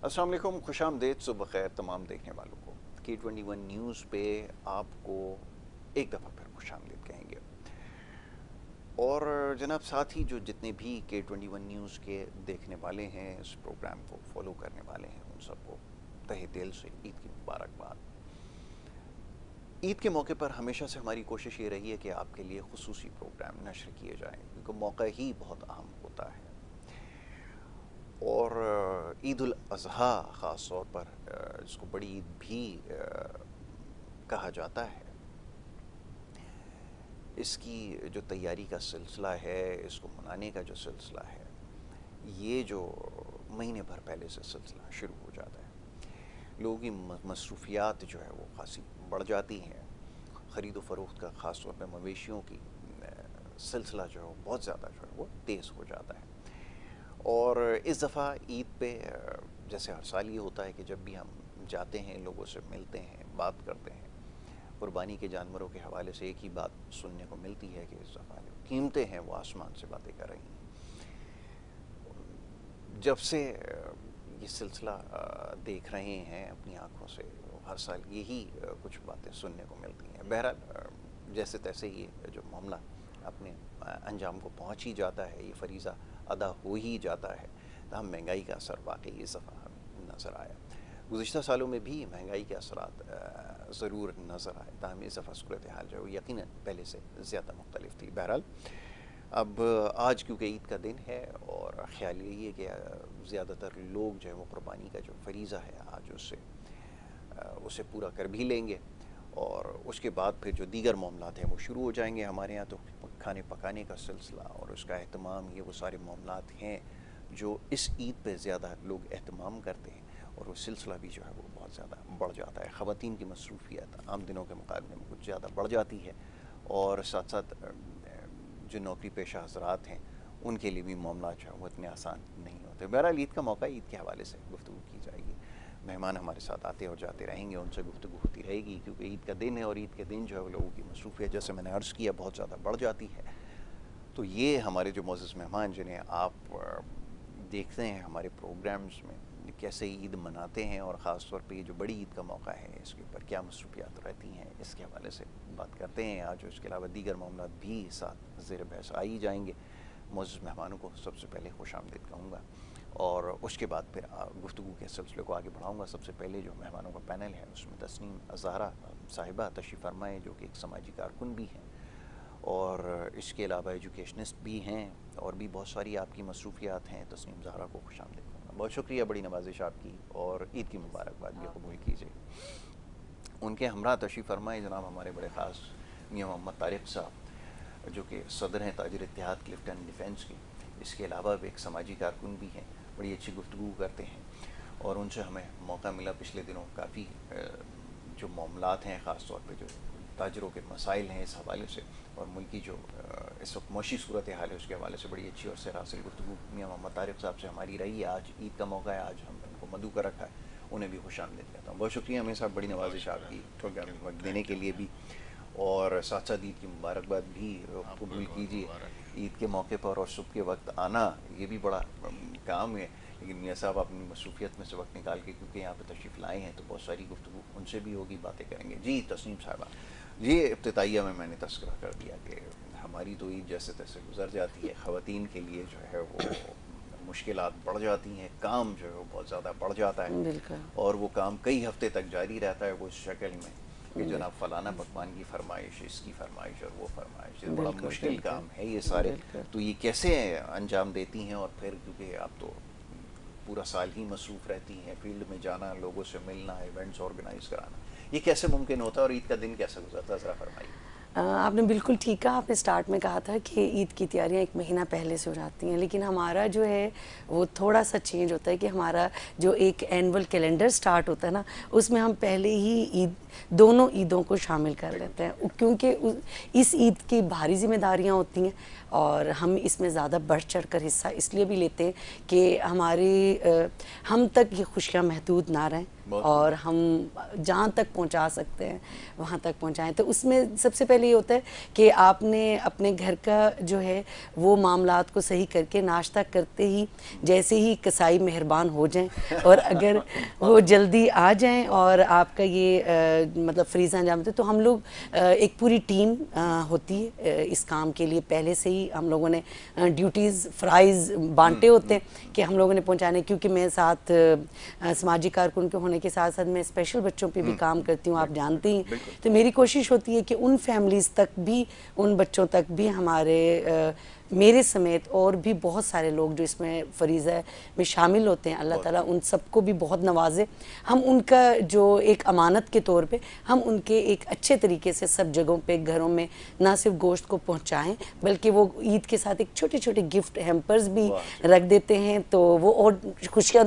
अस्सलाम वालेकुम, खुशामदीद, सुबह खैर तमाम देखने वालों को। K21 न्यूज़ पे आपको एक दफ़ा फिर खुशामदीद कहेंगे। और जनाब साथ ही जो जितने भी K21 न्यूज़ के देखने वाले हैं, इस प्रोग्राम को फॉलो करने वाले हैं, उन सबको तहे दिल से ईद की मुबारकबाद। ईद के मौके पर हमेशा से हमारी कोशिश ये रही है कि आपके लिए खुसूसी प्रोग्राम नशर किए जाएँ, क्योंकि मौका ही बहुत अहम होता है। और ईद उल अज़हा ख़ास तौर पर जिसको बड़ी ईद भी कहा जाता है, इसकी जो तैयारी का सिलसिला है, इसको मनाने का जो सिलसिला है, ये जो महीने भर पहले से सिलसिला शुरू हो जाता है। लोगों की मसरूफियात जो है वो खासी बढ़ जाती हैं। ख़रीद व फ़रोख्त का ख़ास तौर पर मवेशियों की सिलसिला जो है बहुत ज़्यादा जो है वो तेज़ हो जाता है। और इस दफ़ा ईद पे जैसे हर साल ये होता है कि जब भी हम जाते हैं, लोगों से मिलते हैं, बात करते हैं, कुर्बानी के जानवरों के हवाले से एक ही बात सुनने को मिलती है कि इस दफ़ा जो कीमतें हैं वो आसमान से बातें कर रही हैं। जब से ये सिलसिला देख रहे हैं अपनी आँखों से, हर साल यही कुछ बातें सुनने को मिलती हैं। बहरहाल जैसे तैसे ये जो मामला अपने अंजाम को पहुँच ही जाता है, ये फरीज़ा अदा हो ही जाता है। तमाम महंगाई का असर वाकई इस दफ़ा हमें नज़र आया। गुज़िश्ता सालों में भी महंगाई के असरात ज़रूर नज़र आए, ताहम इस दफ़ा सूरत हाल जो है यकीनन पहले से ज़्यादा मुख्तलिफ थी। बहरहाल अब आज क्योंकि ईद का दिन है और ख्याल यही है कि ज़्यादातर लोग जो है वो कुर्बानी का जो फरीज़ा है आज उसे पूरा कर भी लेंगे, और उसके बाद फिर जो दीगर मामलात हैं वो शुरू हो जाएंगे। हमारे यहाँ तो खाने पकाने का सिलसिला और उसका अहतमाम, ये वो सारे मामलात हैं जो इस ईद पे ज़्यादा लोग अहतमाम करते हैं, और वो सिलसिला भी जो है वो बहुत ज़्यादा बढ़ जाता है। ख़वातीन की मसरूफियत आम दिनों के मुकाबले में कुछ ज़्यादा बढ़ जाती है, और साथ साथ जो नौकरी पेशा हज़रात हैं उनके लिए भी मामला जो है वो इतने आसान नहीं होते। बहरहाल ईद का मौका, ईद के हवाले से गुफ्तगू की जाएगी। मेहमान हमारे साथ आते और जाते रहेंगे, उनसे गुफ्तगू होती रहेगी, क्योंकि ईद का दिन है और ईद के दिन जो है लोगों की मसरूफियत, जैसे मैंने अर्ज़ किया, बहुत ज़्यादा बढ़ जाती है। तो ये हमारे जो मोअज़्ज़ज़ मेहमान जिन्हें आप देखते हैं हमारे प्रोग्राम्स में, कैसे ईद मनाते हैं और ख़ास तौर पे ये जो बड़ी ईद का मौका है इसके ऊपर क्या मसरूफियात रहती हैं, इसके हवाले से बात करते हैं आज। इसके अलावा दीगर मामला भी साथ ज़ेर बहस आ ही जाएंगे। मोअज़्ज़ज़ मेहमानों को सबसे पहले खुशामदीद कहूँगा, और उसके बाद फिर गुफ्तगू के सिलसिले को आगे बढ़ाऊँगा। सबसे पहले जो मेहमानों का पैनल है उसमें तस्नीम ज़हरा साहिबा तशरीफ़ फरमाएँ, जो कि एक समाजी कारकुन भी हैं और इसके अलावा एजुकेशनिस्ट भी हैं, और भी बहुत सारी आपकी मसरूफियात हैं। तस्नीम ज़हरा को खुशामदीद कहूँगा। बहुत शुक्रिया, बड़ी नवाजिश आपकी, और ईद की मुबारकबाद भी कबूल कीजिए। उनके हमरा तशरीफ़ फरमाएँ जनाब हमारे बड़े ख़ास मियाँ मोहम्मद तारिक साहब, जो कि सदर हैं ताजिर इत्तेहाद क्लिफ्टन डिफेंस के। इसके अलावा भी एक समाजी कारकुन भी हैं, बड़ी अच्छी गुफ्तगू करते हैं, और उनसे हमें मौका मिला पिछले दिनों काफ़ी जो मामलात हैं, ख़ास तौर पे जो ताजरों के मसाइल हैं इस हवाले से, और मुल्की जो इस वक्त मौशी सूरत हाल है उसके हवाले से बड़ी अच्छी और सरासर गुफ्तगू मियाँ मोहम्मद तारिक साहब से हमारी रही है। आज ईद का मौका है, आज हम उनको मधु का रखा है, उन्हें भी खुशामदीद कहता हूँ। बहुत शुक्रिया हमें साहब, बड़ी नवाजिश आपकी वक्त देने के लिए भी, और साथ साथ ईद की मुबारकबाद भी कबूल कीजिए। ईद के मौके पर और सुबह के वक्त आना ये भी बड़ा काम है, लेकिन मियाँ साहब अपनी मसरूफियत में से वक्त निकाल के क्योंकि यहाँ पे तशरीफ़ लाए हैं तो बहुत सारी गुफ्तगू उनसे भी होगी, बातें करेंगे। जी तस्नीम साहिबा, ये इब्तिदाइया में मैंने तस्करा कर दिया कि हमारी तो ईद जैसे तैसे गुजर जाती है, ख़वातीन के लिए जो है वो मुश्किलात बढ़ जाती हैं, काम जो है वो बहुत ज़्यादा बढ़ जाता है, और वो काम कई हफ्ते तक जारी रहता है वो इस शक्ल में कि जनाब फ़लाना पकवान की फरमाइश, इसकी फरमाइश और वो फरमाइश। ये बड़ा मुश्किल काम है ये सारे। तो ये कैसे अंजाम देती हैं, और फिर क्योंकि आप तो पूरा साल ही मसरूफ़ रहती हैं, फील्ड में जाना, लोगों से मिलना, इवेंट्स ऑर्गेनाइज़ कराना, ये कैसे मुमकिन होता है और ईद का दिन कैसे गुजरता है, ज़रा फरमाइए। आपने बिल्कुल ठीक कहा। आपने स्टार्ट में कहा था कि ईद की तैयारियां एक महीना पहले से हो जाती हैं, लेकिन हमारा जो है वो थोड़ा सा चेंज होता है कि हमारा जो एक एनुअल कैलेंडर स्टार्ट होता है ना, उसमें हम पहले ही ईद, दोनों ईदों को शामिल कर लेते हैं, क्योंकि इस ईद की भारी जिम्मेदारियां होती हैं और हम इसमें ज़्यादा बढ़ चढ़ कर हिस्सा इसलिए भी लेते हैं कि हम तक ये खुशियाँ महदूद ना रहें और हम जहाँ तक पहुँचा सकते हैं वहाँ तक पहुँचाएँ। तो उसमें सबसे पहले पहले ये होता है कि आपने अपने घर का जो है वो मामलात को सही करके नाश्ता करते ही जैसे ही कसाई मेहरबान हो जाएं और अगर वो जल्दी आ जाएं और आपका ये मतलब फ्रीज़ अंजाम देते, तो हम लोग एक पूरी टीम होती है इस काम के लिए। पहले से ही हम लोगों ने ड्यूटीज़ फ्राइज़ बांटे होते हैं कि हम लोगों ने पहुंचाने, क्योंकि मैं साथ समाजी कारकुन के होने के साथ साथ मैं स्पेशल बच्चों पे भी काम करती हूँ, आप जानती हैं। तो मेरी कोशिश होती है कि उन फैमिलीज़ तक भी, उन बच्चों तक भी हमारे मेरे समेत और भी बहुत सारे लोग जो इसमें फरीज़ा में शामिल होते हैं, अल्लाह ताला उन सबको भी बहुत नवाजे। हम उनका जो एक अमानत के तौर पे हम उनके एक अच्छे तरीके से सब जगहों पे घरों में ना सिर्फ गोश्त को पहुंचाएं, बल्कि वो ईद के साथ एक छोटे छोटे गिफ्ट हैम्पर्स भी रख देते हैं, तो वो और खुशियाँ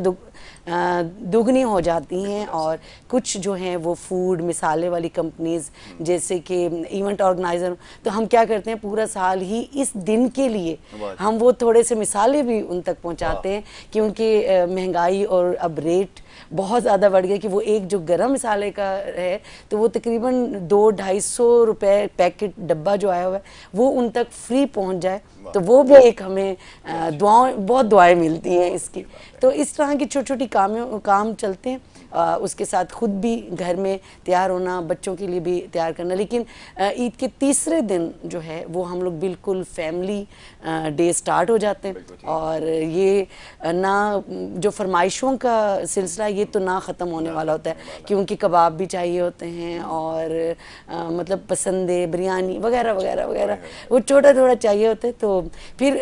दुगनी हो जाती हैं। और कुछ जो हैं वो फूड मिसाले वाली कंपनीज़ जैसे कि इवेंट ऑर्गेनाइज़र, तो हम क्या करते हैं पूरा साल ही इस दिन के लिए हम वो थोड़े से मिसाले भी उन तक पहुंचाते हैं, क्योंकि महंगाई और अब रेट बहुत ज़्यादा बढ़ गया कि वो एक जो गरम मसाले का है तो वो तकरीबन 200-250 रुपए पैकेट डब्बा जो आया हुआ है वो उन तक फ्री पहुंच जाए, तो वो भी एक हमें बहुत दुआएं मिलती हैं इसकी। तो इस तरह की छोटी छोटी काम चलते हैं। उसके साथ खुद भी घर में तैयार होना, बच्चों के लिए भी तैयार करना। लेकिन ईद के तीसरे दिन जो है वो हम लोग बिल्कुल फैमिली डे स्टार्ट हो जाते हैं, और ये ना जो फरमाइशों का सिलसिला ये तो ना ख़त्म होने वाला होता है, क्योंकि कबाब भी चाहिए होते हैं और मतलब पसंदे बिरयानी वगैरह वगैरह वगैरह वो छोटा थोड़ा चाहिए होता है। तो फिर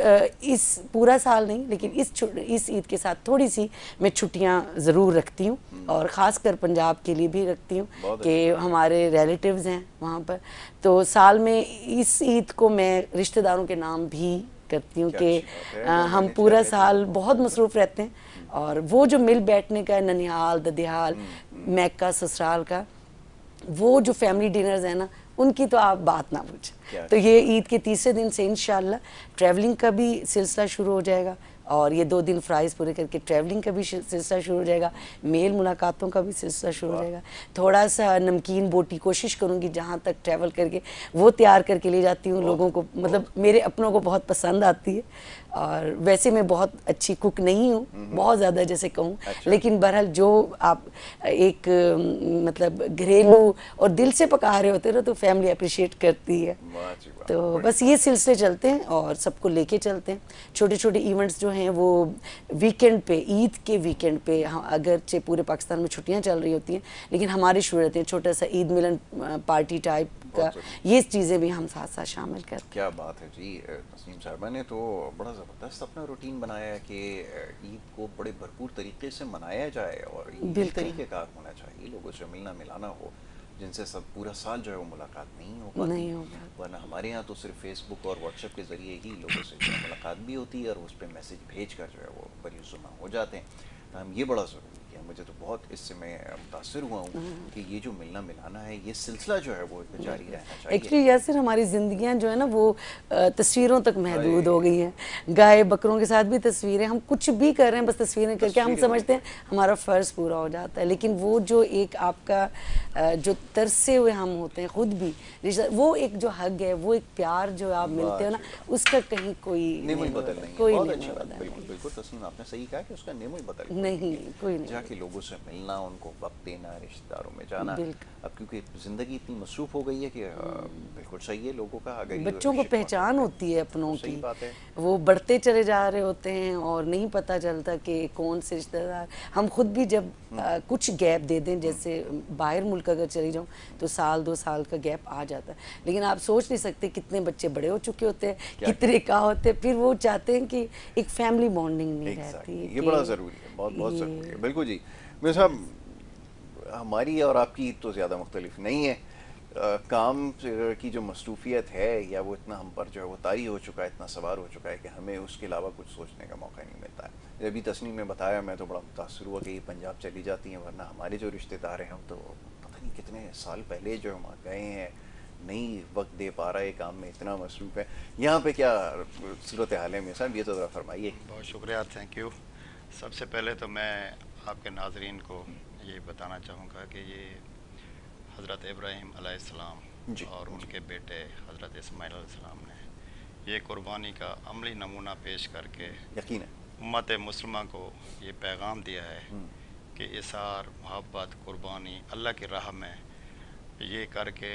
इस पूरा साल नहीं, लेकिन इस ईद के साथ थोड़ी सी मैं छुट्टियां ज़रूर रखती हूँ, और ख़ास कर पंजाब के लिए भी रखती हूँ कि हमारे रिलेटिव्स हैं वहाँ पर। तो साल में इस ईद को मैं रिश्तेदारों के नाम भी करती हूँ कि हम पूरा साल बहुत मसरूफ़ रहते हैं, और वो जो मिल बैठने का ननिहाल ददियाल मैका ससुराल का वो जो फैमिली डिनर्स है ना, उनकी तो आप बात ना पूछें। तो ये ईद के तीसरे दिन से इंशाल्लाह ट्रैवलिंग का भी सिलसिला शुरू हो जाएगा, और ये 2 दिन फ्राइज़ पूरे करके ट्रैवलिंग का भी सिलसिला शुरू हो जाएगा, मेल मुलाकातों का भी सिलसिला शुरू हो जाएगा। थोड़ा सा नमकीन बोटी कोशिश करूँगी जहाँ तक ट्रैवल करके वो तैयार करके ले जाती हूँ लोगों को, मतलब मेरे अपनों को बहुत पसंद आती है। और वैसे मैं बहुत अच्छी कुक नहीं हूँ, बहुत ज़्यादा जैसे कहूँ, लेकिन बहरहाल जो आप एक मतलब घरेलू और दिल से पका रहे होते हो तो फैमिली अप्रिशिएट करती है। तो बस ये सिलसिले चलते हैं और सबको लेके चलते हैं। छोटे छोटे इवेंट्स जो हैं वो वीकेंड पे, ईद के वीकेंड पे, अगरचे पूरे पाकिस्तान में छुट्टियां चल रही होती हैं, लेकिन हमारी शुरू रहती हैं छोटा सा ईद मिलन पार्टी टाइप का, ये चीज़ें भी हम साथ साथ शामिल करते हैं। क्या बात है जी। तस्नीम साहिबा ने तो बड़ा ज़बरदस्त अपना रूटीन बनाया है कि ईद को बड़े भरपूर तरीके से मनाया जाए, और इस तरीके का होना चाहिए, लोगों से मिलना मिलाना हो जिनसे सब पूरा साल जो है वो मुलाकात नहीं हो पाती, वरना हमारे यहाँ तो सिर्फ फेसबुक और व्हाट्सएप के ज़रिए ही लोगों से जो है मुलाकात भी होती है, और उस पर मैसेज भेज कर जो है वो बरीजुमा हो जाते हैं। तो ये बड़ा ज़रूरी है। मुझे तो बहुत इससे मैं मुतासिर हुआ हूँ कि ये जो मिलना मिलाना है ये सिलसिला जो है वो जारी रहना चाहिए। एक्चुअली यासिर हमारी ज़िंदगियाँ जो है ना वो तस्वीरों तक महदूद हो गई हैं। गाय बकरों के साथ भी तस्वीरें, हम कुछ भी कर रहे हैं बस तस्वीरें करके हम समझते हैं हमारा फ़र्ज़ पूरा हो जाता है, लेकिन वो जो एक आपका जो तरसे हुए हम होते हैं खुद भी रिश्ता, वो एक जो हग है, वो एक प्यार जो आप मिलते हो ना, उसका कहीं कोई नेमुल बदल नहीं, कोई बहुत नहीं अच्छा, बदल बिल्कुल बिल्कुल तस्नीम आपने सही कहा कि उसका नेमुल बदल नहीं, कोई नहीं, जाके लोगों से मिलना, उनको वक्त देना, रिश्तेदारों में जाना। अब क्योंकि ज़िंदगी इतनी मसरूफ़ हो गई है कि बिल्कुल सही है लोगों का, अगर बच्चों को पहचान होती है अपनों सही की, बात है, वो बढ़ते चले जा रहे होते हैं और नहीं पता चलता कि कौन से रिश्तेदार। हम खुद भी जब कुछ गैप दे दें, जैसे बाहर मुल्क अगर चली जाऊँ तो 1-2 साल का गैप आ जाता है, लेकिन आप सोच नहीं सकते कितने बच्चे बड़े हो चुके होते हैं, कितने का होते हैं, फिर वो चाहते हैं कि एक फैमिली बॉन्डिंग नहीं रहती। ये बड़ा ज़रूरी है, बहुत बहुत ज़रूरी है। बिल्कुल जी। मेरे साहब, हमारी और आपकी तो ज़्यादा मुख्तलिफ नहीं है। काम की जो मसरूफियत है, या वो इतना हम पर जो है वो तारी हो चुका है, इतना सवार हो चुका है कि हमें उसके अलावा कुछ सोचने का मौका नहीं मिलता है। जब भी तस्नीम ने बताया, मैं तो बड़ा मुतासर हुआ कि ये पंजाब चली जाती हैं, वरना हमारे जो रिश्तेदार हैं हम तो पता नहीं कितने साल पहले जो हम गए हैं, नहीं वक्त दे पा रहा है, काम में इतना मसरूफ़ है। यहाँ पे क्या सूरत हाल है मेरे साहब, ये तो ज़रा फरमाइए। बहुत शुक्रिया, थैंक यू। सबसे पहले तो मैं आपके नाजरीन को ये बताना चाहूँगा कि ये हज़रत इब्राहीम अलैहिस्सलाम जी, और उनके बेटे हज़रत इस्माइल अलैहिस्सलाम ने ये कुर्बानी का अमली नमूना पेश करके यकीन है। उम्मत मुस्लिमा को ये पैगाम दिया है कि इसार, मोहब्बत, कुर्बानी अल्लाह की राह में ये करके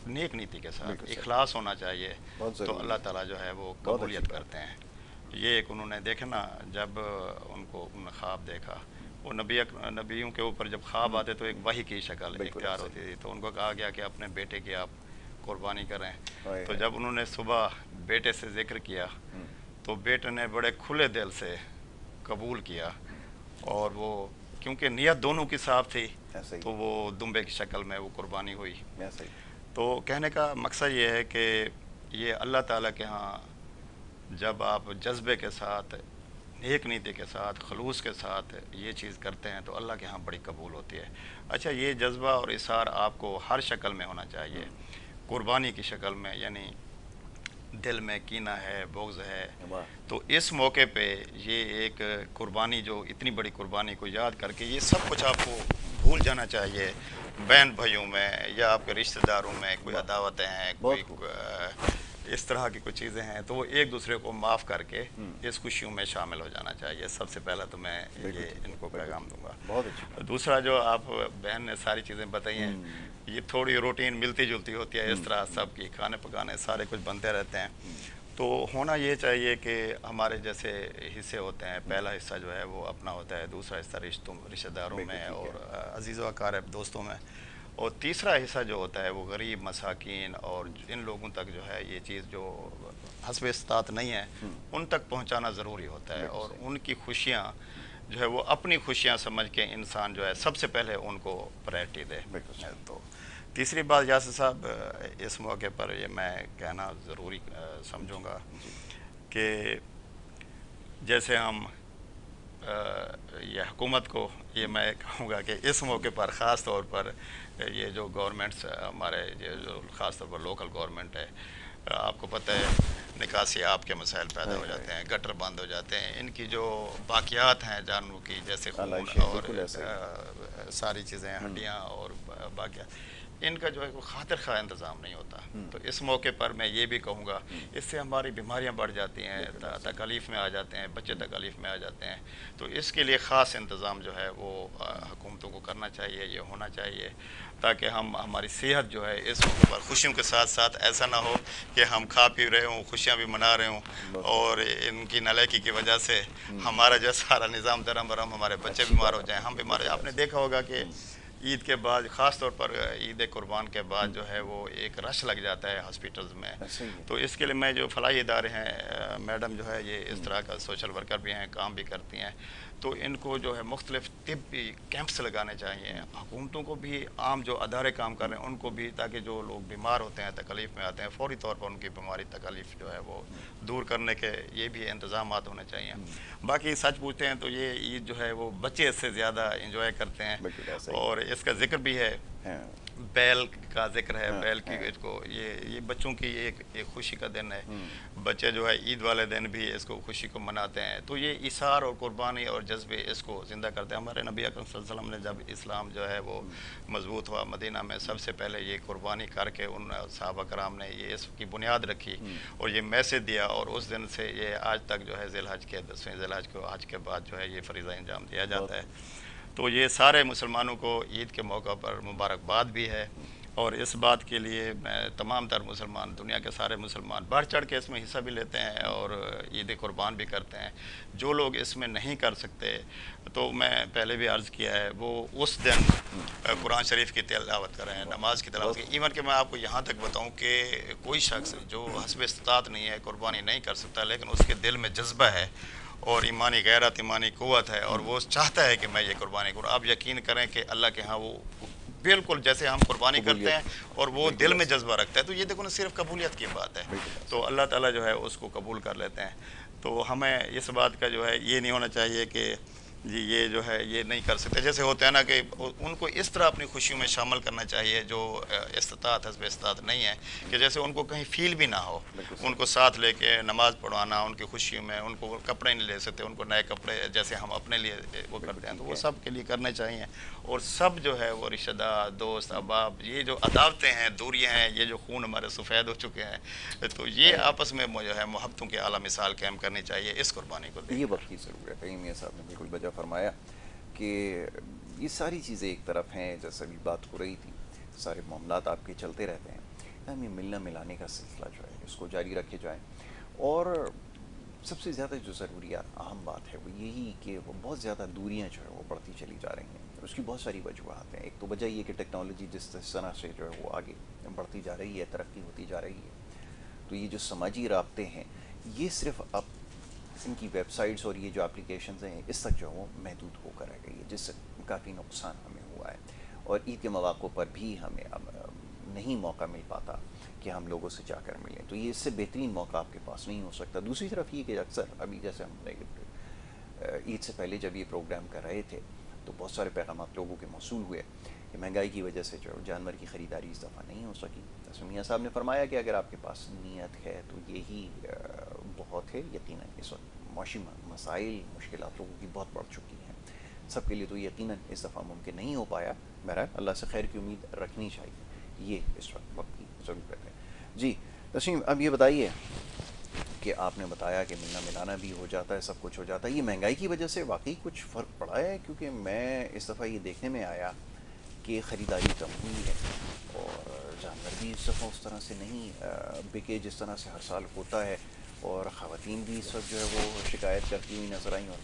नेक नीति के साथ बिल्कुल सही। इखलास होना चाहिए, बहुत तो ज़रूरी अल्लाह है। ताला जो है वो बहुत कबूलियत अच्छी बात करते हैं। ये एक उन्होंने देखे ना, जब उनको उन्होंने ख्वाब देखा, वो नबियों के ऊपर जब ख्वाब आते तो एक वही की शक्ल बिल्कुल इख्तियार ऐसे होती थी, तो उनको कहा गया कि अपने बेटे की आप कुर्बानी करें। हाय तो हाय। जब उन्होंने सुबह बेटे से जिक्र किया तो बेटे ने बड़े खुले दिल से कबूल किया, और वो क्योंकि नियत दोनों की साफ थी ऐसे ही, तो वो दुम्बे की शक्ल में वो कुर्बानी हुई। ऐसे ही। तो कहने का मकसद ये है कि ये अल्लाह ताला के यहाँ जब आप जज्बे के साथ, नेक नीति के साथ, खलूस के साथ ये चीज़ करते हैं तो अल्लाह के यहाँ बड़ी कबूल होती है। अच्छा, ये जज्बा और इसार आपको हर शक्ल में होना चाहिए। कुर्बानी की शक्ल में, यानी दिल में कीना है, बुग़्ज़ है, वाह। तो इस मौके पे ये एक कुर्बानी, जो इतनी बड़ी कुर्बानी को याद करके ये सब कुछ आपको भूल जाना चाहिए। बहन भाइयों में या आपके रिश्तेदारों में कोई अदावतें हैं, कोई इस तरह की कुछ चीज़ें हैं, तो वो एक दूसरे को माफ़ करके इस खुशियों में शामिल हो जाना चाहिए। सबसे पहला तो मैं ये इनको पैगाम दूंगा। बहुत अच्छी। दूसरा, जो आप बहन ने सारी चीज़ें बताई हैं, ये थोड़ी रूटीन मिलती जुलती होती है, इस तरह सबकी खाने पकाने सारे कुछ बनते रहते हैं। तो होना ये चाहिए कि हमारे जैसे हिस्से होते हैं, पहला हिस्सा जो है वो अपना होता है, दूसरा हिस्सा रिश्तेदारों में और अजीज़ व अकारिब दोस्तों में, और तीसरा हिस्सा जो होता है वो गरीब, मसाकीन और इन लोगों तक जो है ये चीज़ जो हस्ब इस्तात नहीं है उन तक पहुंचाना ज़रूरी होता है। और उनकी खुशियां जो है वो अपनी खुशियां समझ के इंसान जो है सबसे पहले उनको प्रायोरिटी दे। तो तीसरी बात यासिर साहब, इस मौके पर ये मैं कहना ज़रूरी समझूंगा कि जैसे हम ये हुकूमत को ये मैं कहूँगा कि इस मौके पर ख़ास तौर पर ये जो गवर्नमेंट्स हमारे, ये जो ख़ास तौर पर लोकल गवर्नमेंट है, आपको पता है निकासी आपके मसाइल पैदा हो जाते हैं, गटर बंद हो जाते हैं, इनकी जो बाकियात हैं जानवरों की, जैसे खून और सारी चीज़ें, हड्डियाँ और बाकियात, इनका जो है वो खातिर खा इंतज़ाम नहीं होता। तो इस मौके पर मैं ये भी कहूँगा, इससे हमारी बीमारियाँ बढ़ जाती हैं, तकलीफ़ में आ जाते हैं, बच्चे तकलीफ़ में आ जाते हैं। तो इसके लिए ख़ास इंतज़ाम जो है वो हुकूमतों को करना चाहिए, ये होना चाहिए, ताकि हम हमारी सेहत जो है इस मौके पर खुशियों के साथ साथ ऐसा ना हो कि हम खा पी रहे हों, खुशियाँ भी मना रहे हों, और इनकी नालायकी की वजह से हमारा जो सारा निज़ाम दरम बरम, हमारे बच्चे बीमार हो जाएँ, हम बीमार। आपने देखा होगा कि ईद के बाद, ख़ास तौर पर ईद कुर्बान के बाद जो है वो एक रश लग जाता है हॉस्पिटल्स में। तो इसके लिए मैं, जो फलाही इदारे हैं, मैडम जो है ये इस तरह का सोशल वर्कर भी हैं, काम भी करती हैं, तो इनको जो है मुख्तलिफ तिब्बी कैंप्स लगाने चाहिए। हुकूमतों को भी, आम जो अदारे काम कर रहे हैं उनको भी, ताकि जो लोग बीमार होते हैं, तकलीफ़ में आते हैं, फ़ौरी तौर पर उनकी बीमारी तकलीफ़ जो है वो दूर करने के ये भी इंतज़ाम होने चाहिए। बाकी सच पूछते हैं तो ये ईद जो है वो बच्चे इससे ज़्यादा इंजॉय करते हैं, और इसका जिक्र भी है, बैल का जिक्र है, बैल की इसको, ये बच्चों की एक खुशी का दिन है। बच्चे जो है ईद वाले दिन भी इसको, खुशी को मनाते हैं। तो ये इसार और कुर्बानी और जज्बे इसको ज़िंदा करते हैं। हमारे नबी अकरम सल्लल्लाहु अलैहि वसल्लम ने जब इस्लाम जो है वो मजबूत हुआ मदीना में, सबसे पहले ये कुर्बानी करके उन सहाबा कराम ने ये इसकी बुनियाद रखी और ये मैसेज दिया, और उस दिन से ये आज तक जो है ज़िलहज के 10वें ज़िलहज को, हज के बाद जो है ये फ़रीज़ा अंजाम दिया जाता है। तो ये सारे मुसलमानों को ईद के मौका पर मुबारकबाद भी है, और इस बात के लिए मैं तमाम तर मुसलमान, दुनिया के सारे मुसलमान बढ़ चढ़ के इसमें हिस्सा भी लेते हैं और ईद कुर्बान भी करते हैं। जो लोग इसमें नहीं कर सकते, तो मैं पहले भी अर्ज़ किया है, वो उस दिन कुरान शरीफ की तिलावत करें, नमाज की तिलावत करें। इवन कि मैं आपको यहाँ तक बताऊँ कि कोई शख्स जो हस्ब इस्तात नहीं है, कुर्बानी नहीं कर सकता, लेकिन उसके दिल में जज्बा है और ईमानी गैरत, ईमानी क़ुव्वत है, और वो चाहता है कि मैं ये कुर्बानी करूँ, आप यकीन करें कि अल्लाह के यहाँ वो बिल्कुल जैसे हम कुर्बानी करते हैं और वो दिल में जज्बा रखता है, तो ये देखो ना, सिर्फ कबूलियत की बात है, तो अल्लाह ताला जो है उसको कबूल कर लेते हैं। तो हमें इस बात का जो है ये नहीं होना चाहिए कि जी ये जो है ये नहीं कर सकते। जैसे होता है ना कि उनको इस तरह अपनी खुशियों में शामिल करना चाहिए जो इस्तात हस्ब इस्तात नहीं है, कि जैसे उनको कहीं फील भी ना हो, उनको साथ लेके नमाज़ पढ़वाना उनकी खुशियों में। उनको कपड़े नहीं ले सकते, उनको नए कपड़े जैसे हम अपने लिए वो करते हैं, तो वो सब के लिए करने चाहिए। और सब जो है वो रिश्तेदार, दोस्त, अहबाब, ये जो अदावतें हैं, दूरियाँ हैं, ये जो खून हमारे सफ़ेद हो चुके हैं, तो ये आपस में जो है मोहब्बतों की आला मिसाल कायम करनी चाहिए इस कुर्बानी को। ये वक्त की ज़रूरत है। मियां साहब ने बिल्कुल वजह फरमाया कि ये सारी चीज़ें एक तरफ हैं, जैसे अभी बात हो रही थी, सारे मामलात आपके चलते रहते हैं, हम ये मिलना मिलाने का सिलसिला जो है इसको जारी रखे जाए। और सबसे ज़्यादा जो ज़रूरी अहम बात है वो यही कि वो बहुत ज़्यादा दूरियां जो है वो बढ़ती चली जा रही हैं। उसकी बहुत सारी वजूहत हैं। एक तो वजह ये कि टेक्नोलॉजी जिस तरह से जो है वो आगे बढ़ती जा रही है, तरक्की होती जा रही है, तो ये जो समाजी राब्ते हैं ये सिर्फ अब इनकी वेबसाइट्स और ये जो एप्लीकेशंस हैं इस तक जो है वो महदूद होकर रह गई है, जिससे काफ़ी नुकसान हमें हुआ है। और ईद के मौक़ों पर भी हमें अब नहीं मौका मिल पाता कि हम लोगों से जाकर मिलें, तो ये इससे बेहतरीन मौका आपके पास नहीं हो सकता। दूसरी तरफ ये कि अक्सर अभी जैसे हमने ईद से पहले जब ये प्रोग्राम कर रहे थे तो बहुत सारे पैगाम लोगों के मौसूल हुए कि महंगाई की वजह से जो जानवर की ख़रीदारी इस दफ़ा नहीं हो सकी। जैसे मियां साहब ने फरमाया कि अगर आपके पास नीयत है तो यही बहुत है। यकीनन इस वक्त मौशी मसाइल मुश्किलात लोगों की बहुत बढ़ चुकी हैं, सबके लिए तो यकीनन इस दफ़ा मुमकिन नहीं हो पाया। बहरहाल अल्लाह से खैर की उम्मीद रखनी चाहिए, ये इस वक्त की ज़रूरत है। जी तस्नीम, अब ये बताइए कि आपने बताया कि मिलना मिलाना भी हो जाता है, सब कुछ हो जाता है, ये महंगाई की वजह से वाकई कुछ फ़र्क पड़ा है? क्योंकि मैं इस दफ़ा ये देखने में आया कि ख़रीदारी कम हुई है और जानवर भी इस दफ़ा उस तरह से नहीं बिके जिस तरह से हर साल होता है, और ख़वातीन भी इस वक्त जो है वो शिकायत करती हुई नजर आई, और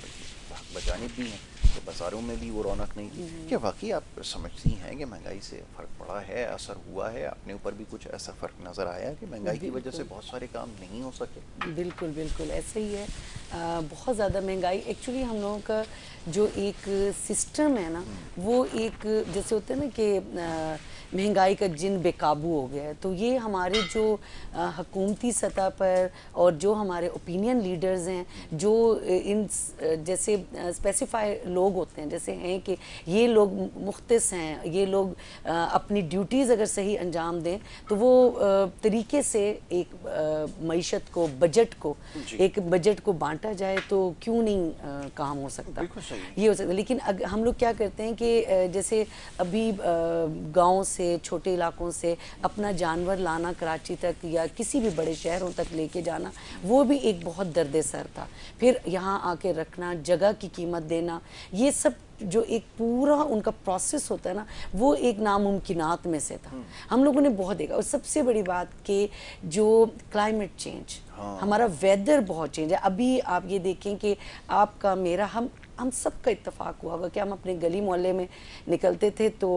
बजानिब भी हैं, तो बाज़ारों में भी वो रौनक नहीं थी। क्या वाकई आप समझती हैं कि महंगाई से फ़र्क पड़ा है, असर हुआ है? अपने ऊपर भी कुछ ऐसा फ़र्क नज़र आया कि महंगाई की वजह से बहुत सारे काम नहीं हो सके? बिल्कुल बिल्कुल ऐसे ही है। बहुत ज़्यादा महंगाई, एक्चुअली हम लोगों का जो एक सिस्टम है ना, वो एक जैसे होता है ना कि महंगाई का जिन बेकाबू हो गया है, तो ये हमारे जो हुकूमती सतह पर और जो हमारे ओपिनियन लीडर्स हैं, जो इन जैसे स्पेसिफाई लोग होते हैं, जैसे हैं कि ये लोग मुख्तस हैं, ये लोग अपनी ड्यूटीज़ अगर सही अंजाम दें तो वो तरीके से एक मईशत को, बजट को, एक बजट को बांटा जाए तो क्यों नहीं काम हो सकता, ये हो सकता। लेकिन हम लोग क्या करते हैं कि जैसे अभी गाँव से, छोटे इलाकों से अपना जानवर लाना कराची तक या किसी भी बड़े शहरों तक लेके जाना, वो भी एक बहुत दर्द सर था। फिर यहाँ आके रखना, जगह की कीमत देना, ये सब जो एक पूरा उनका प्रोसेस होता है ना, वो एक नामुमकिनात में से था। हम लोगों ने बहुत देखा। और सबसे बड़ी बात कि जो क्लाइमेट चेंज, हमारा वेदर बहुत चेंज है। अभी आप ये देखें कि आपका मेरा हम सबका इत्तेफाक हुआ होगा कि हम अपने गली मोहल्ले में निकलते थे तो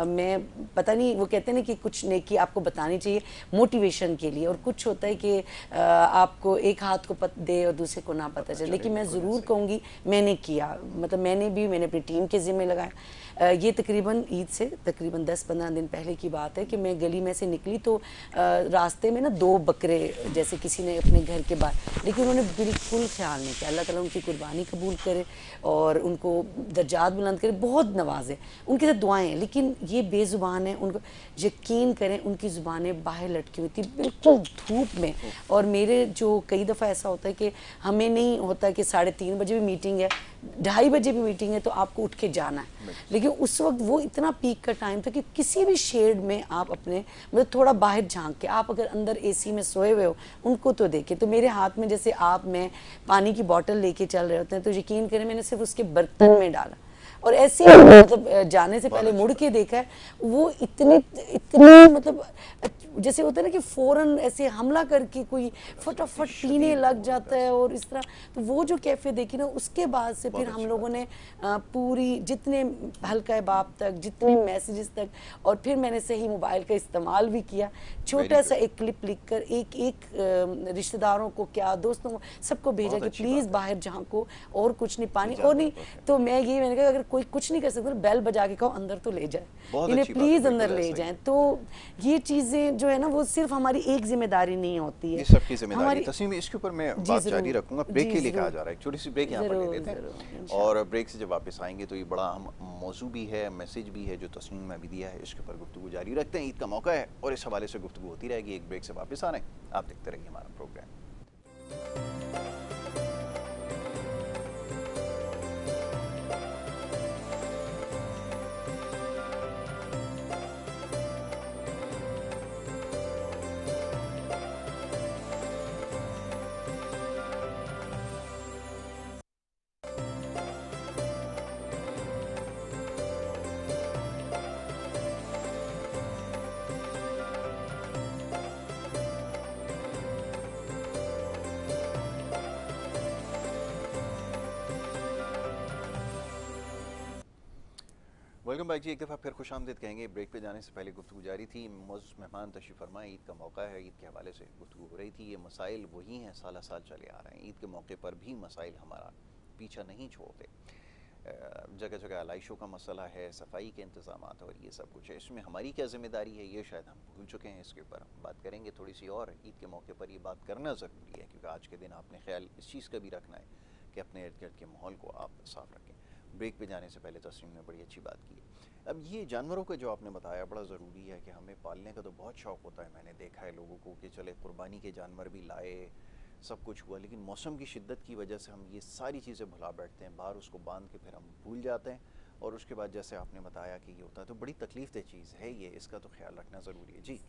मैं पता नहीं, वो कहते हैं ना कि कुछ नेकी आपको बतानी चाहिए मोटिवेशन के लिए, और कुछ होता है कि आपको एक हाथ को पता दे और दूसरे को ना पता चले। लेकिन मैं ज़रूर कहूँगी मैंने किया, मतलब मैंने अपनी टीम के ज़िम्मे लगाया। ये तकरीबन ईद से तकरीबन 10-15 दिन पहले की बात है कि मैं गली में से निकली तो रास्ते में ना 2 बकरे जैसे किसी ने अपने घर के बाहर, लेकिन उन्होंने बिल्कुल ख्याल नहीं किया। अल्लाह ताला उनकी कुर्बानी कबूल करे और उनको दर्जात बुलंद करे, बहुत नवाजे, उनकी तो दुआएं हैं। लेकिन ये बेज़ुबान है, उनको यकीन करें उनकी ज़ुबानें बाहर लटकी हुई थी बिल्कुल धूप में। और मेरे जो कई दफ़ा ऐसा होता है कि हमें नहीं होता कि 3:30 बजे भी मीटिंग है, 2:30 बजे भी मीटिंग है, तो आपको उठ के जाना है। लेकिन उस वक्त वो इतना पीक का टाइम था कि किसी भी शेड में आप अपने मतलब थोड़ा बाहर झांक के, आप अगर अंदर एसी में सोए हुए हो उनको तो देखें। तो मेरे हाथ में जैसे आप मैं पानी की बोतल लेके चल रहे होते हैं, तो यकीन करें मैंने सिर्फ उसके बर्तन में डाला और ऐसे मतलब जाने से पहले मुड़ के देखा है, वो इतने मतलब जैसे होता है ना कि फौरन ऐसे हमला करके कोई फटाफट पीने लग जाता है और इस तरह। तो वो जो कैफे देखी ना, उसके बाद से फिर हम लोगों ने पूरी जितने हल्का बाप तक, जितने मैसेजेस तक, और फिर मैंने सही मोबाइल का इस्तेमाल भी किया। छोटा सा एक क्लिप लिखकर एक रिश्तेदारों को, क्या दोस्तों को, सबको भेजा कि प्लीज़ बाहर झांको और कुछ नहीं, पानी और नहीं। तो मैंने कहा अगर कोई कुछ नहीं कर सकता तो बेल बजा के कहो अंदर तो ले जाए, इन्हें प्लीज़ अंदर ले जाएं। तो ये चीज़ें जो है ना वो सिर्फ हमारी एक जिम्मेदारी नहीं होती है, ये सबकी जिम्मेदारी। हमारी तस्नीम, इसके ऊपर मैं जी, बात ज़रूर। जारी रखूंगा, ब्रेक जी, के लिए कहा ज़रूर। जा रहा है, एक छोटी सी ब्रेक यहाँ पर ले ज़रूर, लेते हैं, ज़रूर, इंशाल्लाह। और ब्रेक से जब वापस आएंगे तो ये बड़ा अहम मौजू भी है, मैसेज भी है जो तस्नीम ने अभी दिया है, इसके ऊपर गुफ्तगू जारी रखते हैं। ईद का मौका है और इस हवाले से गुफ्तगू होती रहेगी। एक ब्रेक से वापस आ रहे हैं, आप देखते रहिए हमारा प्रोग्राम। वेलकम बैक जी, एक दफ़ा फिर खुश आमदीद कहेंगे। ब्रेक पे जाने से पहले गुफ्तगू जारी थी, मौजूद मेहमान तशरीफ़ फरमाएं। ईद का मौका है, ईद के हवाले से गुफ्तगू हो रही थी। ये मसाइल वही हैं, साल साल चले आ रहे हैं। ईद के मौके पर भी मसाइल हमारा पीछा नहीं छोड़ते। जगह जगह आलाइशों का मसला है, सफाई के इंतजाम और ये सब कुछ है। इसमें हमारी क्या ज़िम्मेदारी है, ये शायद हम भूल चुके हैं। इसके ऊपर हम बात करेंगे थोड़ी सी, और ईद के मौके पर ये बात करना ज़रूरी है, क्योंकि आज के दिन आपने ख्याल इस चीज़ का भी रखना है कि अपने इर्द गिर्द के माहौल को आप साफ़ रखें। ब्रेक पे जाने से पहले तस्नीम ने बड़ी अच्छी बात की है। अब ये जानवरों का जो आपने बताया बड़ा ज़रूरी है कि हमें पालने का तो बहुत शौक़ होता है। मैंने देखा है लोगों को कि चले कुर्बानी के जानवर भी लाए, सब कुछ हुआ, लेकिन मौसम की शिद्दत की वजह से हम ये सारी चीज़ें भुला बैठते हैं। बाहर उसको बांध के फिर हम भूल जाते हैं, और उसके बाद जैसे आपने बताया कि ये होता है, तो बड़ी तकलीफ दह चीज़ है ये, इसका तो ख्याल रखना ज़रूरी है। जी,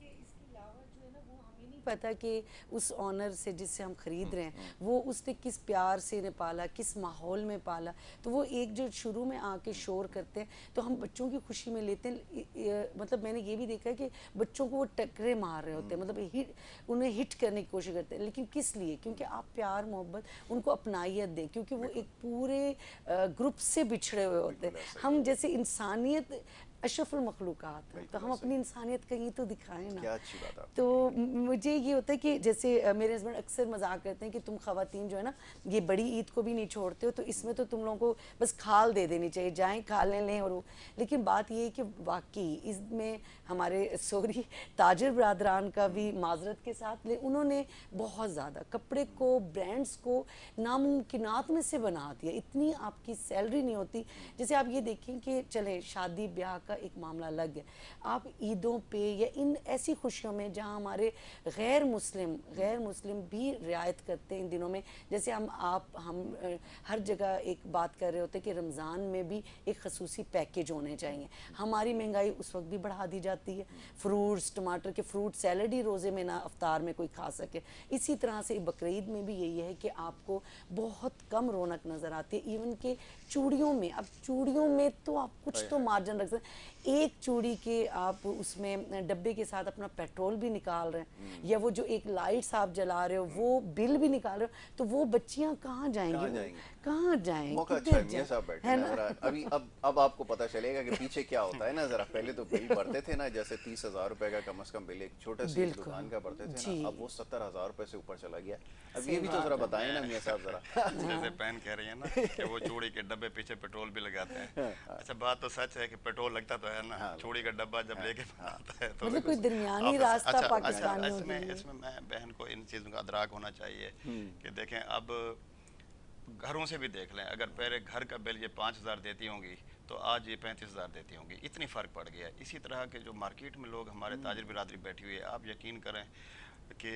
पता कि उस ऑनर से जिससे हम खरीद रहे हैं वो उसने किस प्यार से इन्हें पाला, किस माहौल में पाला। तो वो एक जो शुरू में आके शोर करते हैं तो हम बच्चों की खुशी में लेते हैं। मतलब मैंने ये भी देखा है कि बच्चों को वो टकरे मार रहे होते हैं, मतलब उन्हें हिट करने की कोशिश करते हैं। लेकिन किस लिए? क्योंकि आप प्यार मोहब्बत उनको अपनाइयत दें, क्योंकि वो एक पूरे ग्रुप से बिछड़े हुए होते हैं। हम जैसे इंसानियत अशरफुल मखलूक़ात हैं, तो हम अपनी इंसानियत कहीं तो दिखाएं ना। क्या अच्छी बात है। तो मुझे ये होता है कि जैसे मेरे हस्बैंड अक्सर मजाक करते हैं कि तुम ख़वातीन जो है ना ये बड़ी ईद को भी नहीं छोड़ते हो, तो इसमें तो तुम लोगों को बस खाल दे देनी चाहिए, जाएं खा लें और वो। लेकिन बात ये है कि वाकई इसमें हमारे ताजिर बरादरान का भी माजरत के साथ उन्होंने बहुत ज़्यादा कपड़े को, ब्रांड्स को नामुमकिनात में से बना दिया। इतनी आपकी सैलरी नहीं होती। जैसे आप ये देखें कि चले शादी ब्याह का एक मामला अलग है, आप ईदों पे या इन ऐसी खुशियों में जहाँ हमारे गैर मुस्लिम भी रियायत करते हैं इन दिनों में। जैसे हम हर जगह एक बात कर रहे होते हैं कि रमज़ान में भी एक खसूसी पैकेज होने चाहिए। हमारी महंगाई उस वक्त भी बढ़ा दी जाती है। फ्रूट्स, टमाटर के फ्रूट सैलड ही रोज़े में ना अफ्तार में कोई खा सके। इसी तरह से बकरीद में भी यही है कि आपको बहुत कम रौनक नज़र आती है। इवन के चूड़ियों में, अब चूड़ियों में तो आप कुछ तो मार्जिन रख सकते हैं। एक चूड़ी के आप उसमें डब्बे के साथ अपना पेट्रोल भी निकाल रहे हैं, या वो जो एक लाइट्स आप जला रहे हो वो बिल भी निकाल रहे हो, तो वो बच्चियां कहाँ जाएंगी, कहाँ जाएंगे? मौका अच्छा है, मियां साहब बैठे हैं ना। अभी अब आपको पता चलेगा कि पीछे क्या होता है ना। जरा पहले तो बिल भरते थे ना, जैसे 30,000 रुपए का कम से कम बिल एक छोटे से दुकान का भरते थे ना, अब वो 70,000 रुपए से ऊपर चला गया। अब ये भी तो जरा बताएं ना मियां साहब जरा। जैसे बहन कह रही है ना कि वो चूड़ी के डब्बे पीछे पेट्रोल भी लगाते हैं। अच्छा, बात तो सच है कि पेट्रोल लगता तो है ना, चूड़ी का डब्बा जब लेके आता है तो मतलब कोई दरमियानी रास्ता पाकिस्तानियों के लिए। इसमें मैं बहन को इन चीज़ों का अदराक होना चाहिए कि देखें, अब घरों से भी देख लें, अगर पहले घर का बिल ये 5,000 देती होंगी तो आज ये 35,000 देती होंगी। इतनी फ़र्क पड़ गया है। इसी तरह के जो मार्केट में लोग हमारे ताजिर बिरादरी बैठी हुई है, आप यकीन करें कि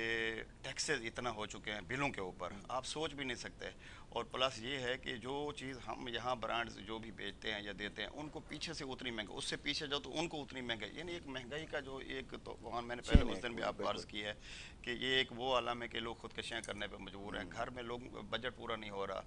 टैक्सेस इतना हो चुके हैं बिलों के ऊपर, आप सोच भी नहीं सकते। और प्लस ये है कि जो चीज़ हम यहाँ ब्रांड्स जो भी बेचते हैं या देते हैं, उनको पीछे से उतनी महंगा, उससे पीछे जाओ तो उनको उतनी महंगाई, यानी एक महंगाई का जो एक तो वहाँ मैंने पहले उस दिन भी आपको अर्ज़ की है कि ये एक वो आलम है कि लोग खुदकशियाँ करने पर मजबूर हैं। घर में लोग बजट पूरा नहीं हो रहा,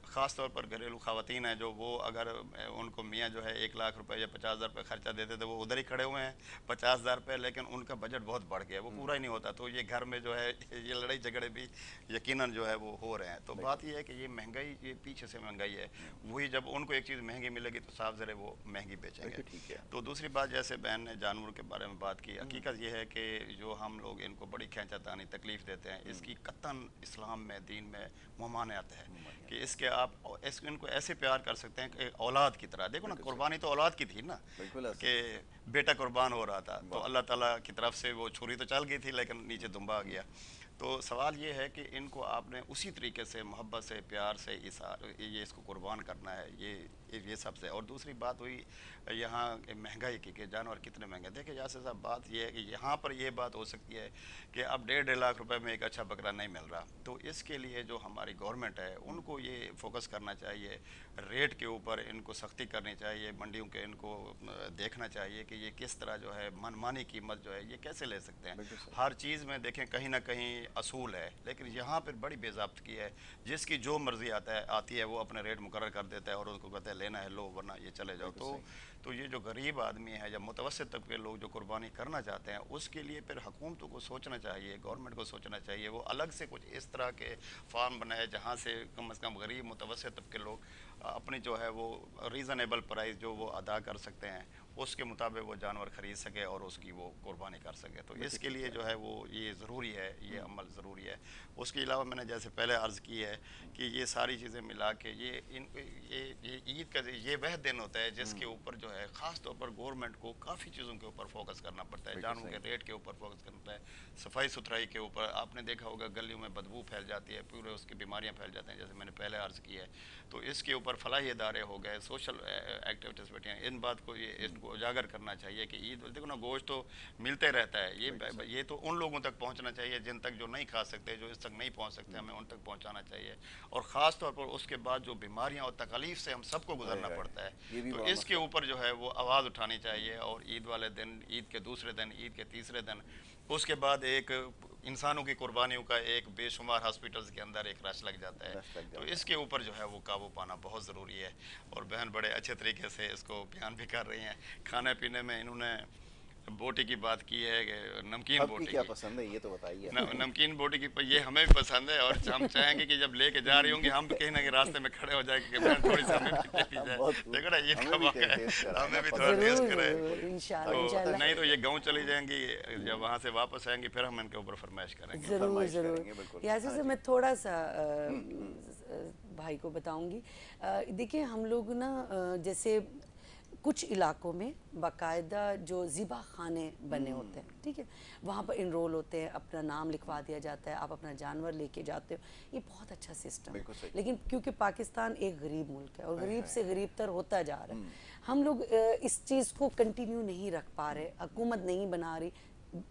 ख़ास तौर पर घरेलू ख़वातीन हैं जो वो अगर उनको मियाँ जो है 1 लाख रुपये या 50,000 रुपये खर्चा देते थे, वो उधर ही खड़े हुए हैं 50,000 रुपये, लेकिन उनका बजट बहुत बढ़ गया, वो पूरा ही नहीं होता। तो ये ये घर में जो है ये लड़ाई झगड़े भी यकीनन जो है वो हो रहे हैं। तो बात ये है कि ये महंगाई, ये पीछे से महंगाई है, वही जब उनको एक चीज़ महंगी मिलेगी तो साफ ज़रे वो महंगी बेचेंगे। ठीक है। तो दूसरी बात, जैसे बहन ने जानवरों के बारे में बात की, हकीकत ये है कि जो हम लोग इनको बड़ी खींचातानी तकलीफ़ देते हैं, इसकी कतन इस्लाम में, दीन में ममानियत है कि इसके आप इनको ऐसे प्यार कर सकते हैं कि औलाद की तरह। देखो ना, कुर्बानी तो औलाद की थी ना, कि बेटा कुर्बान हो रहा था तो अल्लाह ताला की तरफ से वो छुरी तो चल गई थी लेकिन नीचे दुम्बा आ गया। तो सवाल ये है कि इनको आपने उसी तरीके से मोहब्बत से, प्यार से ये इसको कुर्बान करना है, ये सबसे। और दूसरी बात हुई यहाँ महंगाई की कि जानवर कितने महंगे। देखिए यासिर साहब, बात ये है कि यहाँ पर ये बात हो सकती है कि अब 1.5 लाख रुपए में एक अच्छा बकरा नहीं मिल रहा, तो इसके लिए जो हमारी गवर्नमेंट है उनको ये फोकस करना चाहिए, रेट के ऊपर इनको सख्ती करनी चाहिए, मंडियों के इनको देखना चाहिए कि ये किस तरह जो है मनमानी कीमत जो है ये कैसे ले सकते हैं। हर चीज़ में देखें कहीं ना कहीं असूल है, लेकिन यहाँ पर बड़ी बेज़ाब्तगी है, जिसकी जो मर्जी आती है वो अपने रेट मुकर्रर कर देता है और उनको कहते हैं लेना है लो वरना ये चले जाओ। तो ये जो गरीब आदमी है या मुतवस्सित तबके के लोग जो कुर्बानी करना चाहते हैं उसके लिए फिर हुकूमतों को सोचना चाहिए, गवर्नमेंट को सोचना चाहिए, वो अलग से कुछ इस तरह के फार्म बनाए जहाँ से कम गरीब मुतवस्सित तबके के लोग अपनी जो है वो रीज़नेबल प्राइस जो वो अदा कर सकते हैं उसके मुताबिक वो जानवर ख़रीद सके और उसकी वो कुर्बानी कर सके। तो इसके लिए जो है वो ये ज़रूरी है, ये अमल ज़रूरी है। उसके अलावा मैंने जैसे पहले अर्ज़ की है कि ये सारी चीज़ें मिला के ये ईद का ये वह दिन होता है जिसके ऊपर जो है ख़ास तौर पर गवर्नमेंट को काफ़ी चीज़ों के ऊपर फोकस करना पड़ता है, जानवरों के रेट के ऊपर फोकस करना पड़ता है, सफाई सुथराई के ऊपर। आपने देखा होगा गलियों में बदबू फैल जाती है, पूरे उसकी बीमारियाँ फैल जाती हैं, जैसे मैंने पहले अर्ज़ की है। तो इसके ऊपर फलाही इदारे हो गए, सोशल एक्टिविटीज़ बैठी हैं, इन बात को इनको उजागर करना चाहिए कि ईद, देखो ना गोश्त तो मिलते रहता है, ये तो उन लोगों तक पहुंचना चाहिए जिन तक जो नहीं खा सकते, जो इस तक नहीं पहुंच सकते, हमें उन तक पहुंचाना चाहिए। और ख़ास तौर पर उसके बाद जो बीमारियां और तकलीफ से हम सबको गुजरना पड़ता है, तो इसके ऊपर जो है वो आवाज़ उठानी चाहिए। और ईद वाले दिन, ईद के दूसरे दिन, ईद के तीसरे दिन, उसके बाद एक इंसानों की कुर्बानियों का एक बेशुमार हॉस्पिटल्स के अंदर एक रश लग जाता है। तो इसके ऊपर जो है वो काबू पाना बहुत ज़रूरी है। और बहन बड़े अच्छे तरीके से इसको बयान भी कर रही हैं। खाने पीने में इन्होंने बोटी की बात की है कि नमकीन बोटी क्या पसंद है ये तो बताइए। नमकीन बोटी की ये हमें भी पसंद है और हम चाहेंगे कि जब लेके जा रही होंगी हम भी कहीं ना कहीं रास्ते में खड़े हो जाएंगे कि बहन थोड़ी सी हमें भी पी जाए। देखो ना ये कब हमें भी थोड़ा टेस्ट करें। इंशाल्लाह नहीं तो ये गाँव चली जाएंगी, जब वहाँ से वापस आएंगी फिर हम इनके ऊपर फरमाइश करेंगे। ज़रूर ज़रूर। यासिर से मैं थोड़ा सा भाई को बताऊंगी। देखिए हम लोग ना जैसे कुछ इलाकों में बाकायदा जो ज़िबा खाने बने होते हैं, ठीक है, वहाँ पर इनरोल होते हैं, अपना नाम लिखवा दिया जाता है, आप अपना जानवर लेके जाते हो, ये बहुत अच्छा सिस्टम है। लेकिन क्योंकि पाकिस्तान एक गरीब मुल्क है और गरीब से गरीब तर होता जा रहा है, हम लोग इस चीज़ को कंटिन्यू नहीं रख पा रहे, हुकूमत नहीं बना रही,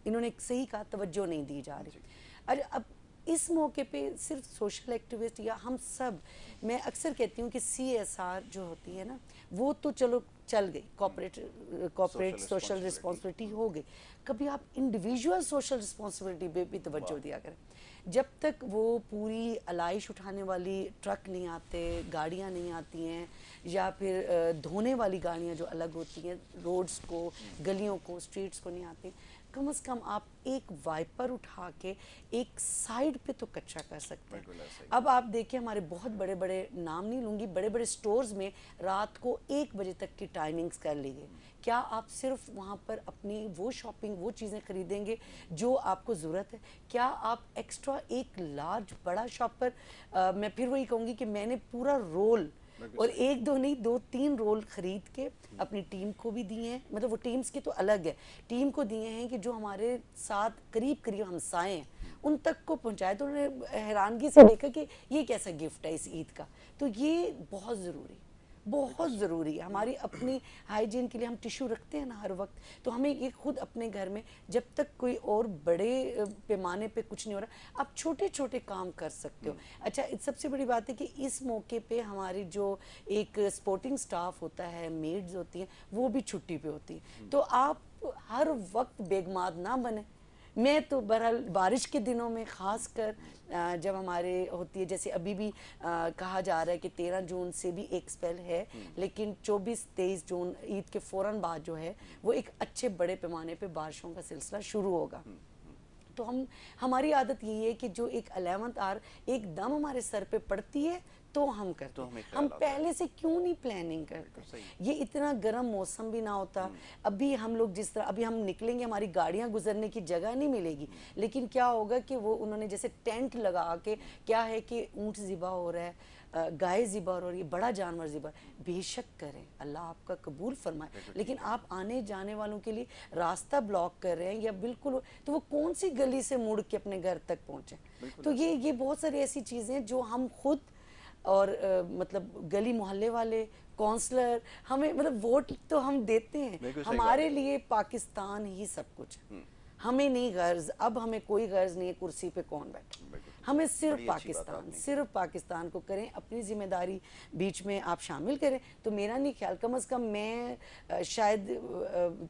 इन्होंने सही कहा तवज्जो नहीं दी जा रही। अरे अब इस मौके पे सिर्फ सोशल एक्टिविस्ट या हम सब, मैं अक्सर कहती हूँ कि CSR जो होती है ना वो तो चलो चल गई, कॉर्पोरेट सोशल रिस्पॉन्सिबिलिटी हो गई, कभी आप इंडिविजुअल सोशल रिस्पॉन्सिबिलिटी पे भी तवज्जो दिया करें। जब तक वो पूरी अलाइश उठाने वाली ट्रक नहीं आते, गाड़ियाँ नहीं आती हैं, या फिर धोने वाली गाड़ियाँ जो अलग होती हैं, रोड्स को, गलियों को, स्ट्रीट्स को नहीं आती, कम से कम आप एक वाइपर उठा के एक साइड पे तो कचरा कर सकते हैं। अब आप देखिए हमारे बहुत बड़े बड़े, नाम नहीं लूँगी, बड़े बड़े स्टोर्स में रात को 1 बजे तक की टाइमिंग्स कर ली गई। क्या आप सिर्फ वहाँ पर अपनी वो शॉपिंग, वो चीज़ें खरीदेंगे जो आपको ज़रूरत है? क्या आप एक्स्ट्रा एक लार्ज बड़ा शॉपर, मैं फिर वही कहूँगी कि मैंने पूरा रोल, और 1-2 नहीं 2-3 रोल खरीद के अपनी टीम को भी दिए हैं, मतलब वो टीम्स की तो अलग है, टीम को दिए हैं कि जो हमारे साथ करीब करीब हमसाए हैं उन तक को पहुंचाए। तो उन्होंने हैरानगी से देखा कि ये कैसा गिफ्ट है इस ईद का। तो ये बहुत ज़रूरी, बहुत ज़रूरी है। हमारी अपनी हाइजीन के लिए हम टिश्यू रखते हैं ना हर वक्त, तो हमें ये खुद अपने घर में, जब तक कोई और बड़े पैमाने पे कुछ नहीं हो रहा, आप छोटे छोटे काम कर सकते हो। अच्छा, सबसे बड़ी बात है कि इस मौके पे हमारी जो एक सपोर्टिंग स्टाफ होता है, मेड्स होती हैं, वो भी छुट्टी पे होती है। तो आप हर वक्त बेगमाद ना बने। मैं तो बहरहाल बारिश के दिनों में ख़ास कर जब हमारे होती है, जैसे अभी भी कहा जा रहा है कि 13 जून से भी एक स्पेल है, लेकिन 24-23 जून ईद के फ़ौरन बाद जो है वो एक अच्छे बड़े पैमाने पे बारिशों का सिलसिला शुरू होगा। तो हमारी आदत यही है कि जो एक 11th आवर एकदम हमारे सर पे पड़ती है तो हम करते तो हैं। हम पहले से क्यों नहीं प्लानिंग करते? ये इतना गर्म मौसम भी ना होता। अभी हम लोग जिस तरह अभी हम निकलेंगे, हमारी गाड़ियां गुजरने की जगह नहीं मिलेगी, लेकिन क्या होगा कि वो उन्होंने जैसे टेंट लगा के, क्या है कि ऊंट ज़िबा हो रहा है, गाय ज़िबा हो रही है, बड़ा जानवर ज़िबा, बेशक करें, अल्लाह आपका कबूल फरमाए, लेकिन आप आने जाने वालों के लिए रास्ता ब्लॉक कर रहे हैं या बिल्कुल, तो वो कौन सी गली से मुड़ के अपने घर तक पहुंचे? तो ये बहुत सारी ऐसी चीज़ें जो हम खुद और मतलब गली मोहल्ले वाले काउंसलर, हमें मतलब वोट तो हम देते हैं, हमारे लिए पाकिस्तान ही सब कुछ है। हमें नहीं गर्ज, अब हमें कोई गर्ज नहीं है कुर्सी पे कौन बैठे, हमें सिर्फ पाकिस्तान को करें, अपनी जिम्मेदारी बीच में आप शामिल करें। तो मेरा नहीं ख्याल, कम अज़ कम मैं शायद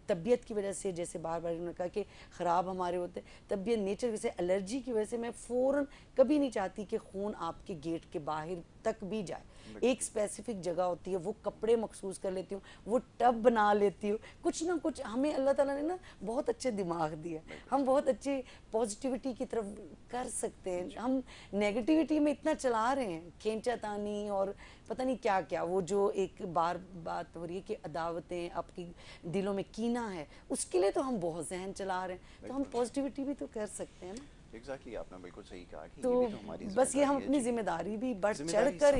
तबीयत की वजह से, जैसे बार बार उन्होंने कहा कि ख़राब हमारे होते, तबीयत नेचर वजह से, एलर्जी की वजह से मैं फ़ौरन कभी नहीं चाहती कि खून आपके गेट के बाहर तक भी जाए। एक स्पेसिफिक जगह होती है, वो कपड़े मखसूस कर लेती हूँ, वो टब बना लेती हूँ, कुछ ना कुछ हमें अल्लाह ताला ने ना बहुत अच्छे दिमाग दिया, हम बहुत अच्छे पॉजिटिविटी की तरफ कर सकते हैं। हम नेगेटिविटी में इतना चला रहे हैं, खींचातानी और पता नहीं क्या क्या, वो जो एक बार बात हो रही है कि अदावतें, आपकी दिलों में कीना है, उसके लिए तो हम बहुत जहन चला रहे हैं, तो हम पॉजिटिविटी भी तो कर सकते हैं ना। एग्जैक्टली आपने बिल्कुल सही कहा कि तो ये भी तो हमारी बस ये हम अपनी जिम्मेदारी भी बढ़ चढ़ कर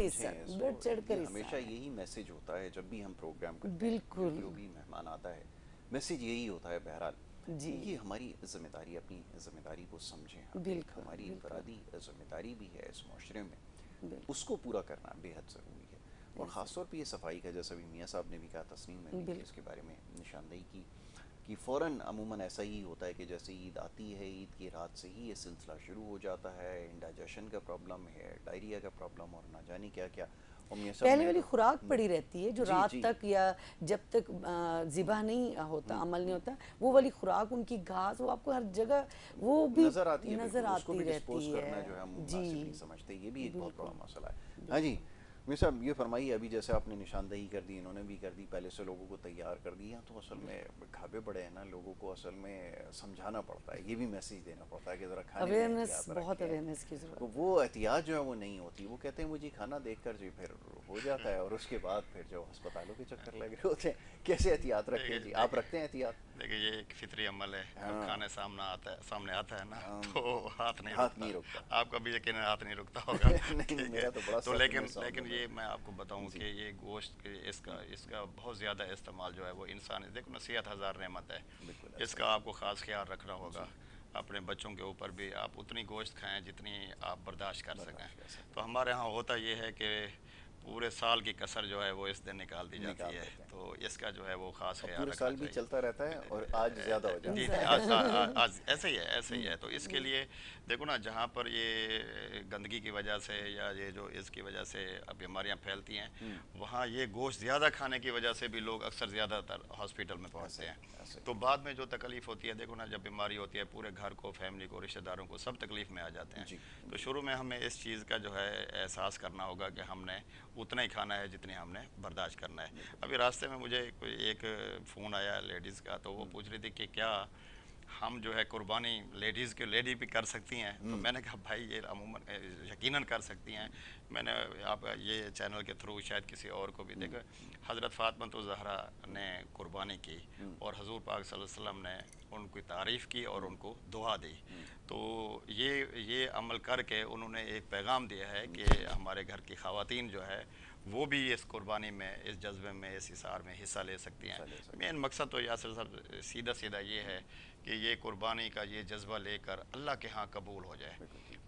हमेशा यही मैसेज होता है जब भी हम प्रोग्राम करते हैं, बिल्कुल जो भी मेहमान आता है, मैसेज यही होता है बहरहाल जी, ये हमारी जिम्मेदारी, अपनी जिम्मेदारी को समझें, बिल्कुल हमारी इनफरादी जिम्मेदारी भी है इस माशरे में, बिल्कुल उसको पूरा करना बेहद ज़रूरी है। और ख़ासतौर पर ये सफाई का, जैसा भी मियाँ साहब ने भी कहा, तस्नीम ने भी इसके बारे में निशानदेही की कि फ़ौरन अमूमन ऐसा ही होता है कि जैसे ईद आती है, ईद की रात से ही ये सिलसिला शुरू हो जाता है, इंडाइजेशन का प्रॉब्लम है, डायरिया का प्रॉब्लम और ना जाने क्या क्या। पहले वाली खुराक पड़ी रहती है जो रात तक या जब तक ज़िबा नहीं होता, अमल नहीं होता, वो वाली खुराक, उनकी घास, वो आपको हर जगह वो भी नज़र आती है, रहती है करना जो है हम मुनासिब नहीं समझते, ये भी एक बहुत बड़ा मसला है। हाँ जी मियां साहब, ये फरमाइए, अभी जैसे आपने निशानदेही कर दी, इन्होंने भी कर दी, पहले से लोगों को तैयार कर दिया, तो असल में खाबे पड़े हैं ना, लोगों को असल में समझाना पड़ता है, ये भी मैसेज देना पड़ता है कि ज़रा खाने अवेयरनेस, बहुत अवेयरनेस की ज़रूरत। तो वो एहतियात जो है वो नहीं होती, वो कहते हैं मुझे खाना देखकर जो फिर हो जाता है, और उसके बाद फिर जो अस्पतालों के चक्कर लग रहे होते हैं। कैसे एहतियात रखें जी, आप रखते हैं एहतियात? देखिए ये एक फितरी अमल है, जब खाने सामने आता है ना, तो हाथ नहीं रुकता। आपका भी यकीन हाथ नहीं रुकता होगा। नहीं, मेरा तो बड़ा तो लेकिन ये मैं आपको बताऊं कि ये गोश्त इसका बहुत ज़्यादा इस्तेमाल जो है वो इंसान, देखो ना, सेहत हज़ार नेमत है, इसका आपको ख़ास ख्याल रखना होगा। अपने बच्चों के ऊपर भी आप उतनी गोश्त खाएं जितनी आप बर्दाश्त कर सकें। तो हमारे यहाँ होता ये है कि पूरे साल की कसर जो है वो इस दिन निकाल दी जाती है, तो इसका जो है वो खास ख्याल पूरे साल भी चलता रहता है और आज ज़्यादा हो जाता है। जी, आज ऐसे ही है। तो इसके लिए देखो ना, जहाँ पर ये गंदगी की वजह से या ये जो इसकी वजह से अब बीमारियाँ फैलती हैं, वहाँ ये गोश्त ज़्यादा खाने की वजह से भी लोग अक्सर ज़्यादातर हॉस्पिटल में पहुँचते हैं। तो बाद में जो तकलीफ़ होती है, देखो ना, जब बीमारी होती है पूरे घर को, फैमिली को, रिश्तेदारों को, सब तकलीफ़ में आ जाते हैं। तो शुरू में हमें इस चीज़ का जो है एहसास करना होगा कि हमने उतना ही खाना है जितनी हमने बर्दाश्त करना है। अभी रास्ते में मुझे एक फ़ोन आया लेडीज़ का, तो वो पूछ रही थी कि क्या हम जो है कुर्बानी लेडी भी कर सकती हैं? तो मैंने कहा भाई ये अमूमन यकीनन कर सकती हैं। मैंने आप ये चैनल के थ्रू शायद किसी और को भी देखा, हज़रत फ़ातिमा तो ज़हरा ने कुर्बानी की और हज़ूर पाक सल्लल्लाहु अलैहि वसल्लम ने उनकी तारीफ़ की और उनको दुआ दी। तो ये अमल करके उन्होंने एक पैगाम दिया है कि हमारे घर की ख़वातीन जो है वो भी इस कुर्बानी में, इस जज्बे में, इस हिसार में हिस्सा ले सकती हैं। मेन मकसद तो यासिर साहब सीधा ये है कि ये कुर्बानी का ये जज्बा लेकर अल्लाह के यहाँ कबूल हो जाए,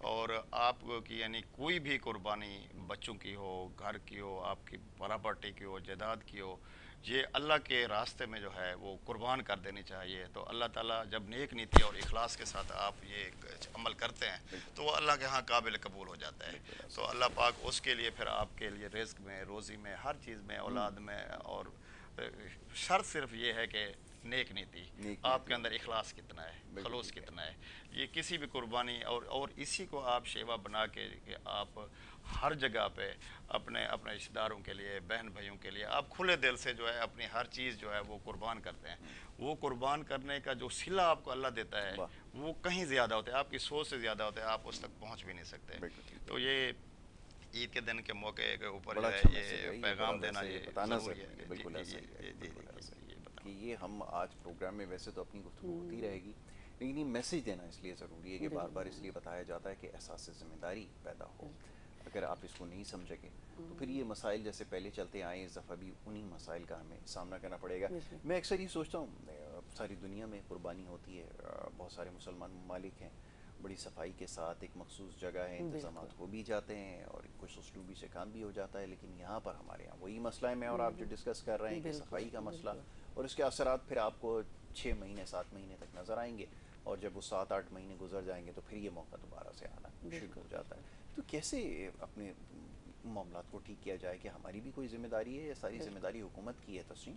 और आपकी यानी कोई भी कुर्बानी बच्चों की हो, घर की हो, आपकी प्रॉपर्टी की हो, जायदाद की हो, ये अल्लाह के रास्ते में जो है वो कुर्बान कर देनी चाहिए। तो अल्लाह ताला जब नेक नीति और इखलास के साथ आप ये अमल करते हैं तो वो अल्लाह के यहाँ काबिल कबूल हो जाता है। तो अल्लाह पाक उसके लिए फिर आपके लिए रिज़्क़ में, रोज़ी में, हर चीज़ में, औलाद में, और शर्त सिर्फ ये है कि नेक नीति, नेक आपके अंदर इखलास कितना है, खलूस कितना है, ये किसी भी कुर्बानी और इसी को आप शेवा बना के कि आप हर जगह पे अपने अपने रिश्तेदारों के लिए, बहन भाइयों के लिए आप खुले दिल से जो है अपनी हर चीज़ जो है वो कुर्बान करते हैं। वो कुर्बान करने का जो सिला आपको अल्लाह देता है वो कहीं ज़्यादा होता है, आपकी सोच से ज़्यादा होता है, आप उस तक पहुँच भी नहीं सकते। तो ये ईद के दिन के मौके के ऊपर जो है ये पैगाम देना ये बताना ज़रूरी है। सर बिल्कुल ऐसा ही है कि ये हम आज प्रोग्राम में वैसे तो अपनी गुफ्तगू होती रहेगी, लेकिन ये मैसेज देना इसलिए ज़रूरी है कि बार बार इसलिए बताया जाता है कि एहसास ज़िम्मेदारी पैदा हो। अगर आप इसको नहीं समझेंगे तो फिर ये मसाइल जैसे पहले चलते आए इस दफ़ा भी उन्हीं मसाइल का हमें सामना करना पड़ेगा। मैं अक्सर ये सोचता हूँ सारी दुनिया में कुर्बानी होती है, बहुत सारे मुसलमान ममालिक हैं, बड़ी सफाई के साथ एक मखसूस जगह है, इंतजाम हो भी जाते हैं और कुछ उसलूबी से काम भी हो जाता है। लेकिन यहाँ पर हमारे यहाँ वही मसला है, मैं और आप जो डिस्कस कर रहे हैं कि सफाई का मसला और उसके असरात फिर आपको 6 महीने 7 महीने तक नज़र आएंगे और जब वो 7-8 महीने गुजर जाएंगे तो फिर ये मौका दोबारा से आना शुरू हो जाता है। तो कैसे अपने मामलात को ठीक किया जाए कि हमारी भी कोई जिम्मेदारी है या सारी जिम्मेदारी हुकूमत की है? तस्नीम,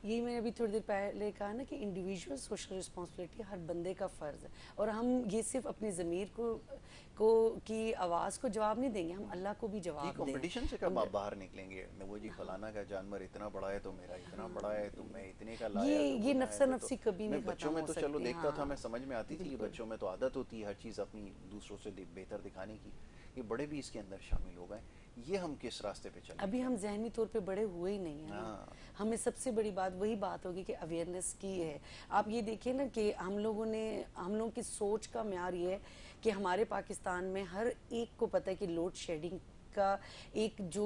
यही मैंने अभी थोड़ी देर पहले कहा ना कि इंडिविजुअल सोशल रिस्पॉन्सिबिलिटी हर बंदे का फ़र्ज़ है और हम ये सिर्फ अपनी ज़मीर को की आवाज़ को जवाब नहीं देंगे, हम अल्लाह को भी जवाब देंगे। कंपटीशन से कब आप बाहर निकलेंगे? वो जी फलाना का जानवर इतना बड़ा है तो मेरा इतना बड़ा है, तो मैं इतने का लाया, ये नफ्सा नफ्सी कभी नहीं खत्म हो सकती। बच्चों में तो चलो देखता था, मैं समझ में आती थी, बच्चों में तो आदत होती है हर चीज़ अपनी दूसरों से बेहतर दिखाने की। ये बड़े भी इसके अंदर शामिल हो गए। ये हम किस रास्ते पे चले? अभी हम जहनी तौर पे बड़े हुए ही नहीं हैं। हमें सबसे बड़ी बात वही बात होगी कि अवेयरनेस की है। आप ये देखिए ना कि हम लोगों की सोच का म्यार ये है कि हमारे पाकिस्तान में हर एक को पता है कि लोड शेडिंग का एक जो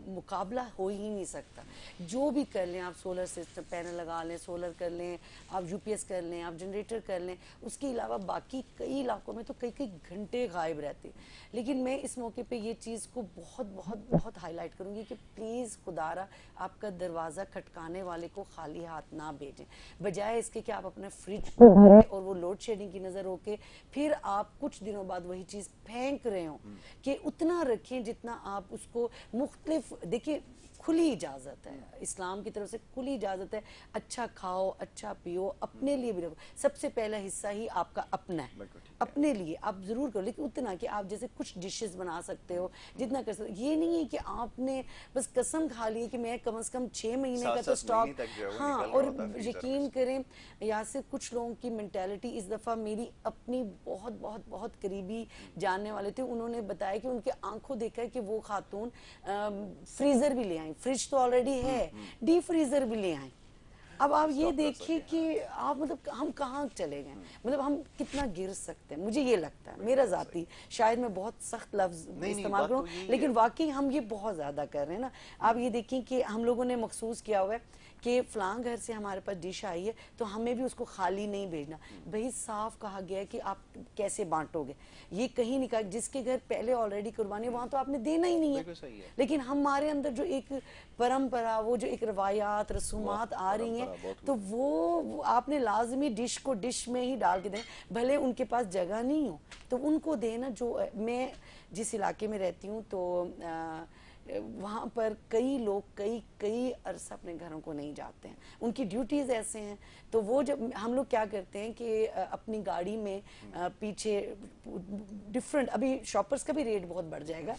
मुकाबला हो ही नहीं सकता। जो भी कर लें आप, सोलर सिस्टम पैनल लगा लें, सोलर कर लें आप, यूपीएस कर लें आप, जनरेटर कर लें, उसके अलावा बाकी कई इलाकों में तो कई कई घंटे गायब रहते। लेकिन मैं इस मौके पे ये चीज़ को बहुत बहुत बहुत हाईलाइट करूँगी कि प्लीज़ खुदारा आपका दरवाज़ा खटकाने वाले को खाली हाथ ना भेजें, बजाय इसके कि आप अपने फ्रिज को भरें और वो लोड शेडिंग की नज़र होके फिर आप कुछ दिनों बाद वही चीज़ फेंक रहे हो कि उतना रखें जितना आप उसको मुख्तलिफ। देखिए खुली इजाज़त है, इस्लाम की तरफ से खुली इजाज़त है, अच्छा खाओ अच्छा पियो, अपने लिए भी रखो। सबसे पहला हिस्सा ही आपका अपना है, अपने लिए आप ज़रूर करो, लेकिन उतना कि आप जैसे कुछ डिशेस बना सकते हो जितना कर सकते। ये नहीं है कि आपने बस कसम खा ली कि मैं कम से कम 6 महीने का तो स्टॉक। हाँ, और यकीन करें यहाँ से कुछ लोगों की मेंटालिटी इस दफ़ा, मेरी अपनी बहुत बहुत बहुत करीबी जानने वाले थे, उन्होंने बताया कि उनके आंखों देखा है कि वो खातून फ्रीज़र भी ले आई, फ्रिज तो ऑलरेडी है, डीप फ्रीजर भी ले आए। अब आप ये देखिए कि आप मतलब हम कहाँ चले गए, मतलब हम कितना गिर सकते हैं। मुझे ये लगता है, मेरा जाती, शायद मैं बहुत सख्त लफ्ज इस्तेमाल करूँ, लेकिन वाकई हम ये बहुत ज्यादा कर रहे हैं ना। आप ये देखिए कि हम लोगों ने महसूस किया हुआ है कि फलां घर से हमारे पास डिश आई है तो हमें भी उसको खाली नहीं भेजना। भाई साफ कहा गया है कि आप कैसे बांटोगे, ये कहीं नहीं कहा। जिसके घर पहले ऑलरेडी कुर्बानी, वहां तो आपने देना ही नहीं है। लेकिन हमारे अंदर जो एक परंपरा, वो जो एक रवायात रसूमात आ रही हैं, तो वो आपने लाजमी डिश को डिश में ही डाल के दें, भले उनके पास जगह नहीं हो तो उनको देना। जो मैं जिस इलाके में रहती हूँ तो वहाँ पर कई लोग कई अरसा अपने घरों को नहीं जाते हैं, उनकी ड्यूटीज़ ऐसे हैं। तो वो जब हम लोग क्या करते हैं कि अपनी गाड़ी में पीछे डिफरेंट, अभी शॉपर्स का भी रेट बहुत बढ़ जाएगा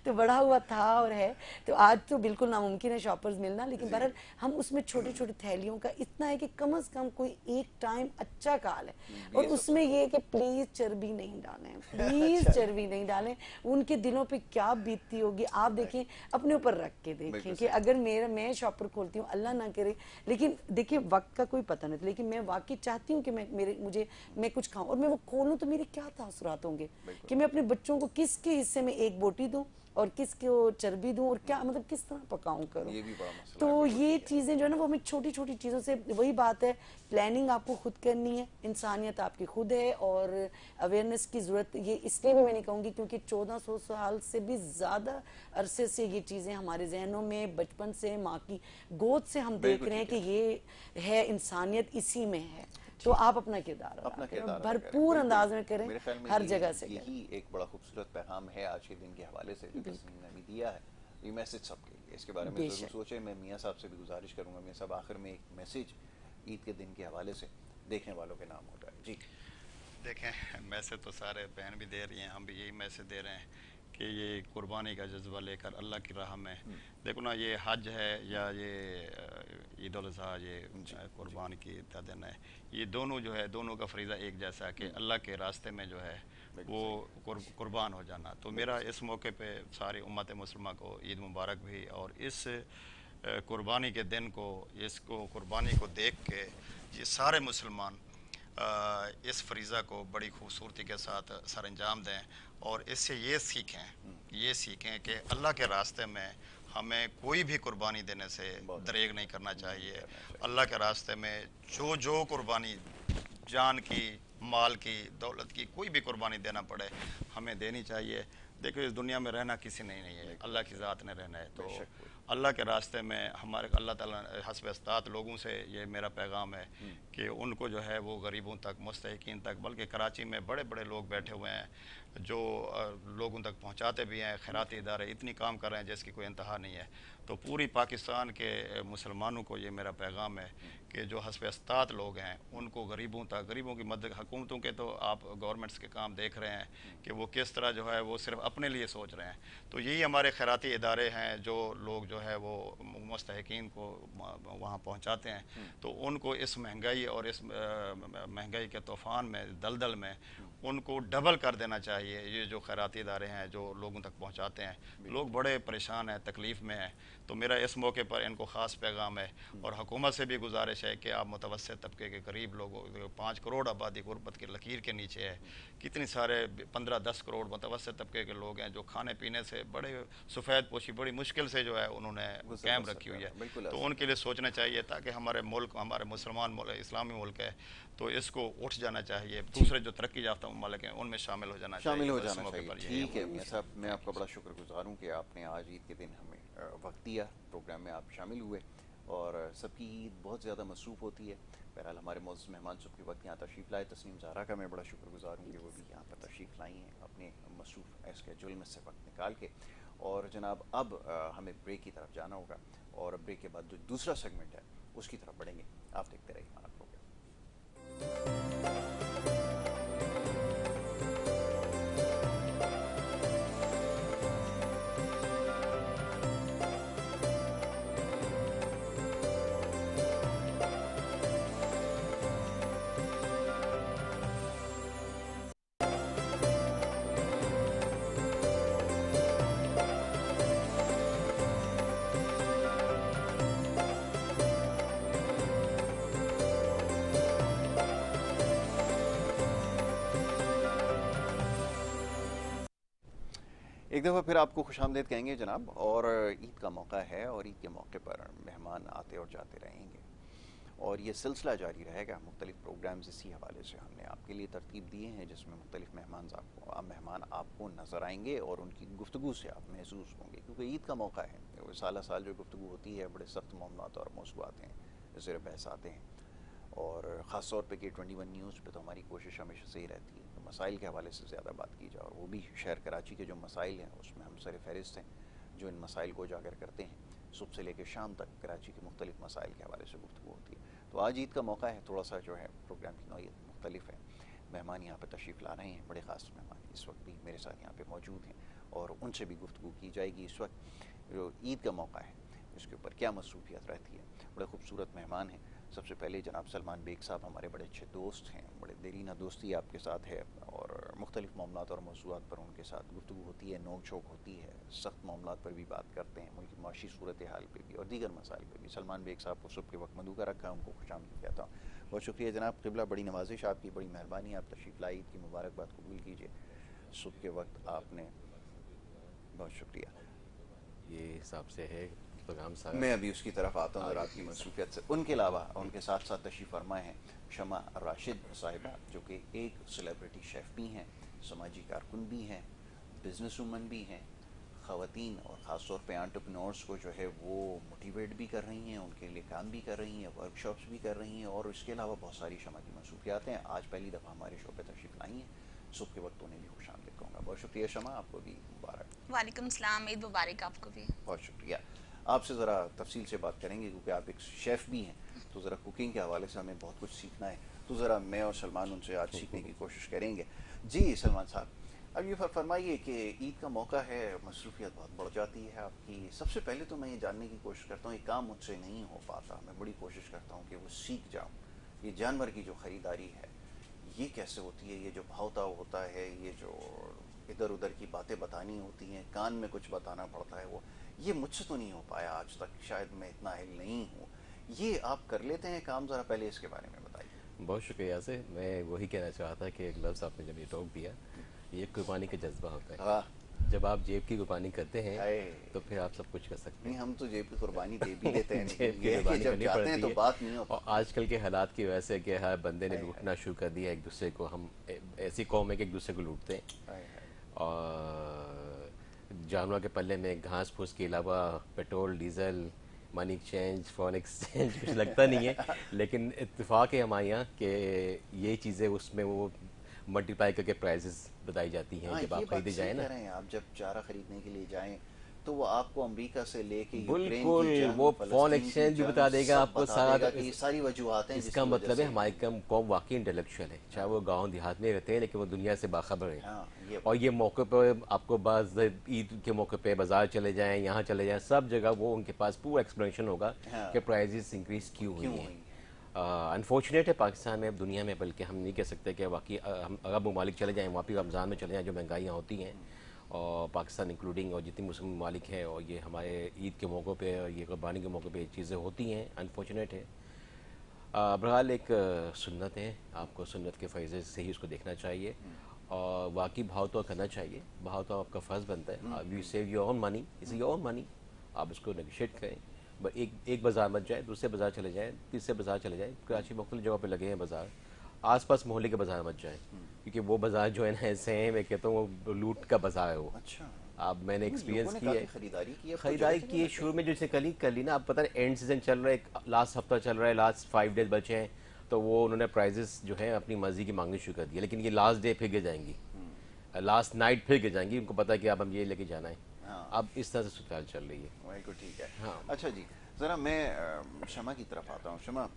तो बढ़ा हुआ था और है, तो आज तो बिल्कुल नामुमकिन है शॉपर्स मिलना, लेकिन बहरहाल हम उसमें छोटी छोटी थैलियों का इतना है कि कम से कम कोई एक टाइम अच्छा खा लें। और उसमें ये है कि प्लीज़ चर्बी नहीं डालें, प्लीज़ चर्बी नहीं डालें। उनके दिलों पर क्या बीतती होगी आप देखें, अपने ऊपर रख के देखें कि अगर मैं शॉपर खोलती हूँ, अल्लाह ना करे, लेकिन देखिए वक्त का कोई पता नहीं, लेकिन मैं वाकई चाहती हूँ कि मैं कुछ खाऊं और मैं वो खोलूं तो मेरे क्या तासुरात होंगे कि मैं अपने बच्चों को किसके हिस्से में एक बोटी दूं और किसको चर्बी दूं और क्या मतलब किस तरह पकाऊं करूं। ये भी बड़ा मसला तो ये चीज़ें जो है ना वो हमें छोटी छोटी चीज़ों से, वही बात है, प्लानिंग आपको खुद करनी है, इंसानियत आपकी खुद है और अवेयरनेस की ज़रूरत। ये इसलिए भी मैं नहीं कहूँगी क्योंकि 1400 साल से भी ज़्यादा अरसे से ये चीज़ें हमारे जहनों में बचपन से माँ की गोद से हम देख रहे हैं कि ये है, इंसानियत इसी में है। तो आप अपना किरदार भरपूर अंदाज में करें, हर जगह से। यही एक बड़ा खूबसूरत पैगाम है आज के दिन के हवाले से जो तस्नीम ने भी दिया है। ये मैसेज सबके लिए, इसके बारे में ज़रूर बेशक। सोचें। मैं मियाँ साहब से भी गुजारिश करूँगा, मियाँ साहब आखिर में एक मैसेज ईद के दिन के हवाले से देखने वालों के नाम होता है। जी। देखें, मैसेज तो सारे बहन भी दे रही हैं, हम भी यही मैसेज दे रहे हैं कि ये कुर्बानी का जज्बा लेकर अल्लाह की राह में, देखो ना, ये हज है या ये ईद उल अज़हा, ये जी। जी। कुर्बान की का दिन है, ये दोनों जो है, दोनों का फरीज़ा एक जैसा है कि अल्लाह के रास्ते में जो है बिल्कुल वो सही। कुर्बान हो जाना। तो बिल्कुल मेरा सही। इस मौके पे सारी उम्मत मुसलमान को ईद मुबारक भी, और इस कुर्बानी के दिन को, इसको कुर्बानी को देख के ये सारे मुसलमान इस फरीज़ा को बड़ी खूबसूरती के साथ सर अंजाम दें, और इससे ये सीखें कि अल्लाह के रास्ते में हमें कोई भी कुर्बानी देने से बहुत दरेग अच्छा। नहीं करना नहीं चाहिए। करना चाहिए। अल्लाह के रास्ते में जो जो कुर्बानी, जान की, माल की, दौलत की, कोई भी कुर्बानी देना पड़े, हमें देनी चाहिए। देखो, इस दुनिया में रहना किसी ने नहीं है, अल्लाह की ज़ात ने रहना है। तो बेशक कोई। अल्लाह के रास्ते में हमारे अल्लाह ताला हस्ब इस्तात लोगों से ये मेरा पैगाम है कि उनको जो है वो गरीबों तक, मुस्तहिकीन तक, बल्कि कराची में बड़े बड़े लोग बैठे हुए हैं जो लोगों तक पहुंचाते भी हैं, खैराती इदारे इतनी काम कर रहे हैं जिसकी कोई इंतहा नहीं है। तो पूरी पाकिस्तान के मुसलमानों को ये मेरा पैगाम है कि जो हस्ब इस्तात लोग हैं उनको गरीबों तक, गरीबों की मदद, हुकूमतों के तो आप गवर्नमेंट्स के काम देख रहे हैं कि वो किस तरह जो है वो सिर्फ अपने लिए सोच रहे हैं। तो यही हमारे खैराती इदारे हैं जो लोग जो है वो मुस्तहिकीन को वहाँ पहुँचाते हैं। तो उनको इस महंगाई और इस महंगाई के तूफ़ान में, दलदल में, उनको डबल कर देना चाहिए। ये जो खैराती इदारे हैं जो लोगों तक पहुँचाते हैं, लोग बड़े परेशान हैं, तकलीफ़ में हैं। तो मेरा इस मौके पर इनको ख़ास पैगाम है, और हुकूमत से भी गुजारिश है कि आप मुतवस्सित तबके के गरीब लोगों, 5 करोड़ आबादी गुर्बत की लकीर के नीचे है, कितनी सारे 15-10 करोड़ मुतवस्सित तबके के लोग हैं जो खाने पीने से बड़े सफ़ेद पोशी बड़ी मुश्किल से जो है उन्होंने गुजर कायम बसर रखी कर हुई रहा है। है, बिल्कुल तो ऐसा। उनके लिए सोचना चाहिए, ताकि हमारे मुल्क, हमारे मुसलमान मुल्क, इस्लामी मुल्क है, तो इसको उठ जाना चाहिए। दूसरे जो तरक्की याफ्ता ममालिक हैं उनमें शामिल हो जाना शामिल चाहिए। हो तो इस जाना मौके चाहिए। पर यही ठीक है हम। मियाँ साहब, मैं थैंक आपका यू बड़ा सर। शुक्रगुजार हूँ कि आपने आज ईद के दिन हमें वक्त दिया, प्रोग्राम में आप शामिल हुए। और सबकी ईद बहुत ज़्यादा मसरूफ़ होती है। बहरहाल हमारे मौजूद मेहमान सुबह के वक्त यहाँ तशरीफ़ लाए, तस्नीम ज़ारा का मैं बड़ा शुक्रगुजार हूँ कि वो भी यहाँ पर तशरीफ़ लाई हैं अपने मसरूफ़ स्केड्यूल में से वक्त निकाल के। और जनाब अब हमें ब्रेक की तरफ जाना होगा, और ब्रेक के बाद जो दूसरा सेगमेंट है उसकी तरफ बढ़ेंगे। आप देखते रहिए हमारा प्रोग्राम। एक दफ़ा फिर आपको खुशामदीद कहेंगे जनाब। और ईद का मौका है, और ईद के मौके पर मेहमान आते और जाते रहेंगे, और ये सिलसिला जारी रहेगा। मुख्तलिफ़ प्रोग्राम्स इसी हवाले से हमने आपके लिए तरतीब दिए हैं, जिसमें मुख्तलिफ़ मेहमान आपको नज़र आएंगे और उनकी गुफ्तगू से आप महसूस होंगे, क्योंकि ईद का मौका है। साल साल जो गुफ्तगू होती है, बड़े सख्त मामलात और मौज़ूआत हैं, ज़ेर बहस आते हैं। और ख़ास तौर पे K21 न्यूज़ पे तो हमारी कोशिश हमेशा से ही रहती है कि मसाइल के हवाले से ज़्यादा बात की जाए, और वो भी शहर कराची के जो मसाइल हैं उसमें हम सर फहरिस्त हैं जो इन मसाइल को उजागर करते हैं। सुबह से लेकर शाम तक कराची के मुख्तलिफ़ मसाइल के हवाले से गुफ्तगू होती है। तो आज ईद का मौका है, थोड़ा सा जो है प्रोग्राम की नौइयत मुख्तलिफ है। मेहमान यहाँ पर तशरीफ़ ला रहे हैं, बड़े ख़ास मेहमान इस वक्त भी मेरे साथ यहाँ पर मौजूद हैं, और उनसे भी गुफ्तगू की जाएगी। इस वक्त जो ईद का मौका है इसके ऊपर क्या मसरूफियत रहती है। बड़े खूबसूरत मेहमान हैं। सबसे पहले जनाब सलमान बेग साहब हमारे बड़े अच्छे दोस्त हैं, बड़े देरीना दोस्ती आपके साथ है, और मुख्तलिफ़ मामलात और मौज़ूआत पर उनके साथ गुफ्तगू होती है, नोक झोंक होती है, सख्त मामलात पर भी बात करते हैं, मुल्क की माशी सूरत हाल पर भी और दीगर मसाइल पर भी। सलमान बेग साहब को सुबह के वक्त मधु का रखा है, उनको खुशामदीद कहता हूँ। बहुत शुक्रिया जनाब, क़िबला, बड़ी नवाजिश आपकी, बड़ी मेहरबानी, आप तशरीफ़ लाई, ईद की मुबारकबाद कबूल कीजिए सुबह के वक्त आपने। बहुत शुक्रिया। ये हिसाब से है प्रोग्राम सारा। मैं अभी उसकी तरफ आता हूँ आगे रात की प्लीज़। मसरूफियत से। उनके अलावा उनके साथ साथ तशरीफ़ फरमा हैं शमा राशिद साहिबा, जो कि एक सेलिब्रिटी शेफ़ भी हैं, समाजी कारकुन भी हैं, बिज़नेस वूमन भी हैं, ख़वातीन और ख़ास तौर पे एंटरप्रेन्योर्स को जो है वो मोटिवेट भी कर रही हैं, उनके लिए काम भी कर रही हैं, वर्कशॉप्स भी कर रही हैं, और इसके अलावा बहुत सारी शमा की मसरूफियात हैं। आज पहली दफ़ा हमारे शो पे तशरीफ़ लाई हैं। सुबह के वक्त उन्हें भी खुशामदीद कहूँगा। बहुत शुक्रिया शमा, आपको भी मुबारक। वालेकुम सलाम, ईद मुबारक आपको भी। बहुत शुक्रिया। आपसे ज़रा तफसील से बात करेंगे क्योंकि आप एक शेफ़ भी हैं, तो ज़रा कुकिंग के हवाले से हमें बहुत कुछ सीखना है, तो ज़रा मैं और सलमान उनसे आज सीखने की कोशिश करेंगे। जी सलमान साहब, अब ये फरमाइए कि ईद का मौका है, मसरूफियत बहुत बढ़ जाती है आपकी। सबसे पहले तो मैं ये जानने की कोशिश करता हूँ, ये काम मुझसे नहीं हो पाता, मैं बड़ी कोशिश करता हूँ कि वो सीख जाऊँ। ये जानवर की जो ख़रीदारी है ये कैसे होती है, ये जो भावताव होता है, ये जो इधर उधर की बातें बतानी होती हैं, कान में कुछ बताना पड़ता है, वो ये मुझसे तो नहीं हो पाया आज तक, शायद मैं इतना अहल नहीं हूँ। ये आप कर लेते हैं काम, ज़रा पहले इसके बारे में बताइए। बहुत शुक्रिया से मैं वही कहना चाहता कि एक लफ्ज़ आपने जब ये टॉक दिया, ये कुर्बानी का जज्बा होता है। हाँ, जब आप जेब की कुर्बानी करते हैं हाय। तो फिर आप सब कुछ कर सकते नहीं, हैं। हम तो जेब की कुर्बानी दे भी लेते हैं, जेब लेकिन की ये है कि कुर्बानी जब करनी जाते हैं पड़ती तो है। बात नहीं होती। और आजकल के हालात की वजह से कि हर बंदे ने हाय, लूटना शुरू कर दिया एक दूसरे को। हम ऐसी कौम है कि एक दूसरे को लूटते हैं, हाय, हाय। और जानवर के पल्ले में घास फूस के अलावा petrol, diesel, money exchange, foreign exchange कुछ लगता नहीं है। लेकिन इत्तेफाक है हमारे यहाँ कि ये चीज़ें उसमें वो मल्टीप्लाई करके प्राइसेस बताई जाती हैं। हाँ, जब ये आप बात खरीदे सही जाए कह ना, रहे हैं आप, जब चारा खरीदने के लिए जाएं तो वो आपको अमेरिका से लेके यूक्रेन बिल्कुल की जंग, वो फलस्तीन फोन की एक्सचेंज भी जंग, बता देगा सब आपको बता सारा। देगा कि ये सारी वजूहत हैं इसका जिसकी मतलब वजह है से। हमारी कौम वाकई इंटेलेक्चुअल है, चाहे वो गांव देहात में रहते हैं, लेकिन वो दुनिया से बाखबर है। हाँ, ये और ये मौके पर आपको बाज़ ईद के मौके पे बाजार चले जाएं, यहाँ चले जाएं, सब जगह वो उनके पास पूरा एक्सप्लेनेशन होगा हाँ। कि प्राइजेस इंक्रीज क्यों हुई क्यों हैं। हुई? अनफॉर्चुनेट है पाकिस्तान में, अब दुनिया में, बल्कि हम नहीं कह सकते कि वाकई हम अरब ममालिक चले जाएँ, वहाँ भी रमज़ान में चले जाएँ, जो महंगाइयाँ होती हैं, और पाकिस्तान इंक्लूडिंग, और जितनी मुस्लिम ममालिक हैं, और ये हमारे ईद के मौक़ों पे और ये कुर्बानी के मौके पे ये चीज़ें होती हैं। अनफॉर्चुनेट है। बहरहाल एक सुन्नत है, आपको सुन्नत के फ़ैज़े से ही उसको देखना चाहिए, और वाकई भाव तो करना चाहिए। भाव तो आपका फ़र्ज़ बनता है। You save your own money, is your own money, आप उसको नेगोशिएट करें। बस एक बाज़ार मत जाए, दूसरे बाज़ार चले जाएँ, तीसरे बाज़ार चले जाएँ। कराची मुख्तलिफ़ जगह पे लगे हैं बाज़ार, आसपास मोहल्ले के बाज़ार मत जाएँ, क्योंकि वो बाज़ार जो है ना ऐसे हैं, मैं कहता हूँ वो लूट का बाज़ार है वो। अच्छा, अब मैंने एक्सपीरियंस किया है, खरीदारी की, खरीदारी की है शुरू में, जैसे कर ली ना, आप पता है एंड सीजन चल रहा है, लास्ट हफ्ता चल रहा है, लास्ट 5 डेज बचे हैं, तो वो उन्होंने प्राइजेस जो है अपनी मर्जी की मांगनी शुरू कर दी है। लेकिन ये लास्ट डे फिर गिर जाएंगी, लास्ट नाइट फिर गिर जाएंगी, उनको पता है कि अब हम ये लेके जाना है। हाँ। अब इस तरह से सूरत चल रही है। बिल्कुल ठीक है। हाँ। अच्छा जी, ज़रा मैं शमा की तरफ आता हूँ। शमा,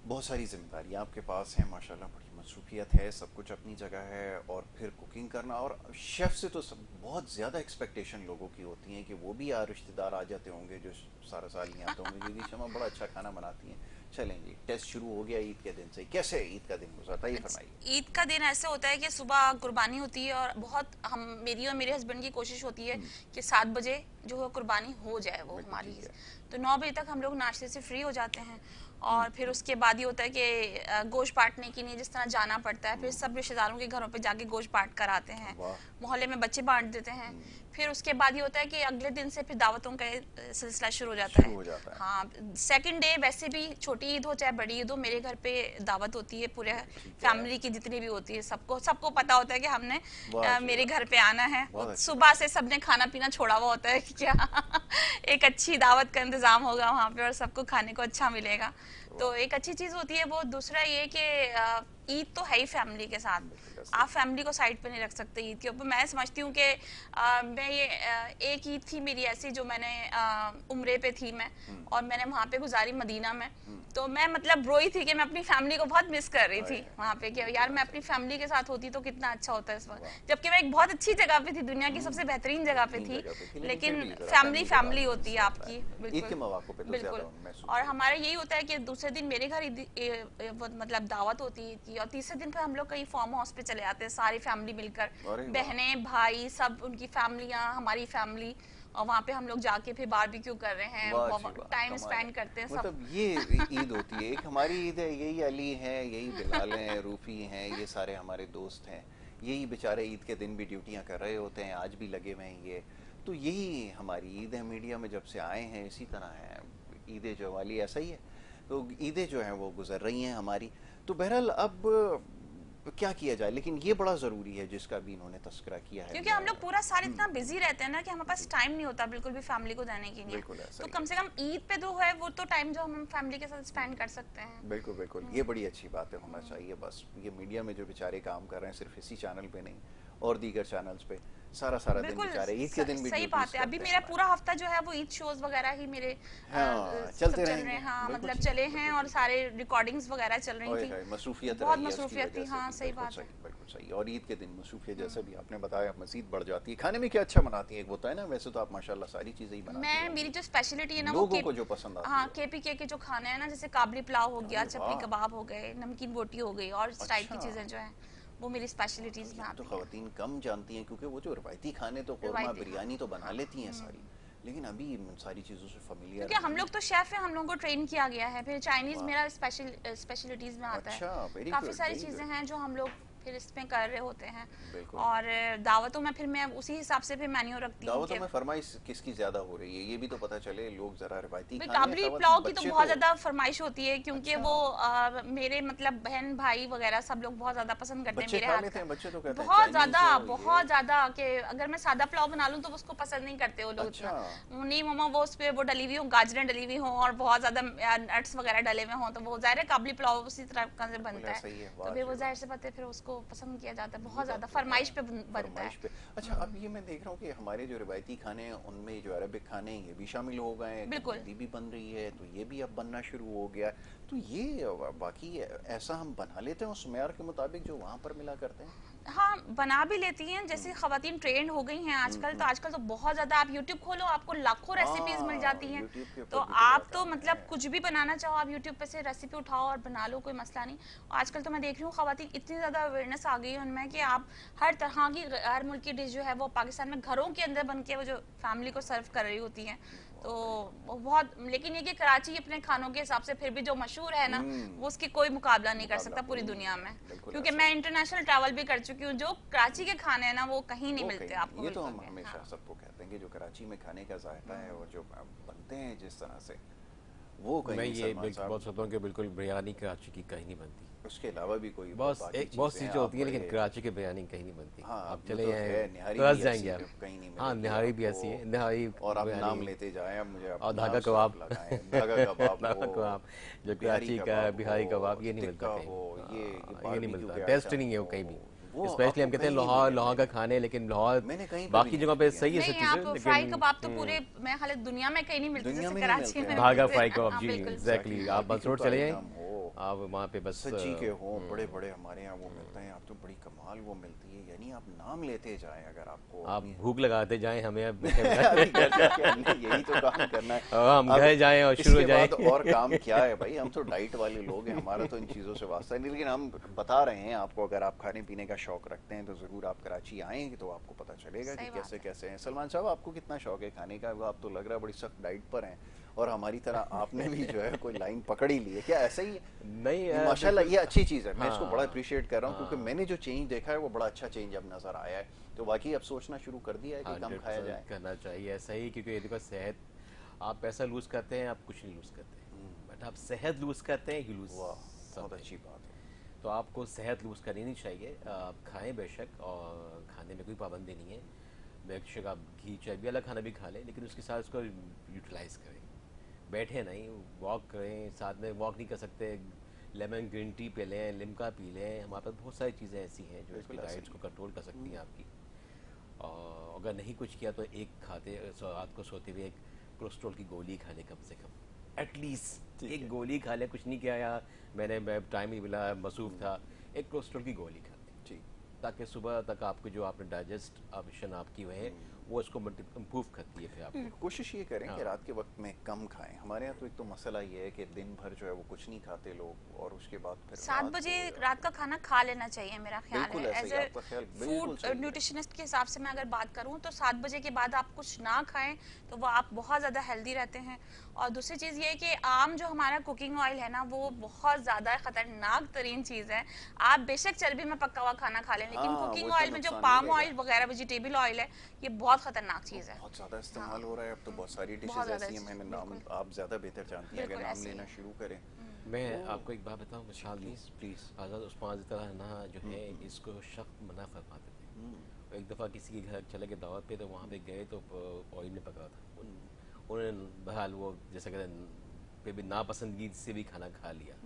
बहुत सारी जिम्मेदारियाँ आपके पास हैं माशाल्लाह, बड़ी मसरूफियत है, सब कुछ अपनी जगह है, और फिर कुकिंग करना, और शेफ़ से तो सब बहुत ज़्यादा एक्सपेक्टेशन लोगों की होती हैं कि वो भी यार रिश्तेदार आ जाते होंगे जो सारा साल नहीं आते होंगे, दीदी शमा बड़ा अच्छा खाना बनाती हैं। चलें जी, टेस्ट शुरू हो गया ईद के दिन से, कैसे ईद का दिन गुजरता है ये फरमाइए। ईद का दिन ऐसे होता है कि सुबह कुर्बानी होती है, और बहुत मेरी और मेरे हस्बैंड की कोशिश होती है कि 7 बजे जो है कुर्बानी हो जाए वो बिल्कुल हमारी। ठीक है। तो 9 बजे तक हम लोग नाश्ते से फ्री हो जाते हैं, और फिर उसके बाद ये होता है कि गोश्त बांटने के लिए जिस तरह जाना पड़ता है, फिर सब रिश्तेदारों के घरों पे जाके गोश्त बांट कर आते हैं, वाह। मोहल्ले में बच्चे बांट देते हैं। फिर उसके बाद ये होता है कि अगले दिन से फिर दावतों का सिलसिला शुरू हो जाता शुरू हो जाता है। हाँ, सेकंड डे वैसे भी छोटी ईद हो चाहे बड़ी ईद हो, मेरे घर पे दावत होती है, पूरे फैमिली की जितनी भी होती है, सबको पता होता है कि हमने मेरे घर पे आना है। सुबह से सबने खाना पीना छोड़ा हुआ होता है कि क्या एक अच्छी दावत का इंतजाम होगा वहाँ पे और सबको खाने को अच्छा मिलेगा, तो एक अच्छी चीज होती है वो। दूसरा ये कि ईद तो है ही फैमिली के साथ, आप फैमिली को साइड पे नहीं रख सकते ईद के ऊपर। मैं समझती हूँ कि मैं ये एक ईद थी मेरी ऐसी जो मैंने उम्रे पे थी मैं, और मैंने वहाँ पे गुजारी मदीना में, तो मैं मतलब रोई थी कि मैं अपनी फैमिली को बहुत मिस कर रही थी वहाँ पे, कि यार मैं अपनी फैमिली के साथ होती तो कितना अच्छा होता है इस वक्त। जबकि मैं एक बहुत अच्छी जगह पे थी, दुनिया की सबसे बेहतरीन जगह पे थी, लेकिन फैमिली होती है आपकी। बिल्कुल। और हमारा यही होता है कि दूसरे दिन मेरे घर मतलब दावत होती है, और तीसरे दिन फिर हम लोग कहीं फार्म हाउस पे चले जाते हैं सारी फैमिली मिलकर, बहनें भाई सब, उनकी फैमिलियाँ, हमारी फैमिली, और वहाँ पे हम लोग जाके फिर बारबेक्यू कर रहे हैं, टाइम स्पेंड करते हैं। मतलब ये ईद होती है, एक हमारी ईद है, यही अली हैं, यही बिलाल हैं, रूफी हैं, ये सारे हमारे दोस्त हैं, यही बेचारे ईद के दिन भी ड्यूटियाँ कर रहे होते हैं, आज भी लगे हुए हैं ये, तो यही हमारी ईद है। मीडिया में जब से आए हैं इसी तरह है, ईद जवाली ऐसा ही है, तो ईदें जो हैं वो गुजर रही हैं हमारी। तो बहरहाल अब क्या किया जाए, लेकिन ये बड़ा ज़रूरी है जिसका भी इन्होंने तस्करा किया है, क्योंकि हम लोग पूरा साल इतना बिजी रहते हैं ना कि हमारे पास टाइम नहीं होता बिल्कुल भी फैमिली को देने के लिए। तो कम से कम ईद पे तो है वो तो टाइम जो हम फैमिली के साथ स्पेंड कर सकते हैं। बिल्कुल बिल्कुल, ये बड़ी अच्छी बात है, होना चाहिए। बस ये मीडिया में जो बेचारे काम कर रहे हैं सिर्फ इसी चैनल पे नहीं और दीगर चैनल्स पे सारा दिन बेचारे ईद के दिन भी सही बात है। अभी मेरा पूरा हफ्ता जो है वो ईद शोज वगैरह ही मेरे चलते चल रहे हैं। हाँ, मतलब चले हैं और सारे रिकॉर्डिंग्स वगैरह चल रही थी, मसरूफियत बहुत मसरूफियत थी। हाँ सही बात है, बिल्कुल सही। और ईद के दिन मसरूफियत जैसे भी आपने बताया मजीद बढ़ जाती है। खाने में क्या अच्छा बनाती है, एक होता है ना, वैसे तो आप माशाल्लाह सारी चीजें ही बनाती हैं। मेरी जो स्पेशलिटी है ना वो लोगों को जो पसंद आता है, हाँ KPK के जो खाने हैं ना, जैसे काबली पुलाव हो गया, चपली कबाब हो गए, नमकीन बोटी हो गई और इस टाइप की चीजें जो है वो मेरी स्पेशलिटीज में आती तो हैं। खवातीन कम जानती हैं क्योंकि वो जो रवायती खाने तो कौरमा बिरयानी तो बना लेती हैं सारी, लेकिन अभी इन सारी चीजों से फेमिलियर, क्योंकि हम लोग तो शेफ हैं, हम लोगों को ट्रेन किया गया है। फिर चाइनीज मेरा स्पेशलिटीज में आता है। काफी सारी चीजें हैं जो हम लोग फिर इसमें कर रहे होते हैं। और दावतों में फिर मैं उसी हिसाब से फिर मेन्यू रखती हूँ। दावतों में फरमाइश किसकी ज्यादा हो रही है, ये भी तो पता चले, लोग जरा रवायती खाने, काबली पुलाव की तो बहुत ज्यादा फरमाइश होती है क्योंकि वो मेरे मतलब बहन भाई वगैरह सब लोग बहुत ज्यादा पसंद करते हैं मेरे हाथ का। बच्चे तो कहते हैं बहुत ज्यादा कि अगर मैं सादा पुलाव बना लूं तो उसको पसंद नहीं करते वो लोग इतना। नहीं मम्मा वो उस पे वो डली हुई हो, गाजरें डली हुई हो और बहुत ज्यादा नट्स वगैरह डले हुए हो, तो वो जाहिर है काबली पुलाव उसी तरह का बनता है, तो फिर वो जाहिर से बात है फिर उसको पसंद किया जाता है, बहुत ज्यादा फरमाइश पे बनता है। अच्छा, अब ये मैं देख रहा हूँ कि हमारे जो रिवायती खाने हैं उनमें जो अरबिक खाने हैं ये भी शामिल हो गए हैं, बिल्कुल हिंदी भी बन रही है, तो ये भी अब बनना शुरू हो गया। तो ये बाकी ऐसा हम बना लेते हैं उस मेयार के मुताबिक जो वहाँ पर मिला करते हैं? हाँ, बना भी लेती हैं। जैसे खवातीन ट्रेंड हो गई हैं आजकल, तो आजकल तो बहुत ज्यादा, आप यूट्यूब खोलो आपको लाखों रेसिपीज मिल जाती हैं। तो आप तो मतलब कुछ भी बनाना चाहो आप यूट्यूब पे से रेसिपी उठाओ और बना लो, कोई मसला नहीं। आजकल तो मैं देख रही हूँ खवातीन इतनी ज्यादा अवेयरनेस आ गई है उनमें कि आप हर तरह की हर मुल्क की डिश जो है वो पाकिस्तान में घरों के अंदर बन के वो जो फैमिली को सर्व कर रही होती है। तो बहुत, लेकिन ये कि कराची अपने खानों के हिसाब से फिर भी जो मशहूर है ना, वो उसकी कोई मुकाबला नहीं कर सकता पूरी दुनिया में, क्योंकि मैं इंटरनेशनल ट्रैवल भी कर चुकी हूँ। जो कराची के खाने हैं ना वो कहीं नहीं मिलते आपको। ये तो हम हमेशा सबको कहते हैं कि जो कराची में खाने का जायका है और जो बनते हैं जिस तरह से, वो कहीं मैं ये बहुत सोचता हूँ कि बिल्कुल बिरयानी कराची की कहीं नहीं बनती। उसके अलावा भी कोई बहुत चीजें होती हैं लेकिन कराची की बिरयानी कहीं नहीं बनती। आप चले जाएं तो हंस जाएंगे आप। कहीं नहीं, हाँ, निहारी भी ऐसी है, निहारी और आप नाम लेते जाएं, अब मुझे और धागा कबाब, धागा कबाब जो कराची का बिहारी कबाब, ये नहीं मिलता कहीं, ये नहीं मिलता, टेस्ट नहीं है वो कहीं भी। स्पेशली हम कहते हैं लाहौर का खाने, लेकिन लाहौर बाकी जगह पे सही है सब चीजें, फ्राई कबाब तो पूरे मैं हालत दुनिया में कहीं नहीं मिलती जैसे कराची में। धागा फ्राई कबाब, जी एग्जैक्टली। आप बस रोड चले जाएं, आप वहाँ पे बस सच्ची के हो बड़े बड़े हमारे यहाँ वो मिलते हैं, आप तो बड़ी कमाल वो मिलती है, यानी आप नाम लेते जाएं, अगर आपको आप भूख लगाते जाएं हमें, अब यही तो काम करना है, हम घर जाएं और शुरू हो जाएं। और काम क्या है भाई, हम तो डाइट वाले लोग हैं, हमारा तो इन चीज़ों से वास्ता नहीं, लेकिन हम बता रहे हैं आपको, अगर आप खाने पीने का शौक रखते हैं तो ज़रूर आप कराची आएंगे तो आपको पता चलेगा कि कैसे कैसे हैं। सलमान साहब, आपको कितना शौक है खाने का? आप तो लग रहा है बड़ी सख्त डाइट पर हैं, और हमारी तरह आपने भी जो है कोई लाइन पकड़ ही ली है, क्या ऐसा ही है? नहीं, माशाल्लाह ये अच्छी चीज़ है, मैं इसको बड़ा अप्रिशिएट कर रहा हूँ, क्योंकि मैंने जो चेंज देखा है वो बड़ा अच्छा चेंज अब नज़र आया है, तो बाकी अब सोचना शुरू कर दिया है कि कम खाया जाए, करना चाहिए ऐसा ही, क्योंकि ये देखो सेहत, आप पैसा लूज करते हैं, आप कुछ नहीं लूज करते, बट आप सेहत लूज करते हैं, ही लूज। बहुत अच्छी बात है। तो आपको सेहत लूज करनी नहीं चाहिए, आप खाएं बेशक, और खाने में कोई पाबंदी नहीं है, बेशक आप घी चर्बी वाला खाना भी खा लें, लेकिन उसके साथ उसको यूटिलाइज करें, बैठे नहीं, वॉक करें, साथ में वॉक नहीं कर सकते, लेमन ग्रीन टी पी लें, लिम्का पी लें, हमारे पास बहुत सारी चीज़ें ऐसी हैं जो इसकी डाइट्स को कंट्रोल कर सकती हैं आपकी। और अगर नहीं कुछ किया तो एक खाते रात को सोते हुए एक कोलेस्ट्रॉल की गोली खा ले, कम से कम एटलीस्ट एक गोली खा ले, कुछ नहीं किया यार मैं टाइम नहीं मिला, मसरूफ था, एक कोलेस्ट्रॉल की गोली खा लें, ताकि सुबह तक आपको जो आपने डाइजेस्ट ऑप्शन आपकी हुए हैं वो इसको इम्प्रूव करती है। फिर आप कोशिश ये करें कि रात के वक्त में कम खाएं। हमारे यहाँ तो एक तो मसला ये है कि दिन भर जो है वो कुछ नहीं खाते लोग, और उसके बाद फिर 7 बजे रात का खाना खा लेना चाहिए, मेरा ख्याल है। एज ए फूड न्यूट्रिशनिस्ट के हिसाब से मैं अगर बात करूँ तो 7 बजे के बाद आप कुछ ना खाएं तो वो आप बहुत ज़्यादा हेल्दी रहते हैं। और दूसरी चीज़ ये है कि आम जो हमारा कुकिंग ऑयल है ना, वो बहुत ज़्यादा ख़तरनाक तरीन चीज़ है। आप बेशक चर्बी में पका हुआ खाना खा लें, लेकिन कुकिंग ऑयल में जो पाम ऑयल वगैरह वेजिटेबल ऑयल है, ये बहुत खतरनाक चीज़ है, बहुत ज़्यादा इस्तेमाल हो रहा है अब तो। बहुत सारी डिशेज ऐसी हैं, मैंने नाम, आप ज़्यादा बेहतर जानती हैं, अगर नाम लेना शुरू करें मैं आपको एक बात बताऊं, मिसाल दी प्लीज। हज़रत उस्मान तरह ना जो है इसको सख्त मना फरमाते थे। एक दफ़ा किसी के घर चले गए दावत पे, तो वहाँ पे गए तो ऑयल में पका था। उन्होंने बहरहाल वो जैसे कहते हैं पे भी नापसंदगी से भी खाना खा लिया।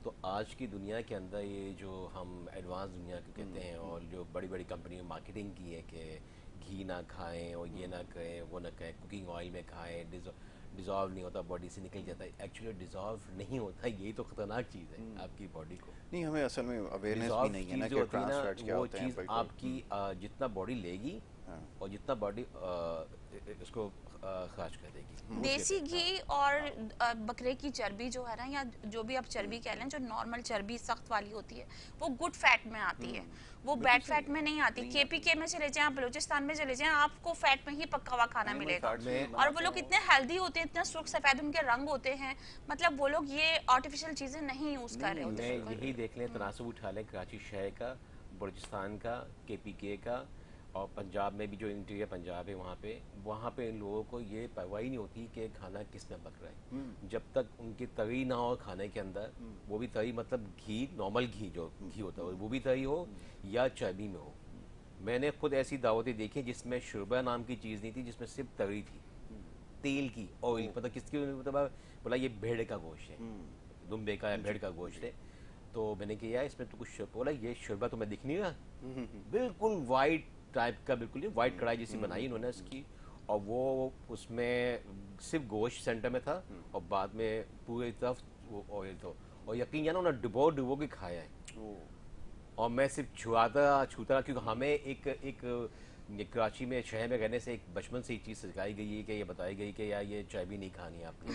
तो आज की दुनिया के अंदर ये जो हम एडवांस दुनिया को कहते हैं और जो बड़ी बड़ी कंपनी मार्केटिंग की है कि घी ना खाएं और ये ना करें वो ना करें, कुकिंग ऑयल में खाएं, डिज़ोल्व नहीं होता, बॉडी से निकल जाता है। एक्चुअली डिज़ोल्व नहीं होता, यही तो खतरनाक चीज़ है आपकी बॉडी को। नहीं, हमें असल में अवेयरनेस भी नहीं है ना कि ट्रांस फैट्स क्या वो होते हैं। चीज़ आपकी जितना बॉडी लेगी और जितना बॉडी इसको खर्च कर देगी। देसी घी और बकरे की चर्बी जो है ना, या जो भी आप चर्बी कह लें, जो नॉर्मल चर्बी सख्त वाली होती है वो गुड फैट में आती है, वो बैड फैट में नहीं आती। केपीके में चले जाएं, आप बलूचिस्तान में चले जाएं, आपको फैट में ही पका हुआ खाना मिलेगा। और वो लोग इतने हेल्दी होते हैं, इतने सुर्ख सफेद उनके रंग होते हैं, मतलब वो लोग ये आर्टिफिशियल चीजें नहीं यूज कर रहे होते। यही देख लें, तनासुब उठा लें कराची शहर का, बलूचिस्तान का, केपीके का, और पंजाब में भी जो इंटीरियर पंजाब है वहाँ पे इन लोगों को ये परवाह नहीं होती कि खाना किस में पक रहा है। जब तक उनकी तरी ना हो खाने के अंदर, वो भी तरी मतलब घी, नॉर्मल घी जो घी होता है वो भी तरी हो या चर्बी में हो। मैंने खुद ऐसी दावतें देखी जिसमें शुरबा नाम की चीज़ नहीं थी, जिसमें सिर्फ तरी थी, तेल की, ऑयल, पता किसकी, मतलब बोला ये भेड़ का गोश्त है, दुम्बे का या भेड़ का गोश्त है। तो मैंने किया इसमें तो कुछ, बोला ये शुरबा तो मैं दिख नहीं रहा, बिल्कुल वाइट टाइप का, बिल्कुल वाइट कढ़ाई जैसी बनाई इन्होंने इसकी, और वो उसमें सिर्फ गोश्त सेंटर में था और बाद में पूरी तरफ वो ऑयल था। और यकीन जाना उन्होंने डुबो के खाया है। और मैं सिर्फ छूता, क्योंकि हमें एक कराची में शहर में रहने से एक बचपन से ये चीज़ सिखाई गई है कि ये बताई गई कि यार ये चाय भी नहीं खानी आपने,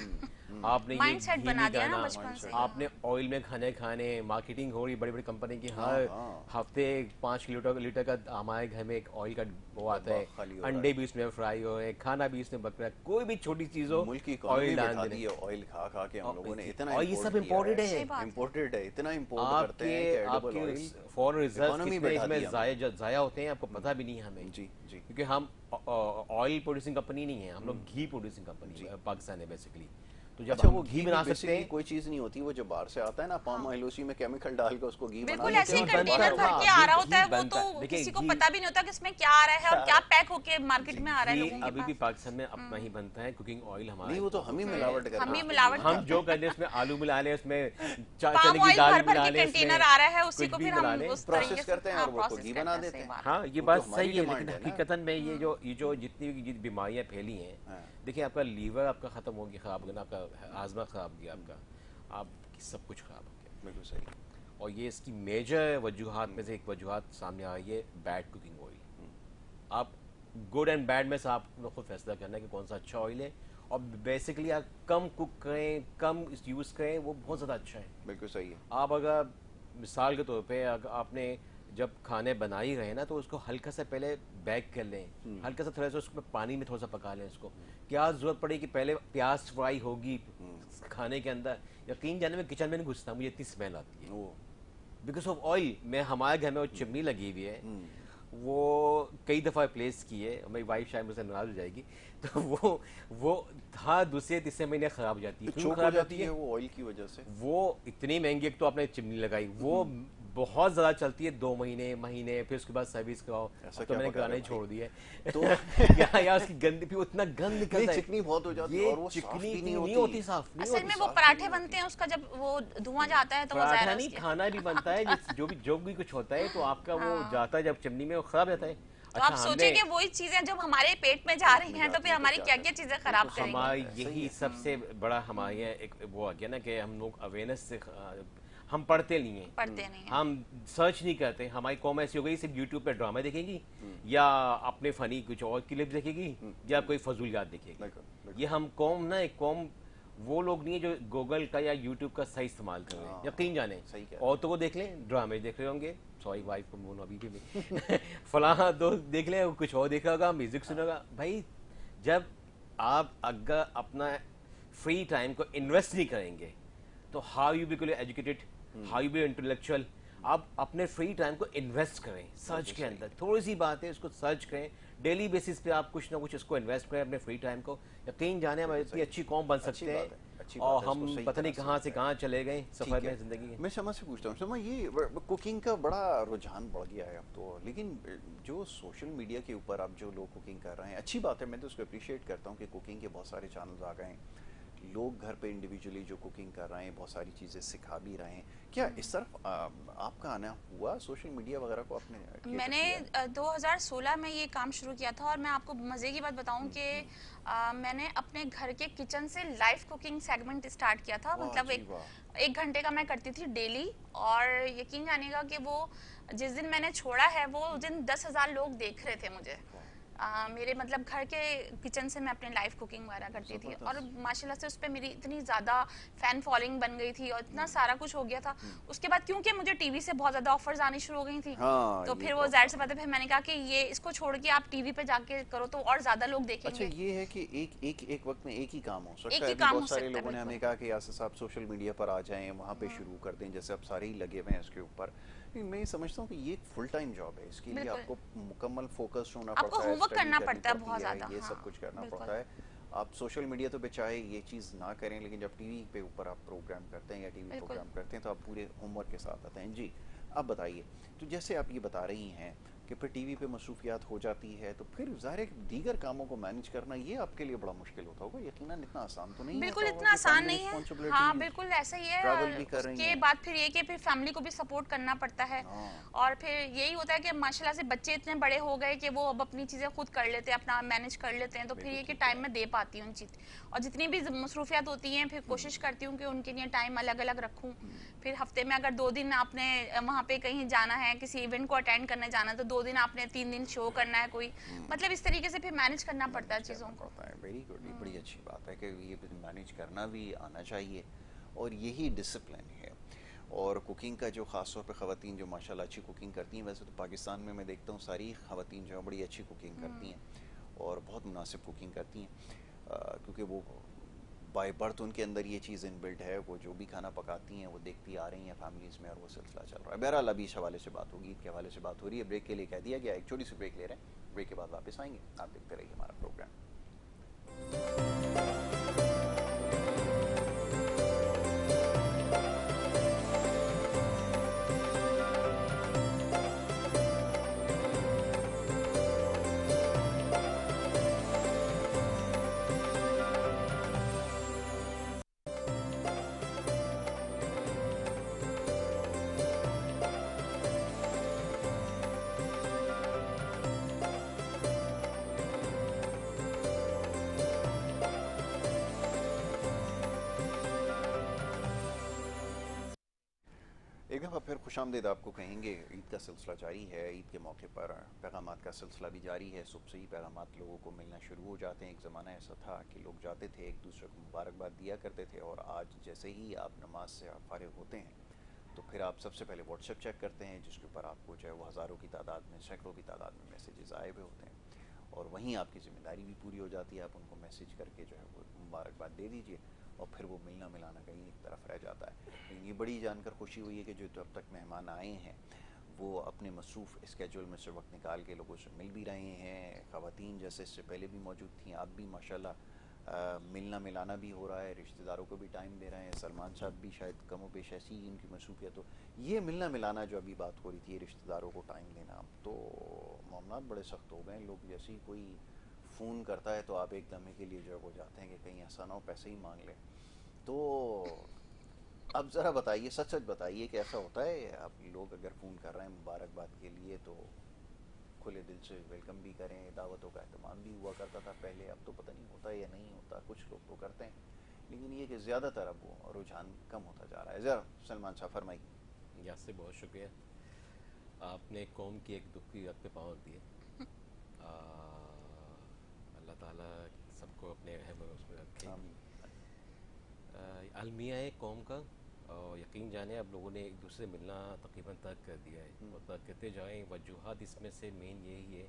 आपने ये घी नहीं खाना, आपने ऑयल में खाने मार्केटिंग हो रही बड़ी बड़ी कंपनी की, हर हफ्ते 5 लीटर का हमारे घर में एक ऑयल का वो आता है, अंडे भी इसमें फ्राई हो रहे हैं, खाना भी इसमें बक रहा है, कोई भी छोटी चीज़ हो ऑयल डाल दी है। ऑयल खा के हम लोगों ने इतना, और ये सब इम्पोर्टेड है, इतना इम्पोर्ट करते हैं कि आपके फॉरेन रिजर्व कितने इसमें ज़ाया होते हैं, आपको पता भी नहीं है हमें। जी जी, क्योंकि हम ऑयल प्रोड्यूसिंग कंपनी नहीं है, हम लोग घी प्रोड्यूसिंग कंपनी पाकिस्तान है बेसिकली। तो जब अच्छा, हम वो घी बना सकते हैं, कोई चीज नहीं होती, वो जो बाहर से आता है ना पाम ऑयल, उसी में केमिकल डाल के उसको घी बना बिल्कुल ऐसे कंटेनर भर के आ रहा होता है, वो तो किसी को पता भी नहीं होता कि इसमें क्या आ रहा है और क्या पैक होके मार्केट में आ रहा है लोगों के पास। अभी भी पाकिस्तान में अपना ही बनता है कुकिंग ऑयल हमारा। नहीं, वो तो हम ही मिलावट करते हैं, हम ही मिलावट, हम जो करते हैं उसमें आलू मिला ले, उसमें पाम ऑयल भर भर के कंटेनर आ रहा है, उसी को फिर हम उस तरीके प्रोसेस करते हैं और वो घी बना देते हैं। हाँ, ये बात सही है, लेकिन हकीकतन में ये जो जितनी बीमारियां फैली हैं, देखिए आपका लीवर आपका खत्म हो गया, खराब हो गया, आपका हाजमा खराब हो गया, आपका आप सब कुछ खराब हो गया। बिल्कुल सही। और ये इसकी मेजर वजूहात में से एक वजूहात सामने आ रही है, बैड कुकिंग ऑयल। आप गुड एंड बैड में से आपको खुद फैसला करना है कि कौन सा अच्छा ऑयल है, और बेसिकली आप कम कुक करें, कम यूज़ करें, वो बहुत ज़्यादा अच्छा है। बिल्कुल सही है। आप अगर मिसाल के तौर पे अगर आपने जब खाने बना ही रहे ना, तो उसको हल्का सा पहले बैक कर लें, हल्का सा थोड़ा सा उसमें पानी में थोड़ा सा पका लें इसको। क्या ज़रूरत पड़ेगी कि पहले प्याज फ्राई होगी खाने के अंदर, यकीन जाने में किचन में नहीं घुसता, मुझे इतनी स्मेल आती है बिकॉज ऑफ ऑयल। मैं हमारे घर में वो चिमनी लगी हुई है, वो कई दफ़ा प्लेस की है, मेरी वाइफ शायद मुझसे नाराज हो जाएगी, तो वो हर दूसरे तीसरे महीने ख़राब हो जाती है। क्यों खराब जाती है? वो ऑयल की वजह से। वो इतनी महंगी, एक तो आपने चिमनी लगाई, वो बहुत ज़्यादा चलती है, 2 महीने, फिर उसके बाद सर्विस कराओ, तो मैंने कराना ही छोड़ दिया है। तो या उसकी गंदी, फिर उतना गंद निकलता है, चिकनी बहुत हो जाती है, और वो चिकनी नहीं होती साफ। असल में वो पराठे बनते हैं, उसका जब वो धुआं जाता है तो वो पराठा नहीं, खाना भी बनता है, जो भी कुछ होता है, तो आपका वो जाता है जब चिमनी में, वो खराब जाता है। तो आप सोचिए कि वही चीजें जब हमारे पेट में जा रही हैं, तो फिर हमारी क्या क्या चीजें खराब करेंगी। हमारी यही सबसे बड़ा हमारे यहाँ एक वो आ गया ना कि हम लोग अवेयरनेस से, हम पढ़ते नहीं हैं, हम सर्च नहीं करते। हमारी कौम ऐसी हो गई, सिर्फ यूट्यूब पे ड्रामा देखेगी या अपने फनी कुछ और क्लिप देखेगी या कोई फजूलियात देखेगी। ये हम कौम ना, एक कौम वो लोग नहीं है जो गूगल का या यूट्यूब का सही इस्तेमाल कर रहे हैं। यकीन जाने औरतों को देख लें, ड्रामे देख रहे होंगे, सॉरी वाइफ को बोलो अभी भी फलां दोस्त देख लें, कुछ और देखा होगा, म्यूजिक सुना होगा। भाई जब आप अगर अपना फ्री टाइम को इन्वेस्ट नहीं करेंगे, तो how you become educated, how you be intellectual. आप अपने फ्री टाइम को इन्वेस्ट करें, सर्च के अंदर थोड़ी सी बात है, उसको सर्च करें, डेली बेसिस पे आप कुछ ना कुछ इसको इन्वेस्ट करें अपने फ्री टाइम को। यकीन जाने हम इतनी अच्छी कौम बन सकते हैं अच्छी और बात है, इसको हम सही पता नहीं तरह से कहाँ से बताया। कहाँ चले गए ठीक सफ़र है। में, ज़िंदगी में। मैं शमा से पूछता हूँ, शमा ये कुकिंग का बड़ा रुझान बढ़ गया है अब तो, लेकिन जो सोशल मीडिया के ऊपर अब जो लोग कुकिंग कर रहे हैं, अच्छी बात है, मैं तो उसको अप्रिशिएट करता हूँ कि कुकिंग के बहुत सारे चैनल्स आ गए हैं, लोग घर पे इंडिविजुअली जो कुकिंग कर रहे हैं बहुत सारी चीज़ें सिखा भी रहे हैं। क्या इस तरफ आपका आना हुआ, सोशल मीडिया वगैरह को आपने मैंने किया है? 2016 में ये काम शुरू किया था और मैं आपको मज़े की बात बताऊं कि मैंने अपने घर के किचन से लाइव कुकिंग सेगमेंट स्टार्ट किया था। वाह मतलब जी वाह। एक घंटे का मैं करती थी डेली, और यकीन जानिएगा कि वो जिस दिन मैंने छोड़ा है वो उस दिन 10,000 लोग देख रहे थे मुझे। मेरे मतलब घर के किचन से मैं अपने लाइव कुकिंग वगैरह करती थी, और माशाल्लाह से उस पर मेरी इतनी ज़्यादा फ़ैन फॉलोइंग बन गई थी और इतना सारा कुछ हो गया था। उसके बाद क्योंकि मुझे टीवी से बहुत ज़्यादा ऑफर्स आनी शुरू हो गई थी, हाँ, तो ये फिर वो जाहिर सी प्रॉब्लम बात है, है। फिर मैंने कहा कि ये इसको छोड़ के आप टीवी पे जाके करो तो और ज़्यादा लोग अच्छा, देखेंगे। ये है कि एक वक्त में एक ही काम हो सकता एक है। ही अभी काम हो बहुत सारे सकता है, लोगों ने हमें बिल्कुल। कहा कि यासर साहब सोशल मीडिया पर आ जाएं, वहाँ पे शुरू कर दें, जैसे अब सारे ही लगे हुए हैं इसके ऊपर। लेकिन मैं ये समझता हूँ कि ये एक फुल टाइम जॉब है, इसके लिए बिल्कुल आपको मुकम्मल फोकस होना आपको पड़ता है, होमवर्क स्टडी करना करनी पड़ता है पड़ती बहुत है, ज़्यादा। ये हाँ सब कुछ करना बिल्कुल। पड़ता है। आप सोशल मीडिया तो बेचारे ये चीज़ ना करें, लेकिन जब टीवी पे ऊपर आप प्रोग्राम करते हैं या टीवी बिल्कुल प्रोग्राम करते हैं तो आप पूरे होमवर्क के साथ आते हैं। जी, अब बताइए, तो जैसे आप ये बता रही हैं कि फिर टीवी पे मसरूफियात हो जाती है, तो फिर ज़ाहिर है कि दीगर कामों को मैनेज करना ये आपके लिए बड़ा मुश्किल होता होगा, यकीनन इतना आसान तो नहीं बिल्कुल होता होगा इतना कि आसान फैमिली नहीं है। हाँ रिस्पॉन्सिबिलिटीज, बिल्कुल ऐसा ही है। ट्रैवल भी कर रही उसके हैं। बाद फिर ये कि फिर फैमिली को भी सपोर्ट करना पड़ता है, हाँ, और फिर यही होता है कि माशाल्लाह से बच्चे इतने बड़े हो गए कि वो अब अपनी चीज़ें खुद कर लेते हैं, अपना मैनेज कर लेते हैं, तो फिर बिल्कुल ये कि ठीक टाइम है। में दे पाती हूँ उन चीज़। और जितनी भी मसरूफियात होती हैं फिर कोशिश करती हूँ कि उनके लिए टाइम अलग अलग रखूँ। फिर हफ्ते में अगर 2 दिन आपने वहाँ पे कहीं जाना है, किसी इवेंट को अटेंड करने जाना है, तो 2 दिन आपने 3 दिन शो करना है कोई, मतलब इस तरीके से फिर मैनेज करना पड़ता है मैनेज चीज़ों करना को। पड़ता है। वेरी गुड, ये बड़ी अच्छी बात है कि ये मैनेज करना भी आना चाहिए, और यही डिसिप्लिन है। और कुकिंग का जो ख़ास तौर पे ख़वातीन जो माशाल्लाह अच्छी कुकिंग करती हैं, वैसे तो पाकिस्तान में मैं देखता हूँ सारी ख़वातीन जो है बड़ी अच्छी कुकिंग करती हैं और बहुत मुनासिब कुकिंग करती हैं, क्योंकि वो बाय बर्थ उनके अंदर ये चीज़ इनबिल्ट है, वो जो भी खाना पकाती हैं वो देखती आ रही हैं फैमिलीज़ में, और वो सिलसिला चल रहा है। बहरहाल अभी इस हवाले से बात होगी, ईद के हवाले से बात हो रही है, ब्रेक के लिए कह दिया गया, एक छोटी सी ब्रेक ले रहे हैं, ब्रेक के बाद वापस आएंगे, आप देखते रहिए हमारा प्रोग्राम। एक दफ़ा फिर खुशामदीद आपको कहेंगे। ईद का सिलसिला जारी है, ईद के मौके पर पैगामात का सिलसिला भी जारी है। सुबह से ही पैगामात लोगों को मिलना शुरू हो जाते हैं। एक ज़माना ऐसा था कि लोग जाते थे एक दूसरे को मुबारकबाद दिया करते थे, और आज जैसे ही आप नमाज से आप फारिग होते हैं तो फिर आप सबसे पहले व्हाट्सएप चेक करते हैं, जिसके ऊपर आपको जो है वो हज़ारों की तादाद में, सैकड़ों की तादाद में मैसेजेस आए हुए होते हैं, और वहीं आपकी ज़िम्मेदारी भी पूरी हो जाती है, आप उनको मैसेज करके जो है वो मुबारकबाद दे दीजिए, और फिर वो मिलना मिलाना कहीं एक तरफ रह जाता है। लेकिन ये बड़ी जानकर खुशी हुई है कि जो अब तक मेहमान आए हैं वो अपने मसरूफ़ स्केजूल में से वक्त निकाल के लोगों से मिल भी रहे हैं। ख़वातीन जैसे इससे पहले भी मौजूद थी, आप भी माशाल्लाह मिलना मिलाना भी हो रहा है, रिश्तेदारों को भी टाइम दे रहे हैं। सलमान साहब भी शायद कमो पेश ऐसी ही उनकी मसरूफियत हो। ये मिलना मिलाना जो अभी बात हो रही थी, रिश्तेदारों को टाइम देना, तो मामला बड़े सख्त हो गए। लोग जैसे ही कोई फ़ोन करता है तो आप एक दमे के लिए जो है वो जाते हैं कि कहीं ऐसा ना हो पैसे ही मांग लें। तो अब ज़रा बताइए, सच सच बताइए कि ऐसा होता है? आप लोग अगर फ़ोन कर रहे हैं मुबारकबाद के लिए तो खुले दिल से वेलकम भी करें, दावतों का एहतमाम भी हुआ करता था पहले, अब तो पता नहीं होता है या नहीं होता, कुछ लोग तो करते हैं, लेकिन ये कि ज़्यादातर अब वो रुझान कम होता जा रहा है। ज़रा सलमान साहब फरमाइए। यहाँ से बहुत शुक्रिया, आपने कौम की एक दुख की वक्त पे पाँव दिए। अल्लाह ताला सबको अपने रहम और उसमें रखे। अलमिया है कौम का, और यकीन जाने अब लोगों ने एक दूसरे से मिलना तकरीबन तक कर दिया है, और तक करते जाएँ। वजूहात इसमें से मेन यही है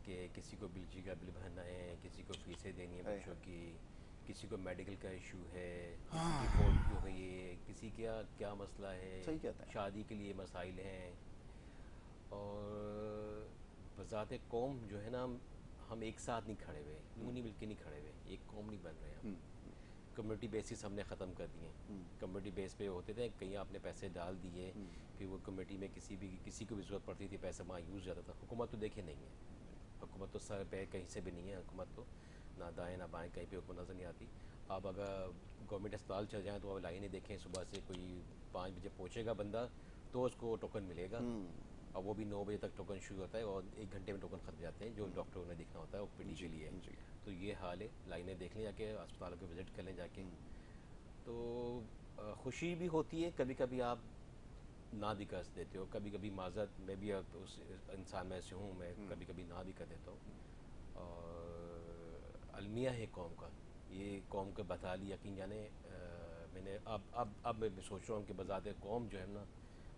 कि किसी को बिजली का बिल भरना है, किसी को फीसें देनी है बच्चों की, किसी को मेडिकल का इशू है, किसी की फौत हो गई है, किसी का क्या मसला है, सही कहते हैं। शादी के लिए मसाइल हैं। और बज़ाते कौम जो है ना, हम एक साथ नहीं खड़े हुए, यूँ नहीं मिल के नहीं खड़े हुए, एक कौम नहीं बन रहे हम। कम्युनिटी बेसिस हमने ख़त्म कर दिए। कम्युनिटी बेस पे होते थे, कहीं आपने पैसे डाल दिए, फिर वो कम्युनिटी में किसी को भी ज़रूरत पड़ती थी, पैसा वहाँ यूज़ जाता था। हुकूमत तो देखिए नहीं है, हुकूमत तो सर पे कहीं से भी नहीं है, हुकूमत तो ना दाएं ना बाएं कहीं पे हुकूमत नज़र नहीं आती। अब अगर गवर्नमेंट अस्पताल चल जाएँ तो अब लाइनें देखें, सुबह से कोई 5 बजे पहुँचेगा बंदा तो उसको टोकन मिलेगा, और वो भी 9 बजे तक टोकन शुरू होता है और 1 घंटे में टोकन खत्म जाते हैं जो डॉक्टरों ने देखना होता है ओपीडी के लिए। तो ये हाल है, लाइनें देख लें जाके, अस्पतालों को विज़िट कर लें जाके। तो खुशी भी होती है, कभी कभी आप ना भी कर देते हो, कभी कभी माजरत मैं भी अब उस इंसान में से हूँ, मैं कभी कभी ना भी कर देता हूँ। और अलमिया है कौम का, ये कौम का बता लिया यकीन जाने। मैंने अब मैं सोच रहा हूँ कि बजाते कौम जो है ना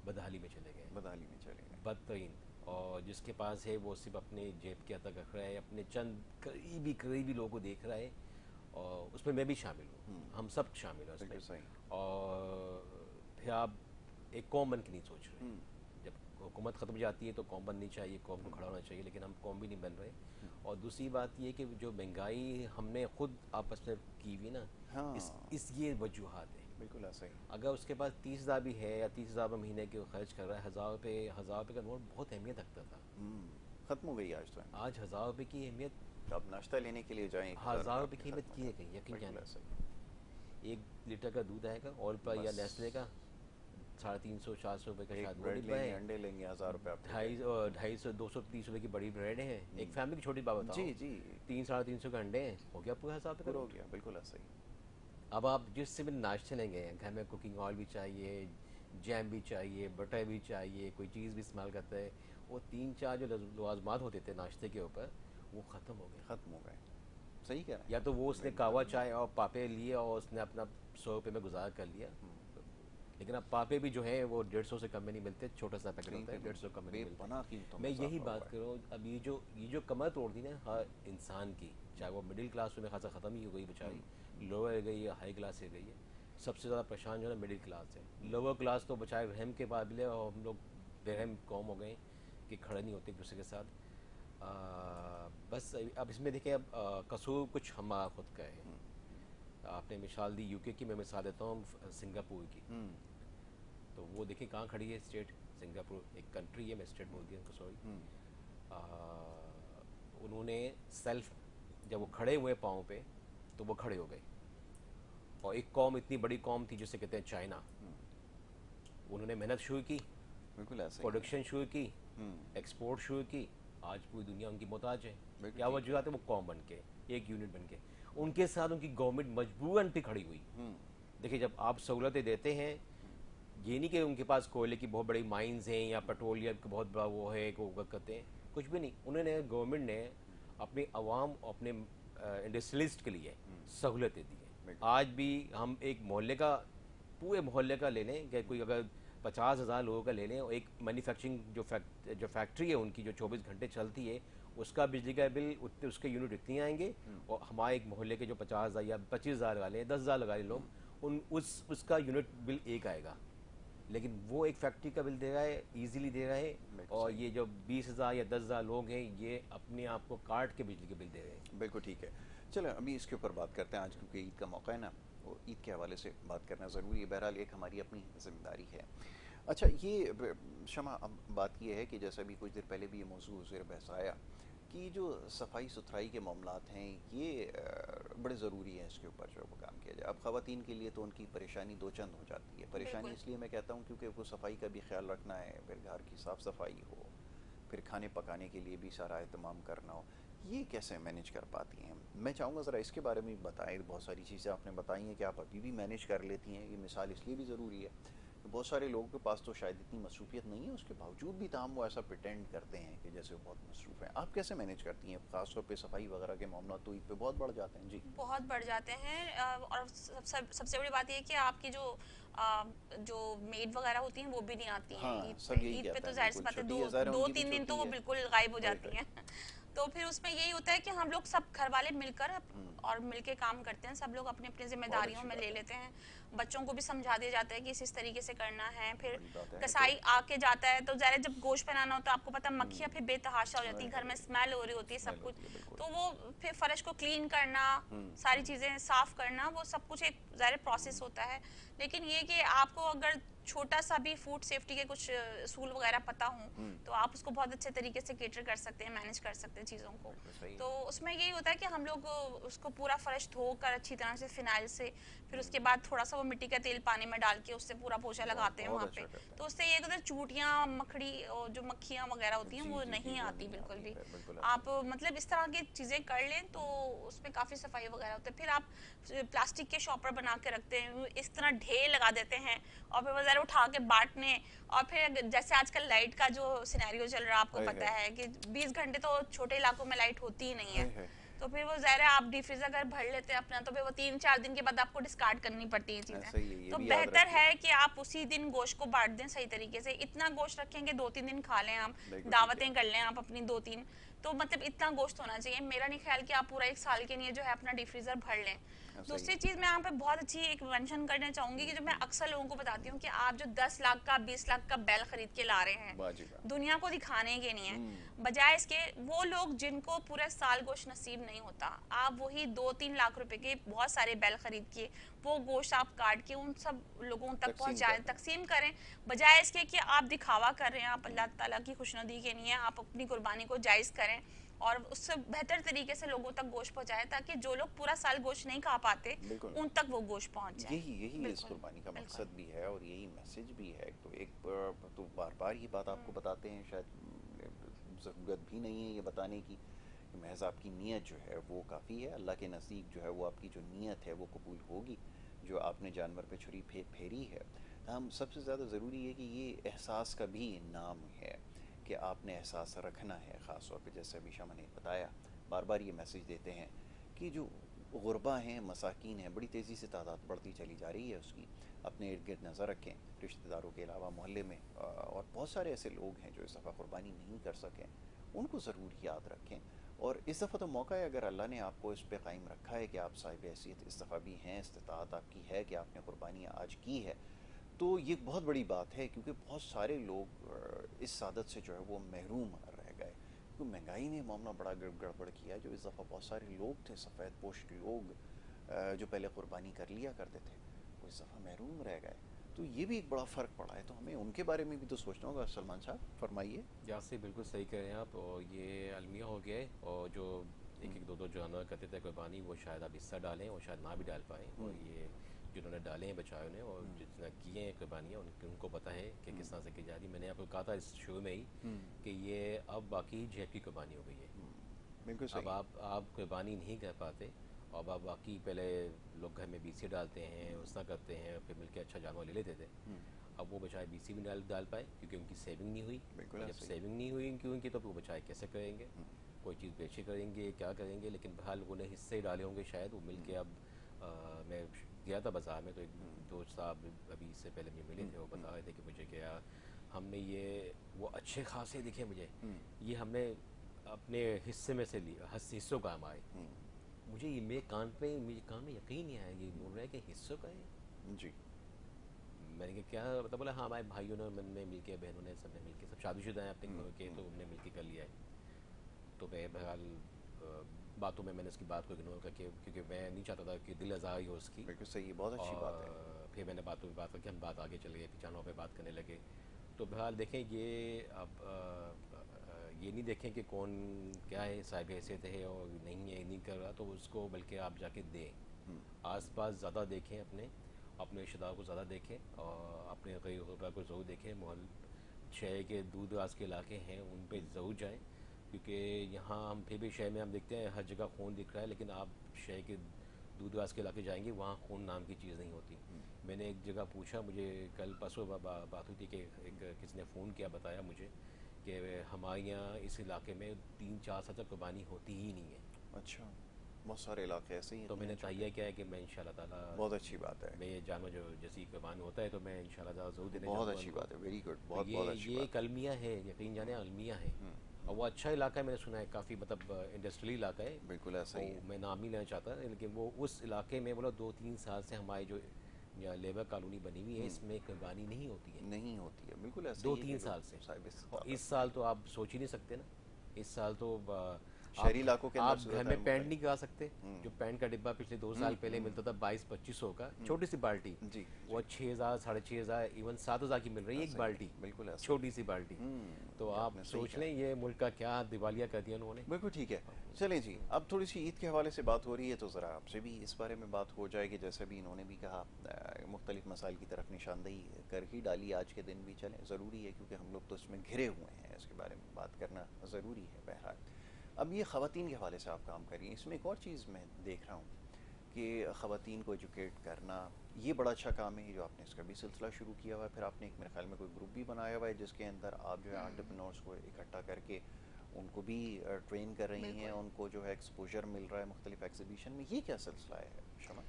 बदहाली में चले गए, बदहाली में चले गए, बदतरीन। और जिसके पास है वो सिर्फ अपने जेब के हद तक रख रहा है, अपने चंद करीबी लोगों को देख रहा है, और उसमें मैं भी शामिल हूँ, हम सब शामिल हैं उसमें। और फिर आप एक कौम बन के नहीं सोच रहे। जब हुकूमत ख़त्म हो जाती है तो कौम बननी चाहिए, कौम को खड़ा होना चाहिए, लेकिन हम कौम भी नहीं बन रहे। और दूसरी बात ये कि जो महंगाई हमने खुद आपस में की हुई ना, इस ये वजूहात है। बिल्कुल ऐसा ही। अगर उसके पास 30,000 भी है या 30,000 महीने के खर्च कर रहा है, 1,000 रुपये का नोट बहुत अहमियत रखता था, ख़त्म हो गई आज तो। आज 1,000 रुपये की अहमियत, आप नाश्ता लेने के लिए जाएं 1,000 रुपये की अहमियत की है कहीं, यकीन जाने। 1 लीटर का दूध आएगा ऑल पर या नेस्ले का 350-400 रुपये का शायद ब्रेड लेंगे, अंडे लेंगे, 1,000 रुपये, 250 230 रुपये की बड़ी ब्रेड है, एक फैमिली की छोटी बात बताओ, जी जी, 300-350 का अंडे हैं, हो गया पूरा 1,000 रुपये हो गया, बिल्कुल ऐसा ही। अब आप जिससे भी नाश्ते लेंगे, घर में कुकिंग ऑयल भी चाहिए, जैम भी चाहिए, बटर भी चाहिए, कोई चीज़ भी इस्तेमाल करता है, वो 3-4 जो लवाजमात होते थे नाश्ते के ऊपर वो ख़त्म हो गए। सही कह रहे हैं। या तो वो उसने कावा चाय और पापे लिए और उसने अपना 100 रुपये में गुजार कर लिया, लेकिन अब पापे भी जो है वो 150 से कम में नहीं मिलते, छोटा सा पैकेट होता है, 150 कम में नहीं मिलता। मैं यही बात कर रहा हूँ, अब ये जो कमर तोड़ दी ना हर इंसान की, चाहे वो मिडिल क्लास में खासा ख़त्म ही हो गई बेचारी, लोअर गई या हाई क्लास से गई है, सबसे ज़्यादा परेशान जो है मिडिल क्लास है। लोअर क्लास तो बचाए रहम के काबिल है, और हम लोग बेरहम कौम हो गए कि खड़े नहीं होते एक दूसरे के साथ। बस अब इसमें देखें, अब कसूर कुछ हमारा खुद का है। आपने मिसाल दी यूके की, मैं मिसाल देता हूँ सिंगापुर की। तो वो देखिए कहाँ खड़ी है स्टेट, सिंगापुर एक कंट्री है, मैं स्टेट बोल दिया उनको, सॉरी। उन्होंने सेल्फ, जब वो खड़े हुए पाँव पे तो वो खड़े हो गए। और एक कौम, इतनी बड़ी कौम थी जिसे कहते हैं चाइना, उन्होंने मेहनत शुरू की, बिल्कुल ऐसे प्रोडक्शन शुरू की, एक्सपोर्ट शुरू की, आज पूरी दुनिया उनकी मोहताज है। क्या वजूहत है? वो कौम बन के, एक यूनिट बन के, उनके साथ उनकी गवर्नमेंट मजबूरन पे खड़ी हुई। देखिए, जब आप सहूलतें देते हैं, ये नहीं कि उनके पास कोयले की बहुत बड़ी माइंस हैं या पेट्रोलियम का बहुत बड़ा वो है कि वो करते हैं, कुछ भी नहीं। उन्होंने, गवर्नमेंट ने अपने अवाम, अपने इंडस्ट्रियलिस्ट के लिए सहूलतें दी हैं। आज भी हम एक मोहल्ले का, पूरे मोहल्ले का ले लें, कि कोई अगर 50,000 लोगों का ले लें, और एक मैन्युफैक्चरिंग जो फैक्ट्री है उनकी, जो 24 घंटे चलती है, उसका बिजली का बिल उतने, उसके यूनिट इतनी आएंगे, और हमारे एक मोहल्ले के जो 50,000 या 25,000 लगा लें, 10,000 लगा लें लोग, उसका यूनिट बिल एक आएगा। लेकिन वो एक फैक्ट्री का बिल दे रहा है, इजीली दे रहा है, और ये जो 20,000 या 10,000 लोग हैं, ये अपने आप को काट के बिजली के बिल दे रहे हैं। बिल्कुल ठीक है। चलो अभी इसके ऊपर बात करते हैं, आज क्योंकि ईद का मौका है ना, वो ईद के हवाले से बात करना ज़रूरी है। बहरहाल एक हमारी अपनी जिम्मेदारी है। अच्छा, ये शमा, अब बात ये है कि जैसे अभी कुछ देर पहले भी ये मौजूद ज़ेर बहस आया कि जो सफाई सुथराई के मामलात हैं, ये बड़े ज़रूरी हैं, इसके ऊपर जो है वो काम किया जाए। अब ख़वातीन के लिए तो उनकी परेशानी दो चंद हो जाती है। परेशानी इसलिए मैं कहता हूँ क्योंकि वो सफाई का भी ख्याल रखना है, फिर घर की साफ़ सफाई हो, फिर खाने पकाने के लिए भी सारा एहतमाम करना हो, ये कैसे मैनेज कर पाती हैं? मैं चाहूँगा ज़रा इसके बारे में बताएं। बहुत सारी चीज़ें आपने बताई हैं कि आप अभी भी मैनेज कर लेती हैं, ये मिसाल इसलिए भी ज़रूरी है कि बहुत सारे लोगों के पास तो शायद इतनी मसरूफियत नहीं है, उसके बावजूद भी ताहम वो ऐसा प्रिटेंड करते हैं कि जैसे वो बहुत मसरूफ़ हैं। आप कैसे मैनेज करती हैं? ख़ासतौर पे सफाई वगैरह के मामला तो ईद पे बहुत बढ़ जाते हैं। जी, बहुत बढ़ जाते हैं। और सबसे बड़ी बात ये है कि आपकी जो मेड वगैरह होती हैं वो भी नहीं आती हैं ईद पे। तो जाहिर सी बात है 2-3 दिन तो वो बिल्कुल गायब हो जाती हैं। तो फिर उसमें यही होता है कि हम लोग सब घर वाले मिलकर और मिलके काम करते हैं, सब लोग अपनी अपनी जिम्मेदारियों में ले लेते हैं। बच्चों को भी समझा दिया जाता है कि इस तरीके से करना है। फिर कसाई आके जाता है तो ज़रा जब गोश्त बनाना होता है, आपको पता है मक्खियाँ फिर बेतहाशा हो जाती है, घर में स्मेल हो रही होती है सब कुछ, तो वो फिर फर्श को क्लीन करना, सारी चीज़ें साफ करना, वो सब कुछ एक ज़ाहिर प्रोसेस होता है। लेकिन ये कि आपको अगर छोटा सा भी फूड सेफ्टी के कुछ असूल वगैरह पता हो तो आप उसको बहुत अच्छे तरीके से केटर कर सकते हैं, मैनेज कर सकते हैं चीज़ों को। तो उसमें यही होता है कि हम लोग उसको पूरा फर्श धोकर अच्छी तरह से फिनाइल से, फिर उसके बाद थोड़ा सा वो मिट्टी का तेल पानी में डाल के उससे पूरा पोछा लगाते हैं वहाँ पे। तो उससे ये होता है चूटियाँ, मकड़ी और जो मक्खियाँ वगैरह होती हैं वो नहीं आती बिल्कुल भी। आप मतलब इस तरह की चीज़ें कर लें तो उसमें काफ़ी सफाई वगैरह होती है। फिर आप प्लास्टिक के शॉपर बना के रखते हैं, इस तरह ढेर लगा देते हैं और फिर वो उठा के बांटने। और फिर जैसे आजकल लाइट का जो सिनेरियो चल रहा है आपको पता है कि 20 घंटे तो छोटे इलाकों में लाइट होती ही नहीं है। तो फिर वो ज़ाहिर है आप डिफ्रीजर अगर भर लेते हैं अपना तो फिर वो 3-4 दिन के बाद आपको डिस्कार्ड करनी पड़ती है चीज़ें। तो बेहतर है कि आप उसी दिन गोश्त को बांट दें सही तरीके से। इतना गोश्त रखेंगे 2-3 दिन खा लें आप, दावतें कर लें आप अपनी 2-3, तो मतलब इतना गोश्त होना चाहिए। मेरा नहीं ख्याल कि आप पूरा 1 साल के लिए जो है अपना डिफ्रीजर भर लें। दूसरी चीज़ मैं यहाँ पे बहुत अच्छी एक मेंशन करना चाहूँगी कि जो मैं अक्सर लोगों को बताती हूँ कि आप जो 10 लाख का 20 लाख का बैल खरीद के ला रहे हैं दुनिया को दिखाने के लिए, बजाय इसके वो लोग जिनको पूरे साल गोश्त नसीब नहीं होता, आप वही 2-3 लाख रुपए के बहुत सारे बैल खरीद के वो गोश्त आप काट के उन सब लोगों तक पहुँचाएं, तकसीम करें, बजाय इसके कि आप दिखावा कर रहे हैं। आप अल्लाह ताला की खुशनुदी के लिए आप अपनी कुर्बानी को जायज़ करें और उससे बेहतर तरीके से लोगों तक गोश्त पहुंचाए ताकि जो लोग पूरा साल गोश्त नहीं खा पाते उन तक वो गोश्त पहुंच जाए। यही इस कुर्बानी का मकसद भी है और यही मैसेज भी है। तो बार बार ये बात आपको बताते हैं, शायद ज़रूरत भी नहीं है ये बताने की, महज आपकी नीयत जो है वो काफ़ी है। अल्लाह के नज़दीक जो है वो आपकी जो नीयत है वो कबूल होगी, जो आपने जानवर पे छुरी फेरी है। हम सबसे ज़्यादा ज़रूरी है कि ये एहसास का भी नाम है कि आपने एहसास रखना है। ख़ास तौर पे जैसे अभी शामा ने बताया, बार बार ये मैसेज देते हैं कि जो गुरबा हैं, मसाकीन हैं, बड़ी तेज़ी से तादाद बढ़ती चली जा रही है उसकी। अपने इर्द गिर्द नज़र रखें, रिश्तेदारों के अलावा मोहल्ले में और बहुत सारे ऐसे लोग हैं जो इस दफ़ा कुर्बानी नहीं कर सकें, उनको ज़रूर याद रखें। और इस दफ़ा तो मौका है, अगर अल्लाह ने आपको इस पे कायम रखा है कि आप साहिब हैसियत इस दफ़ा भी हैं, इस्तिताअत आपकी है कि आपने कुर्बानी आज की है, तो ये बहुत बड़ी बात है। क्योंकि बहुत सारे लोग इस सादत से जो है वो महरूम रह गए, क्योंकि महंगाई ने मामला बड़ा गड़बड़ किया। जो इस दफ़ा बहुत सारे लोग थे, सफ़ेद पोश लोग जो पहले कुर्बानी कर लिया करते थे, वो इस दफ़ा महरूम रह गए। तो ये भी एक बड़ा फ़र्क पड़ा है, तो हमें उनके बारे में भी तो सोचना होगा। सलमान साहब फरमाइए। यासी बिल्कुल सही कह रहे हैं आप। और ये अलमिया हो गया है, और जो एक दो जानवर करते थे कुर्बानी, वो शायद अब हिस्सा डालें और शायद ना भी डाल पाएँ। और ये जिन्होंने डाले हैं बचाए ने और जितना किए हैं कुर्बानियाँ, उनको पता है कि किस तरह से की जा रही है। मैंने आपको कहा था इस शुरू में ही कि ये अब बाकी जेब की कुर्बानी हो गई है। बिल्कुल सही। अब आप कुर्बानी नहीं कर पाते, और अब बाकी पहले लोग घर में बीसी डालते हैं, उस तरह करते हैं, फिर मिलकर अच्छा जानवर ले लेते थे। अब वो बचाए बीसी भी डाल पाए क्योंकि उनकी सेविंग नहीं हुई। जब सेविंग नहीं हुई उनकी, तो वो बचाए कैसे करेंगे, कोई चीज़ बेचे करेंगे, क्या करेंगे। लेकिन बहरहाल उन्हें हिस्से डाले होंगे शायद, वो मिल के अब मैं गया था बाज़ार में, तो एक दोस्त साहब अभी इससे पहले मुझे मिले थे, वो बता रहे थे कि मुझे क्या हमने ये वो अच्छे खासे दिखे मुझे, ये हमने अपने हिस्से में से लिया, हिस्सों का हमारे। मुझे ये मेरे कान में यकीन नहीं आया, ये बोल रहे हैं कि हिस्सों का है जी। मैंने कहा क्या मतलब, बोला हाँ हमारे भाइयों ने मन में मिलके, बहनों ने सबने मिलके, सब शादीशुदा हैं अपने घर के, तो उन्होंने मिलके कर लिया है। तो मैं बहरहाल बातों में मैंने उसकी बात को इग्नोर करके, क्योंकि मैं नहीं चाहता था कि दिल आज़ारी हो उसकी। बिल्कुल सही, बहुत अच्छी बात है। फिर मैंने बातों में बात करके हम बात आगे चले गए, फिर जानवरों पे बात करने लगे। तो बहरहाल देखें, ये अब ये नहीं देखें कि कौन क्या है, साहिब हैसियत है और नहीं है, नहीं कर रहा, तो उसको बल्कि आप जाके दें। आसपास ज़्यादा देखें, अपने रिश्तेदार को ज़्यादा देखें, और अपने गरीब को ज़रूर देखें। शहर के दूर दराज के इलाके हैं उन पर ज़रूर जाएँ, क्योंकि यहाँ हम फिर भी शहर में हम देखते हैं हर जगह खून दिख रहा है, लेकिन आप शहर के दूर दराज के इलाके जाएंगे, वहाँ खून नाम की चीज़ नहीं होती। मैंने एक जगह पूछा, मुझे कल परसों बात हुई थी कि किसी ने फ़ोन किया, बताया मुझे कि हमारे यहाँ इस इलाके में 3-4 साल तक कुर्बानी होती ही नहीं है। अच्छा, बहुत सारे इलाके ऐसे ही। तो मैंने तहिया किया है कि मैं इंशाल्लाह ताला, बहुत अच्छी बात है, मैं ये जानवर जो जैसी कुर्बान होता है तो मैं इंशाल्लाह ताला ज़रूर देने। बहुत अच्छी बात है, वेरी गुड, बहुत अच्छी ये एक अलमिया है, यकीन जाने अलमिया है। और वो अच्छा इलाका है, मैंने सुना है, काफ़ी मतलब इंडस्ट्रियल इलाका है। बिल्कुल ऐसा ही है। मैं नाम नहीं लेना चाहता, लेकिन वो उस इलाके में बोला 2-3 साल से हमारी जो या लेबर कॉलोनी बनी हुई है, इसमें कुर्बानी नहीं होती है, नहीं होती है, बिल्कुल ऐसा ही है 2-3 कि साल लोग से। साहिब और इस्तेमाल इस साल तो आप सोच ही नहीं सकते ना, इस साल तो शहरी इलाकों के अंदर आप सूरत घर हाल में पेंट मुख्तलिफ। नहीं करा सकते। जो पेंट का डिब्बा पिछले 2 साल पहले मिलता था 22-2500 का, छोटी सी बाल्टी, जी, वो 6000, 6500, इवन 7000 की मिल रही है एक बाल्टी, बिल्कुल ऐसा। छोटी सी बाल्टी। तो ये आप आपने सही सोच लें ये मुल्क का क्या दिवालिया कर दिया उन्होंने। बिल्कुल ठीक है। चलें जी, अब थोड़ी सी ईद के हवाले से बात हो रही है तो ज़रा आपसे भी इस बारे में बात हो जाएगी। जैसे भी इन्होंने भी कहा, मुख्तलिफ मसाइल की तरफ निशानदेही कर ही डाली। आज के दिन भी चलें, ज़रूरी है क्योंकि हम लोग तो इसमें घिरे हुए हैं, इसके बारे में बात करना ज़रूरी है। बहरहाल अब ये ख़वातीन के हवाले से आप काम करिए, इसमें एक और चीज़ मैं देख रहा हूँ कि ख़वातीन को एजुकेट करना, ये बड़ा अच्छा काम है जो आपने इसका भी सिलसिला शुरू किया हुआ है। फिर आपने एक मेरे ख्याल में कोई ग्रुप भी बनाया हुआ है जिसके अंदर आप जो है एंटरप्रेन्योर्स को इकट्ठा करके उनको भी ट्रेन कर रही हैं, उनको जो है एक्सपोजर मिल रहा है मुख्तलिफ एग्जीबिशन में। ये क्या सिलसिला है शमा?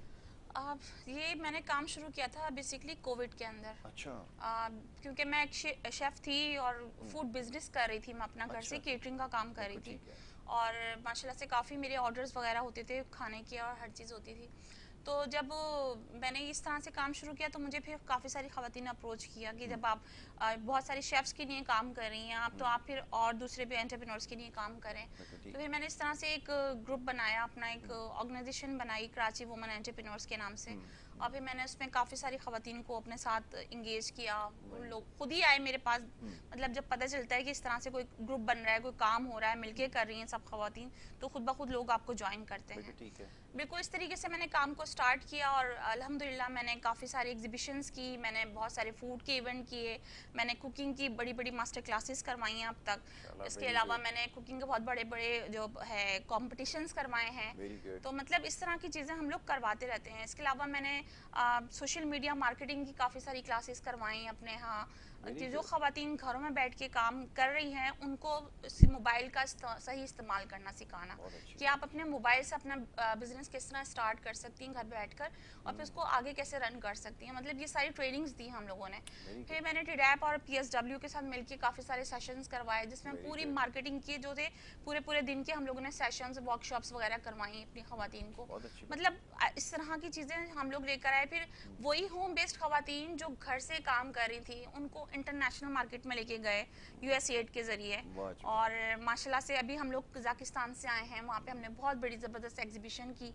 ये मैंने काम शुरू किया था बेसिकली कोविड के अंदर। अच्छा। क्योंकि मैं एक शेफ़ थी और फूड बिजनेस कर रही थी, मैं अपना घर से केटरिंग का काम कर रही थी, और माशाल्लाह से काफ़ी मेरे ऑर्डर्स वगैरह होते थे खाने के और हर चीज़ होती थी। तो जब मैंने इस तरह से काम शुरू किया तो मुझे फिर काफ़ी सारी ख़वातीन अप्रोच किया कि जब आप बहुत सारे शेफ्स के लिए काम कर रही हैं आप, तो आप फिर और दूसरे भी एंटरप्रेन्योर्स के लिए काम करें। तो फिर मैंने इस तरह से एक ग्रुप बनाया, अपना एक ऑर्गेनाइजेशन बनाई, कराची वुमेन एंटरप्रेन्योर्स के नाम से। और फिर मैंने उसमें काफ़ी सारी ख़वातीन को अपने साथ इंगेज किया। लोग खुद ही आए मेरे पास, मतलब जब पता चलता है कि इस तरह से कोई ग्रुप बन रहा है, कोई काम हो रहा है, मिलके कर रही हैं सब ख़वातीन, तो खुद ब खुद लोग आपको ज्वाइन करते हैं। बिल्कुल इस तरीके से मैंने काम को स्टार्ट किया और अल्हम्दुलिल्लाह मैंने काफ़ी सारी एग्जीबिशंस की, मैंने बहुत सारे फूड के इवेंट किए, मैंने कुकिंग की बड़ी बड़ी मास्टर क्लासेस करवाई हैं अब तक। इसके अलावा मैंने कुकिंग के बहुत बड़े बड़े जो है कॉम्पिटिशन्स करवाए हैं। तो मतलब इस तरह की चीज़ें हम लोग करवाते रहते हैं। इसके अलावा मैंने सोशल मीडिया मार्केटिंग की काफ़ी सारी क्लासेस करवाई हैं अपने यहाँ। जो ख़वातीन घरों में बैठ के काम कर रही हैं उनको मोबाइल का सही इस्तेमाल करना सिखाना, कि आप अपने मोबाइल से अपना बिजनेस किस तरह स्टार्ट कर सकती हैं घर बैठकर, और फिर उसको आगे कैसे रन कर सकती हैं। मतलब ये सारी ट्रेनिंग्स दी हम लोगों ने। फिर मैंने टीडैप और PSW के साथ मिलकर काफ़ी सारे सेशंस करवाए, जिसमें पूरी मार्केटिंग की जो थे पूरे दिन के हम लोगों ने सेशंस, वर्कशॉप्स वगैरह करवाई अपनी ख़वातीन को। मतलब इस तरह की चीज़ें हम लोग लेकर आए। फिर वही होम बेस्ड ख़वातीन जो घर से काम कर रही थी उनको इंटरनेशनल मार्केट में लेके गए USAID के ज़रिए। और माशाल्लाह से अभी हम लोग कज़ाकिस्तान से आए हैं, वहाँ पे हमने बहुत बड़ी ज़बरदस्त एग्जीबिशन की,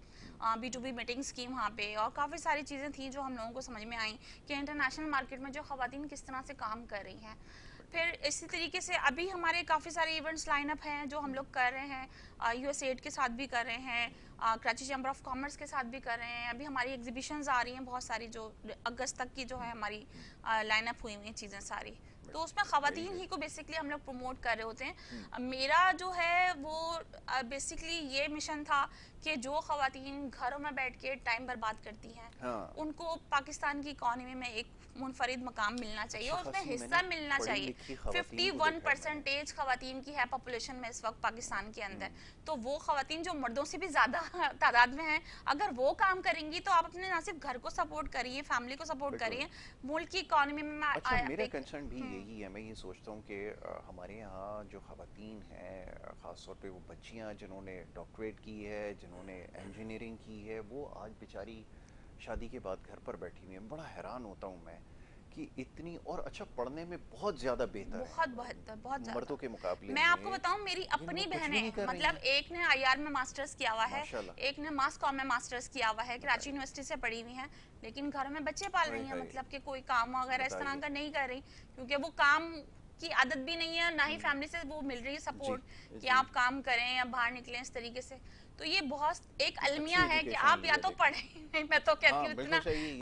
B2B मीटिंग्स की वहाँ पे, और काफ़ी सारी चीज़ें थी जो हम लोगों को समझ में आई कि इंटरनेशनल मार्केट में जो ख़वातीन किस तरह से काम कर रही हैं। फिर इसी तरीके से अभी हमारे काफ़ी सारे इवेंट्स लाइनअप हैं जो हम लोग कर रहे हैं, USAID के साथ भी कर रहे हैं, कराची चैम्बर ऑफ कॉमर्स के साथ भी कर रहे हैं। अभी हमारी एग्जीबिशंस आ रही हैं बहुत सारी, जो अगस्त तक की जो है हमारी लाइनअप हुई हुई हैं चीज़ें सारी। तो उसमें ख़वातीन ही को बेसिकली हम लोग प्रमोट कर रहे होते हैं। मेरा जो है वो बेसिकली ये मिशन था कि जो ख़वातीन घरों में बैठ के टाइम बर्बाद करती हैं, उनको पाकिस्तान की इकॉनमी में एक मुनफरिद मकाम मिलना चाहिए और उसमें हिस्सा मिलना चाहिए। 51% ख़वातीन की है पॉपुलेशन में इस वक्त पाकिस्तान के अंदर। तो वो ख़वातीन जो मर्दों से भी ज़्यादा तादाद में हैं, अगर वो काम करेंगी तो आप अपने ना सिर्फ घर को सपोर्ट करिए, फैमिली को सपोर्ट करिए, मुल्क की इकॉनमी में। अच्छा, मेरा कंसर्न भी यही है। मैं ये सोचता हूँ कि हमारे यहाँ जो ख़वातीन हैं, ख़ास तौर पे वो बच्चियाँ जिन्होंने डॉक्टरेट की है, जिन्होंने इंजीनियरिंग की है, वो आज बेचारी शादी के बाद घर पर बैठी हुई हैं। बड़ा हैरान होता हूँ मैं कि इतनी, और अच्छा पढ़ने में बहुत ज़्यादा बेहतर है, बहुत मर्दों के मुकाबले। मैं आपको बताऊं, मेरी अपनी बहनें, मतलब एक ने IR में मास्टर्स किया हुआ है, एक ने मास कॉम में मास्टर्स किया हुआ है, कराची यूनिवर्सिटी से पढ़ी हुई हैं, लेकिन घर में बच्चे पाल रही हैं। मतलब कि कोई काम वगैरह इस तरह का नहीं कर रही, क्योंकि वो काम की आदत भी नहीं है, ना ही फैमिली से वो मिल रही है सपोर्ट कि आप काम करें या बाहर निकलें इस तरीके से। तो ये बहुत एक अलमिया है कि आप या तो पढ़ें, मैं तो कहती हूँ इतना,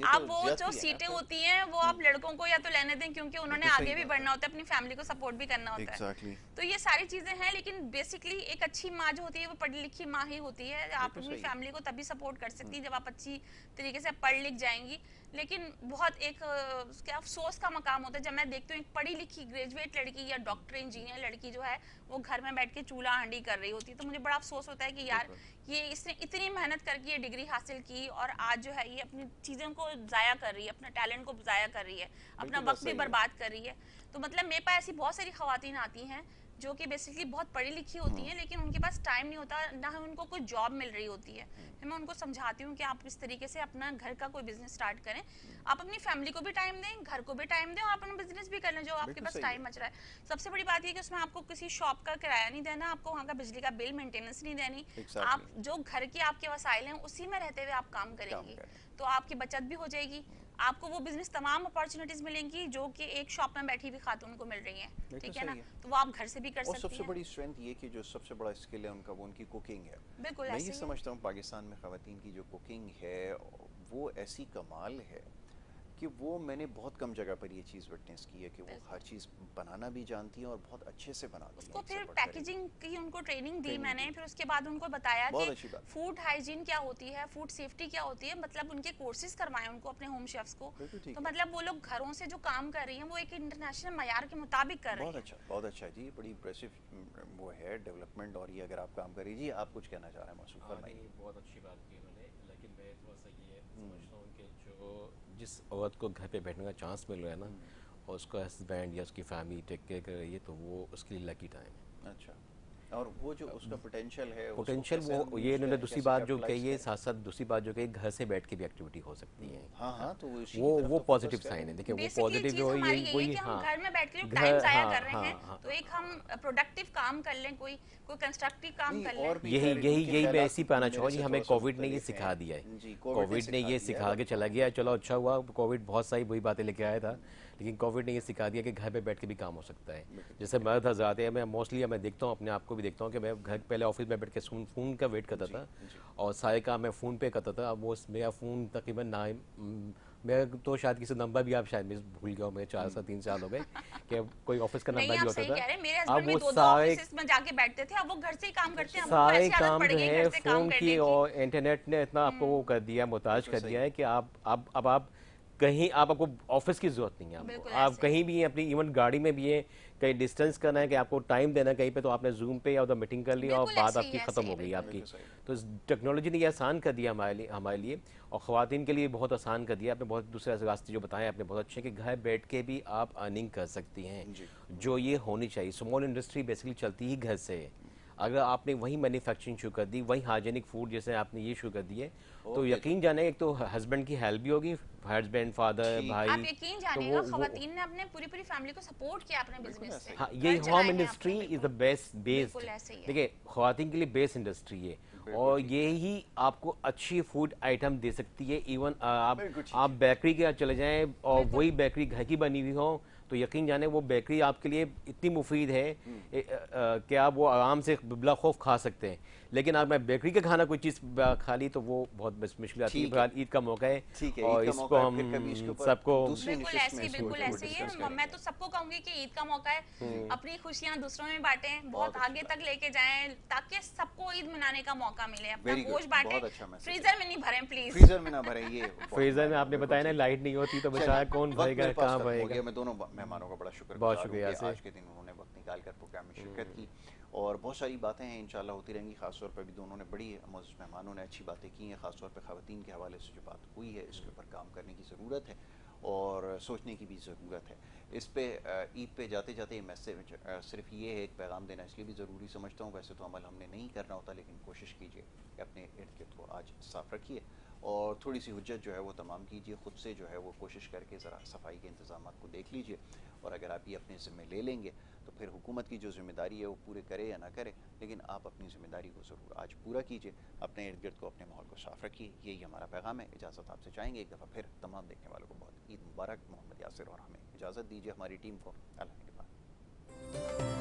आप वो जो सीटें होती हैं वो आप लड़कों को या तो लेने दें, क्योंकि उन्होंने आगे भी बढ़ना होता है, अपनी फैमिली को सपोर्ट भी करना होता है। तो ये सारी चीजें हैं, लेकिन बेसिकली एक अच्छी माँ जो होती है वो पढ़ी लिखी माँ ही होती है। आप अपनी फैमिली को तभी सपोर्ट कर सकती है जब आप अच्छी तरीके से पढ़ लिख जाएंगी। लेकिन बहुत एक क्या अफसोस का मकाम होता है जब मैं देखती हूँ एक पढ़ी लिखी ग्रेजुएट लड़की या डॉक्टर इंजीनियर लड़की जो है वो घर में बैठ के चूल्हा हांडी कर रही होती है। तो मुझे बड़ा अफसोस होता है कि यार ये इसने इतनी मेहनत करके ये डिग्री हासिल की और आज जो है ये अपनी चीज़ों को ज़ाया कर रही है, अपने टैलेंट को ज़ाया कर रही है, अपना वक्त भी बर्बाद कर रही है। तो मतलब मेरे पास ऐसी बहुत सारी ख़वातीन आती हैं जो कि बेसिकली बहुत पढ़ी लिखी होती हैं, लेकिन उनके पास टाइम नहीं होता, ना ही उनको कोई जॉब मिल रही होती है। फिर मैं उनको समझाती हूँ कि आप इस तरीके से अपना घर का कोई बिजनेस स्टार्ट करें, आप अपनी फैमिली को भी टाइम दें, घर को भी टाइम दें, और आप अपना बिजनेस भी कर लें जो आपके पास टाइम बच रहा है। सबसे बड़ी बात ये कि उसमें आपको किसी शॉप का किराया नहीं देना, आपको वहाँ का बिजली का बिल मेंटेनेंस नहीं देनी, आप जो घर के आपके वसाइल हैं उसी में रहते हुए आप काम करेंगे, तो आपकी बचत भी हो जाएगी, आपको वो बिजनेस तमाम अपॉर्चुनिटीज मिलेंगी जो कि एक शॉप में बैठी हुई खातून को मिल रही है, ठीक है ना, तो वो आप घर से भी कर सकती हैं। और सबसे बड़ी स्ट्रेंथ ये कि जो सबसे बड़ा स्किल है उनका वो उनकी कुकिंग है। बिल्कुल मैं ऐसे ये ही समझता हूँ पाकिस्तान में ख़वातीन की जो कुकिंग है वो ऐसी कमाल है कि वो मैंने बहुत कम जगह पर ये चीज़ विटनेस की है कि वो हर चीज़ बनाना भी जानती हैं और बहुत अच्छे से बनाती हैं। उसको फिर पैकेजिंग की उनको ट्रेनिंग दी मैंने, फिर उसके बाद उनको बताया कि फूड हाइजीन क्या होती है, फूड सेफ्टी क्या होती है, मतलब उनके कोर्सेज करवाए उनको अपने होम शेफ्स को, तो मतलब वो लोग घरों से जो काम कर रही हैं वो एक इंटरनेशनल मयार के मुताबिक कर रहे हैं। बहुत अच्छा जी, बड़ी इम्प्रेसिव वो है डेवलपमेंट। और ये अगर आप काम कर रही, आप कुछ कहना चाह रहे हैं मौसूफ फरमाइए। बहुत अच्छी बात की उन्होंने, लेकिन मैं थोड़ा सा ये समझता हूँ कि जो जिस औरत को घर पे बैठने का चांस मिल रहा है ना, और उसका हस्बैंड या उसकी फैमिली टेक केयर कर रही है, तो वो उसके लिए लकी टाइम है। अच्छा, और वो जो उसका पोटेंशियल है, वो ये इन्होंने दूसरी बात जो कही है, साथ साथ दूसरी बात जो कही, घर से बैठ के भी एक्टिविटी हो सकती है। हाँ, तो वो पॉजिटिव साइन है। देखिए वो पॉजिटिव वही हम घर में बैठ के टाइम जाया कर रहे हैं, तो एक हम प्रोडक्टिव काम कर लें, कोई कंस्ट्रक्टिव काम कर लें। यही मैं ऐसी पाना चाहूँ जी, हमें कोविड ने ये सिखा दिया है, कोविड ने ये सिखा के चला गया। चलो अच्छा हुआ, कोविड बहुत सारी बुरी बातें लेके आया था, लेकिन कोविड ने ये सिखा दिया कि घर पे बैठ के भी काम हो सकता है। जैसे मर्द हज़रात है, मैं मोस्टली मैं देखता हूँ, अपने आप को भी देखता हूँ कि मैं घर पहले ऑफिस में बैठ के फ़ोन का वेट करता था और सारे काम मैं फ़ोन पे करता था। अब वो मेरा फ़ोन तकरीबन ना, मैं तो शायद किसी नंबर भी आप शायद मिस भूल गया हूँ, मेरे 3 साल हो गए कि कोई ऑफिस का नंबर भी होता था। अब वो सारे में जाके बैठते थे, अब वो घर से ही काम करते हैं। सारे काम जो है फ़ोन की और इंटरनेट ने इतना आपको वो कर दिया, मोहताज कर दिया है कि आप कहीं आपको ऑफिस की जरूरत नहीं है। आप कहीं भी अपनी इवन गाड़ी में भी है, कहीं डिस्टेंस करना है कि आपको टाइम देना है कहीं पे, तो आपने जूम पे या उधर मीटिंग कर ली और बात आपकी ख़त्म हो गई आपकी। तो टेक्नोलॉजी ने ये आसान कर दिया हमारे लिए और ख़वातीन के लिए बहुत आसान कर दिया। आपने बहुत दूसरे रास्ते जो बताए आपने बहुत अच्छे, कि घर बैठ के भी आप अर्निंग कर सकती हैं, जो ये होनी चाहिए। स्मॉल इंडस्ट्री बेसिकली चलती ही घर से है। अगर आपने वही मैन्युफैक्चरिंग शुरू कर दी, वही हाइजेनिक फूड जैसे आपने ये शुरू कर दिए, तो यकीन जाने एक तो हस्बैंड की हेल्प भी होगी, हस्बैंड, फादर, भाई, आप यकीन जानिएगा खवातीन ने अपने पूरी फैमिली को सपोर्ट किया अपने बिजनेस से। हाँ, ये home industry is the best based. देखिए खवातीन के लिए बेस्ट इंडस्ट्री है और ये ही आपको अच्छी फूड आइटम दे सकती है। इवन आप बेकरी के चले जाएं और वही बेकरी घर की बनी हुई हो, तो यकीन जाने वो बेकरी आपके लिए इतनी मुफीद है कि आप वो आराम से बिला खौफ खा सकते हैं। लेकिन अगर मैं बेकरी का खाना कोई चीज़ खा ली तो वो बहुत मुश्किल आती है। ईद का मौका है और इसको हम सबको बिल्कुल ऐसे ही है। मैं तो सबको कहूंगी कि ईद का मौका है, अपनी खुशियाँ दूसरों में बांटें, बहुत आगे तक लेके जाएं ताकि सबको ईद मनाने का मौका मिले। अपना गोश्त बांटें, फ्रीजर में नहीं भरें प्लीज, फ्रीजर में ना भरें। ये फ्रीजर में आपने बताया ना लाइट नहीं होती तो बेचारा कौन भरेगा, कहाँ भरेगा। मैं दोनों मेहमानों का बड़ा बहुत शुक्रिया आज के दिन उन्होंने वक्त निकाल कर प्रोग्राम में शिरकत की और बहुत सारी बातें हैं इंशाल्लाह होती रहेंगी। ख़ासतौर पर भी दोनों ने बड़ी मोअज़्ज़ज़ मेहमानों ने अच्छी बातें की हैं। ख़ासतौर पर ख़वातीन के हवाले से जो बात हुई है इसके ऊपर काम करने की ज़रूरत है और सोचने की भी ज़रूरत है। इस पे ईद पे जाते जाते ये मैसेज सिर्फ ये है, एक पैगाम देना इसलिए भी ज़रूरी समझता हूँ। वैसे तो अमल हमने नहीं करना होता, लेकिन कोशिश कीजिए कि अपने इर्द गिर्द को आज साफ़ रखिए और थोड़ी सी हुज्जत जो है वो तमाम कीजिए। ख़ुद से जो है वो कोशिश करके ज़रा सफाई के इंतज़ाम को देख लीजिए और अगर आप ये अपने ज़िम्मे ले लेंगे तो फिर हुकूमत की जो ज़िम्मेदारी है वो पूरे करे या ना करे, लेकिन आप अपनी ज़िम्मेदारी को ज़रूर आज पूरा कीजिए। अपने इर्द गिर्द को, अपने माहौल को साफ़ रखिए। यही हमारा पैगाम है। इजाज़त आपसे चाहेंगे एक दफ़ा फिर तमाम देखने वालों को बहुत ईद मुबारक। मोहम्मद यासिर और हमें इजाज़त दीजिए, हमारी टीम को अल्लाह के बाद।